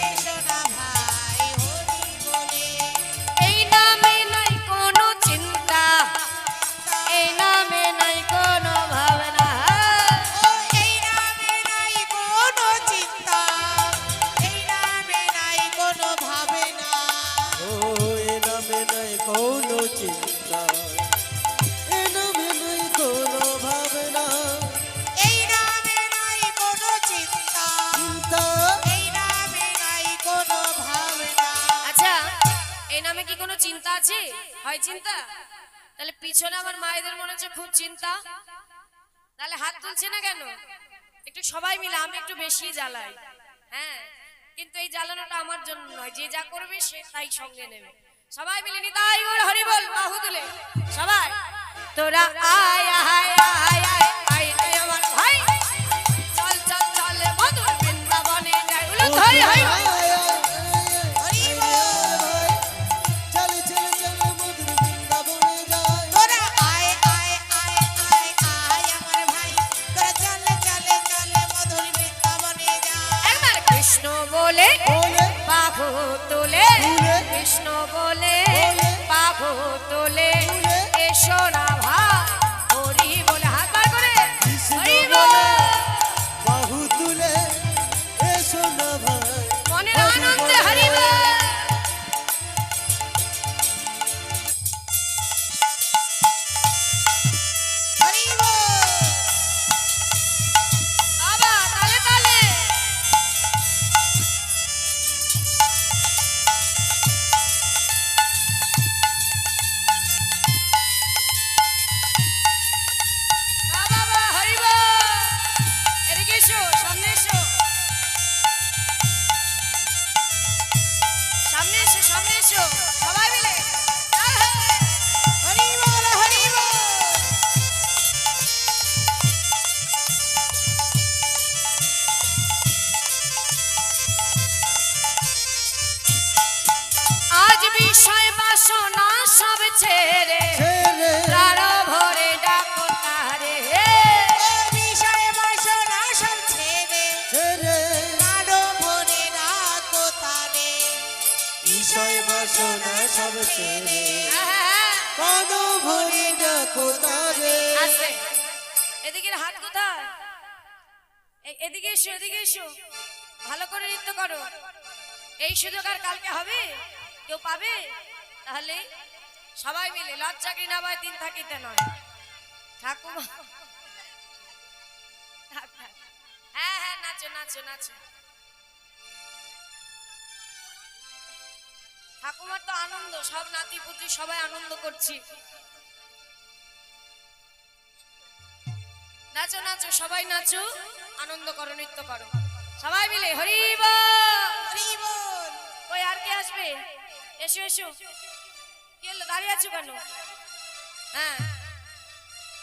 এসো না ভাই হরি বলে এই নামে নাই কোনো চিন্তা এই নামে নাই কোনো ভাবনা ও এই নামে নাই কোনো চিন্তা এই নামে নাই কোনো ভাবনা ও এ নামে নাই কোনো চিন্তা এ নামে নাই কোনো ভাবনা এই নামে নাই কোনো চিন্তা চিন্তা এই নামে নাই কোনো ভাবনা আচ্ছা এই নামে কি কোনো চিন্তা আছে হয় চিন্তা তাহলে পিছনে আমার মায়েদের মনে হচ্ছে খুব চিন্তা তাহলে হাত তুলছে না কেন একটু সবাই মিলে আমি একটু বেশি জ্বালাই হ্যাঁ কিন্তু এই জ্বালানোটা আমার জন্য নয় যে যা করবে সে তাই সঙ্গে নেবে সবাই মিলে নিতাই গৌর হরি বল বাহু তুলে সবাই তোরা আয় আয় আয় আয় আয় আয় আমার ভাই চল চল চল মধুর বৃন্দাবনে যাই বলো হরি হরি বল। হরি বল চলে চলে চলে মধুর বৃন্দাবনে যায় তোরা আয় আয় আয় আয় আয় আমার ভাই তোরা চলে চলে চলে মধুর বৃন্দাবনে যা একবার কৃষ্ণ বলে বলে বাহু তোলে তুলে কৃষ্ণ বলে বলে বাহু তোলে তুলে এসো না ভাই হরি বলে হাত বার করে কৃষ্ণ হরি বলে বল বাহু তুলে এসো না ভাই মনের আনন্দে হরি বল হরি বল বাবা তালে তালে বাবা বাবা হরি বল এদিকে এসো সামনে এসো সামনে এসো সামনে এসো সবাই মিলে হরি বল হরি বল আজ বিষয় বাসনা সব ছেড়ে ছেড়ে প্রাণ ভরে ডাকো তারে ও বিষয় বাসনা সব ছেড়ে ছেড়ে প্রাণ ভরে রাখো তারে বিষয় বাসনা সব ছেড়ে হ্যাঁ, প্রাণ ভরে ডাকো তারে আস্তে এদিকে হাত কোথায় এদিকে এসো এদিকে এসো ভালো করে নৃত্য করো এই সুযোগ আর কালকে হবে কেউ পাবে তাহলে সবাই মিলে লজ্জা ঘৃণা ভয় দিন থাকিতে নয় ঠাকুমা থাক, থাক। হ্যাঁ হ্যাঁ নাচো নাচো নাচো ঠাকুমার তো আনন্দ সব নাতি পুতি সবাই আনন্দ করছি নাচো নাচো সবাই নাচো আনন্দ করো নৃত্য করো সবাই মিলে হরি বল হরি বল ওই আর কে আসবে এসো এসো কে হলো? দাঁড়িয়ে আছো কেন হ্যাঁ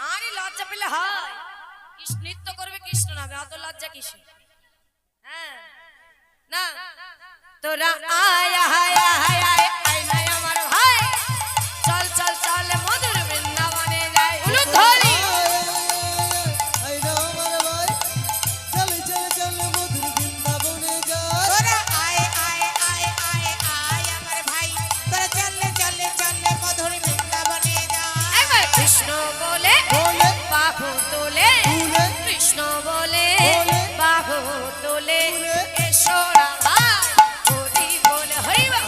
আরে লজ্জা পেলে হয় নৃত্য করবে কৃষ্ণ নামে অত লজ্জা কিসে হ্যাঁ না তোরা আয় আয় আয় আয় আয় নাই আমার ভাই চল চল চল মধুর বৃন্দাবনে যাই উলুদ ধরি আই না আমার ভাই চলে চলে চলে মধুর বৃন্দাবনে যায় তোরা আয় আয় আয় আয় আয় আমার ভাই তোরা চলে চলে চলে মধুর বৃন্দাবনে যা একবার কৃষ্ণ বলে বলে বাহু তোলে তুলে কৃষ্ণ বলে বলে বাহু তোলে তুলে এসো না ভাই হরি বলে হরি বল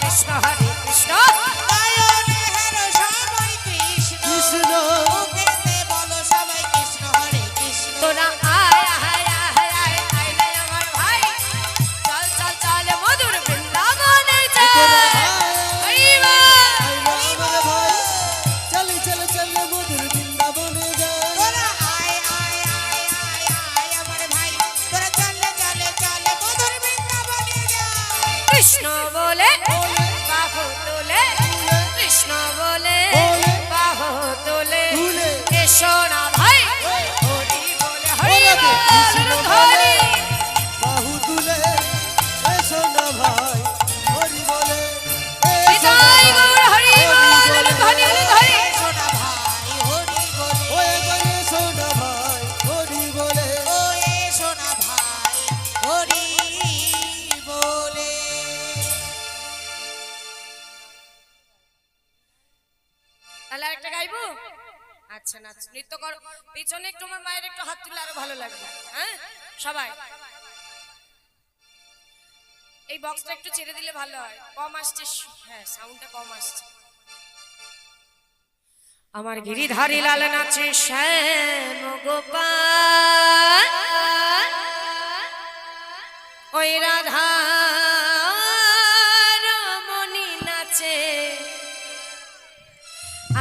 কৃষ্ণ হরে কৃষ্ণ নয়নে হেরো সবাই কৃষ্ণ কৃষ্ণ মুখেতে বলো সবাই কৃষ্ণ হরে কৃষ্ণ তোরা আয় আয় আয় আয় আয় রে আমার ভাই চল চল চল মধুর বৃন্দাবনে যা তোরা হরিবা আমার ভাই চল চল চল মধুর বৃন্দাবনে যাই তোরা আয় আয় আয় আয় আয় আমার ভাই তোরা চলে চলে চলে মধুর বৃন্দাবনে যায় কৃষ্ণ বলে বাহু তোলে কৃষ্ণ বলে বাহু তোলে এসো না ভাই হরি বলে হরি বল ধরি বাহু তুলে এসো না ভাই হরি বলে বিদায় গৌর হরি বল ধরি ধরি সোনা ভাই হরি বলে ওয়ে করে এসো না ভাই হরি বলে ও এ সোনা ভাই হরি বলে তাহলে আরেকটা গাইবো আচ্ছা নাচ নৃত্য করো পিছনে একটু আমার মায়ের একটু হাত তুললে আরো ভালো লাগবে হ্যাঁ সবাই এই বক্সটা একটু ছেড়ে দিলে ভালো হয় কম আসছে হ্যাঁ সাউন্ডটা কম আসছে আমার গিরিধারী লাল নাচে শ্যাম গোপাল ওই রাধা রমণী নাচে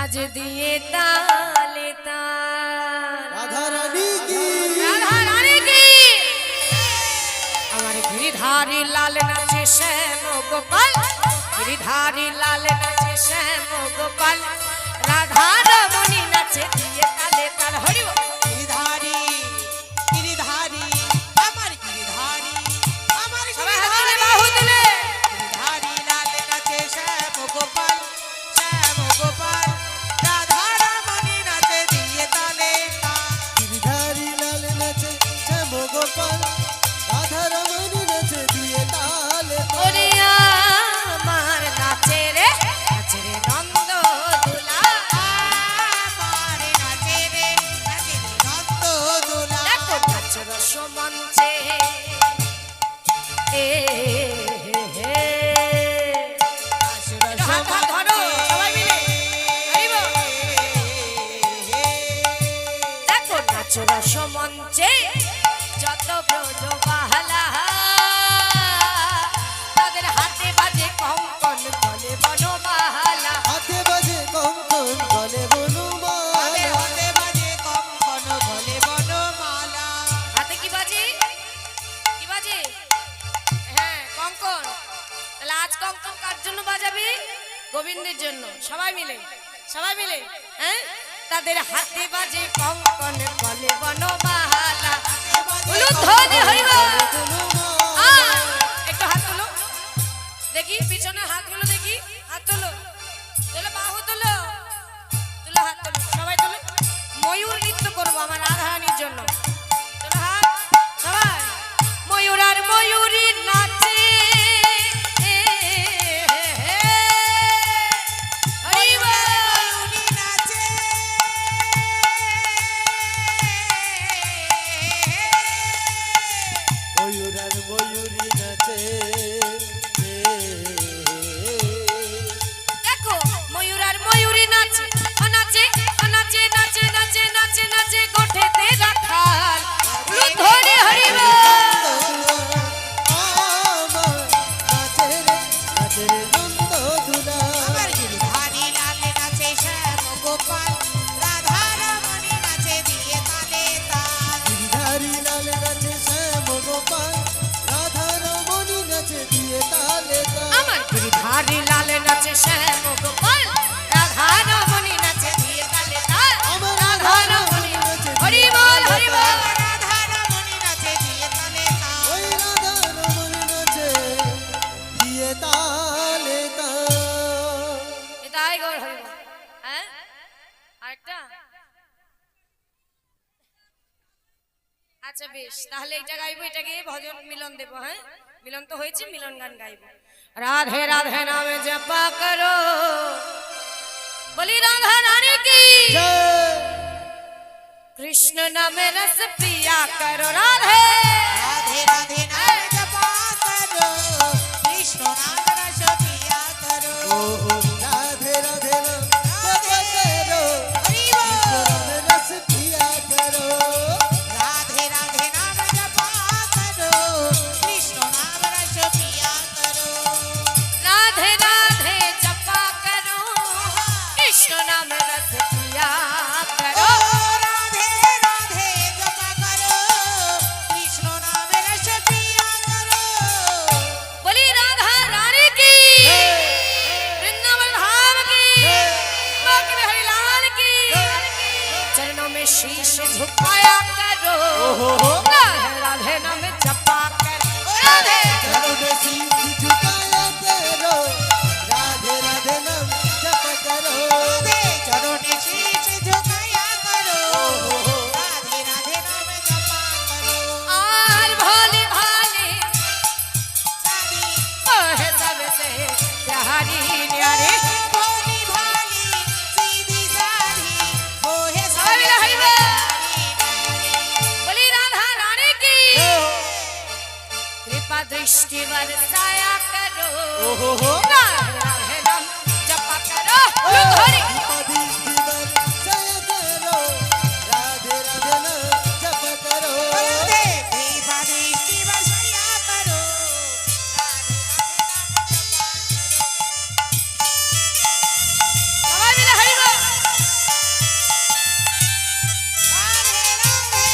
আজ দিয়ে তালে তাল রাধা রানী কি রাধা রানী কি আমার গিরিধারী লাল নাচে শ্যাম গোপাল গিরিধারী লাল নাচে শ্যাম গোপাল রাধা রমণী নাচে দিয়ে তালে তাল হরি বল। গিরিধারী গিরিধারী আমার গিরিধারী আমার সবাই হাত তুলে বাহু তুলে গিরিধারী লাল নাচে শ্যাম গোপাল রাধা রমণী নাচে দিয়ে তালে তাল গিরিধারী লাল নাচে শ্যাম গোপাল রাধা রমণী নাচে দিয়ে তালে তাল। ওরে আমার নাচে রে নন্দ দুলা আমার নাচে রে নন্দ দোলা দেখো নাচ রসমঞ্চে এ হে হে হাত হাত ধরো সবাই মিলে হরি বল। দেখো নাচ রসমঞ্চে যত ব্রজ বাহালা তাদের হাতে বাজে কঙ্কন বলে বনমালা হাতে বাজে কঙ্কন গলে বনমালা হাতে বাজে কঙ্কন গলে বনমালা হাতে কি বাজে কি বাজে হ্যাঁ কঙ্কন তাহলে আজ কঙ্কন কার জন্য বাজাবে গোবিন্দের জন্য সবাই মিলে হ্যাঁ তাদের হাতে বাজে কঙ্কন বলে বনমালা হলুদ ধনে হইব একটু হাত তোলো দেখি পিছনে হাত তোলো দেখি হাত তোলো তোলো বাহু তোলো তোলো হাত তোলো সবাই তোলো ময়ূর নৃত্য করবো আমার রাধারানীর জন্য তোলো হাত সবাই ময়ূর আর ময়ূরী নাচে হরি বল। ময়ূরী নাচে ময়ূর আর ময়ূরী নাচে দেখো ময়ূর আর ময়ূরী নাচে ও নাচে ও নাচে নাচে নাচে নাচে নাচে গোঠেতে রাখাল হলুদ ধরে হরি বল। আমার নাচে রে নন্দ দুলা আমার গিরিধারী লাল নাচে শ্যাম গোপাল রাধা রমণী নাচে দিয়ে তালে তাল গিরিধারী লাল নাচে শ্যাম গোপাল রাধা রমণী নাচে দিয়ে তালে তাল। আমার গিরিধারী লাল নাচে শ্যাম গোপাল রাধা রমণী নাচে দিয়ে তালে তাল আমার রাধা রমণী হরি বল হরি বল। রাধা রমণী নাচে দিয়ে তালে তাল ওই রাধা রমণী নাচে দিয়ে তালে তাল। এটাই গৌর হরি বল। হ্যাঁ আরেকটা আচ্ছা বেশ তাহলে এটা গাইবো এটা গিয়ে ভজন মিলন দেবো হ্যাঁ মিলন তো হয়েছে মিলন গান গাইবো রাধে রাধে নামে জপা করো বলি রাধা রানী কি জয় कृष्ण नाम रस पिया करो राधे राधे राधे नाम जपा करो कृष्ण नाम रस पिया दृष्टि बरसाया करो ओहो हो राधे राधे नाम जपा करो हरि राधे राधे ना जप करो राधे दीपा दृष्टि बरसाया करो सवाई मिले हरि बोल राधे राधे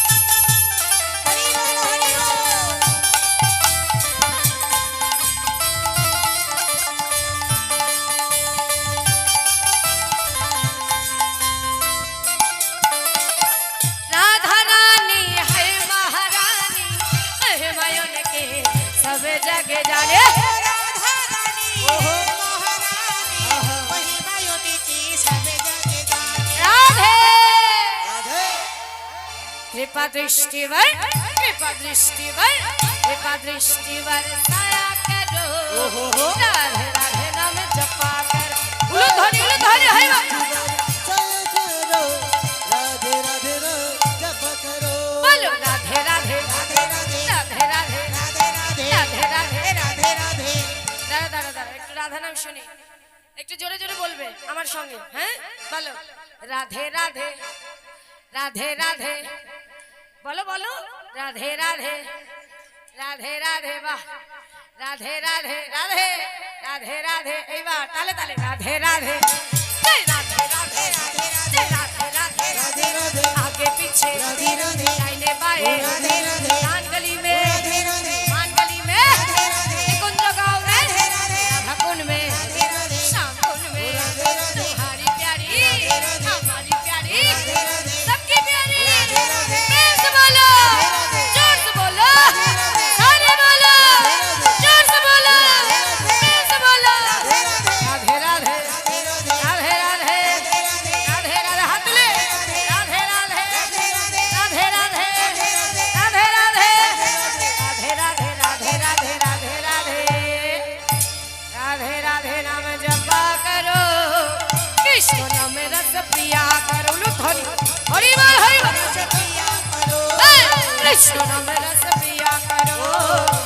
हरि बोल हरि बोल हरि बोल राधा रानी है महारानी है मयन के सब जग जाने राधा रानी महारानी वही मायोटी की सब जग जाने राधे राधे कृपा दृष्टि बरसाया करो ओहो हो राधे राधे नाम जपा कर उलू धनी हरि बोल राधे राधे ना जप करो बोलो राधे राधे राधे राधे राधे राधे राधे राधे राधे राधे राधे राधे দাঁড়া একটু রাধা নাম শুনি একটু জোরে জোরে বলবে আমার সঙ্গে হ্যাঁ বলো রাধে রাধে রাধে রাধে বলো বলো রাধে রাধে রাধে রাধে বাহ রাধে রাধে রাধে রাধে রাধে এইবার তালে তালে রাধে রাধে জয় রাধে রাধে राधे জয় রাধে রাধे राधे राधे आगे पीछे राधे राधे दाहिने बाएं राधे राधे कान गली में राधे राधे मान गली में राधे राधे कुंज गाँव में राधे राधे धकुन में राधे राधे शाम कुन में राधे राधे तुम्हारी प्यारी राधे राधे हमारी प्यारी राधे राधे सबकी प्यारी राधे राधे प्रेम से बोलो राधे जोर से बोलो राधे सारे बोलो राधे जोर से बोलो राधे प्रेम से बोलो राधे राधे राधे राधे राधे राधे राधे राधे राधे राधे हाथ ले राधे राधे राधे राधे राधे राधे राधे राधे राधे राधे राधे राधे राधे नाम जपा करो कृष्ण नाम रस पिया करो हरि हरि बोल हरि बोल पिया करो कृष्ण नाम रस पिया करो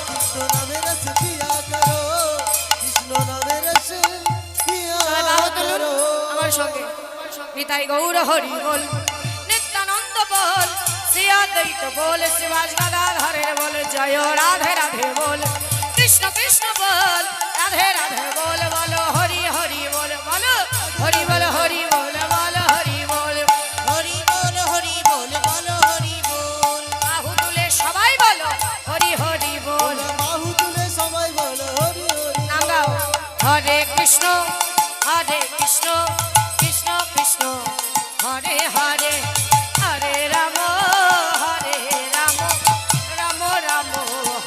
कृष्ण नामे रस पिया करो कृष्ण नामे रस पिया সবাই বাহু তুলুন करो আমার সঙ্গে নিতাই গৌর হরি বল নিত্যানন্দ বল শ্রী অদ্বৈত বল শিবাজ গদাধরের বল জয় রাধে রাধে বল কৃষ্ণ কৃষ্ণ বল রাধে রাধে বল বলো হরি হরি বল বলো হরি বল হরি বল বলো হরি বল হরি বল হরি বল বলো হরি বল বাহু তুলে সবাই বলো হরি হরি বল বাহু তুলে সবাই বলো হরি হরি নাম গাও হরে কৃষ্ণ কৃষ্ণ কৃষ্ণ হরে হরে হরে রাম রাম রাম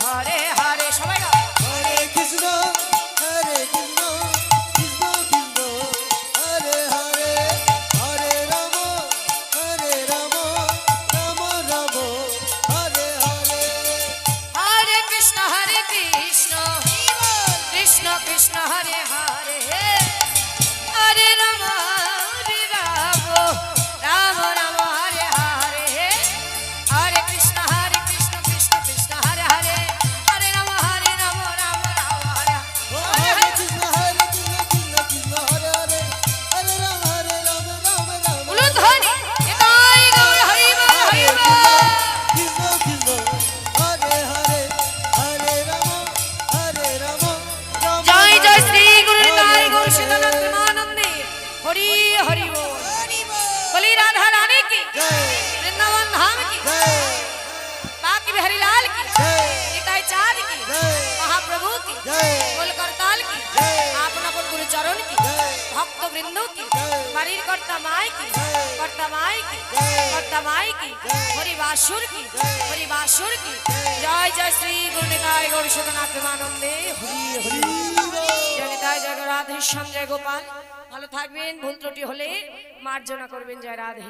হরে হরে সবাই গাও হরে কৃষ্ণ কৃষ্ণ কৃষ্ণ কৃষ্ণ হরে হরে হরে রাম রাম রাম রাম হরে হরে হরে কৃষ্ণ কৃষ্ণ কৃষ্ণ হরে হরে হরে রাম রাম রাম হরে হরে হরে কৃষ্ণ কৃষ্ণ কৃষ্ণ হরে হরে হরে রাম রাম রাম হরে হরে কৃষ্ণ কৃষ্ণ কৃষ্ণ হরে হরে হরে রাম রাম রাম উলু ধ্বনি নিতাই গৌর হরি বল হরি বল কৃষ্ণ কৃষ্ণ হরে হরে হরে রাম রাম জয় জয় শ্রী গুরু নিতাই গৌর সীতানন্দ প্রেমানন্দে হরি হরি বল হরি বল बोली राधा रानी की जय वृंदावन धाम की जय बाकी बिहारी लाल की जय निताई चाँद की जय महाप्रभु की जय बोल करताल की जय आपन अपन गुरु चरण की जय भक्त वृंदों की जय बारीर कर्ता माई की जय कर्ता माई की जय कर्ता माई की जय हरि बासुर की जय हरि बासुर की जय जय जय श्री गुरु निताई गौर सदनाथ प्रेमानंदे हरि हरि জয় নিতাই জয় রাধে শ্যাম জয় গোপাল ভালো থাকবেন ভুল ত্রুটি হলে মার্জনা করবেন জয় রাধে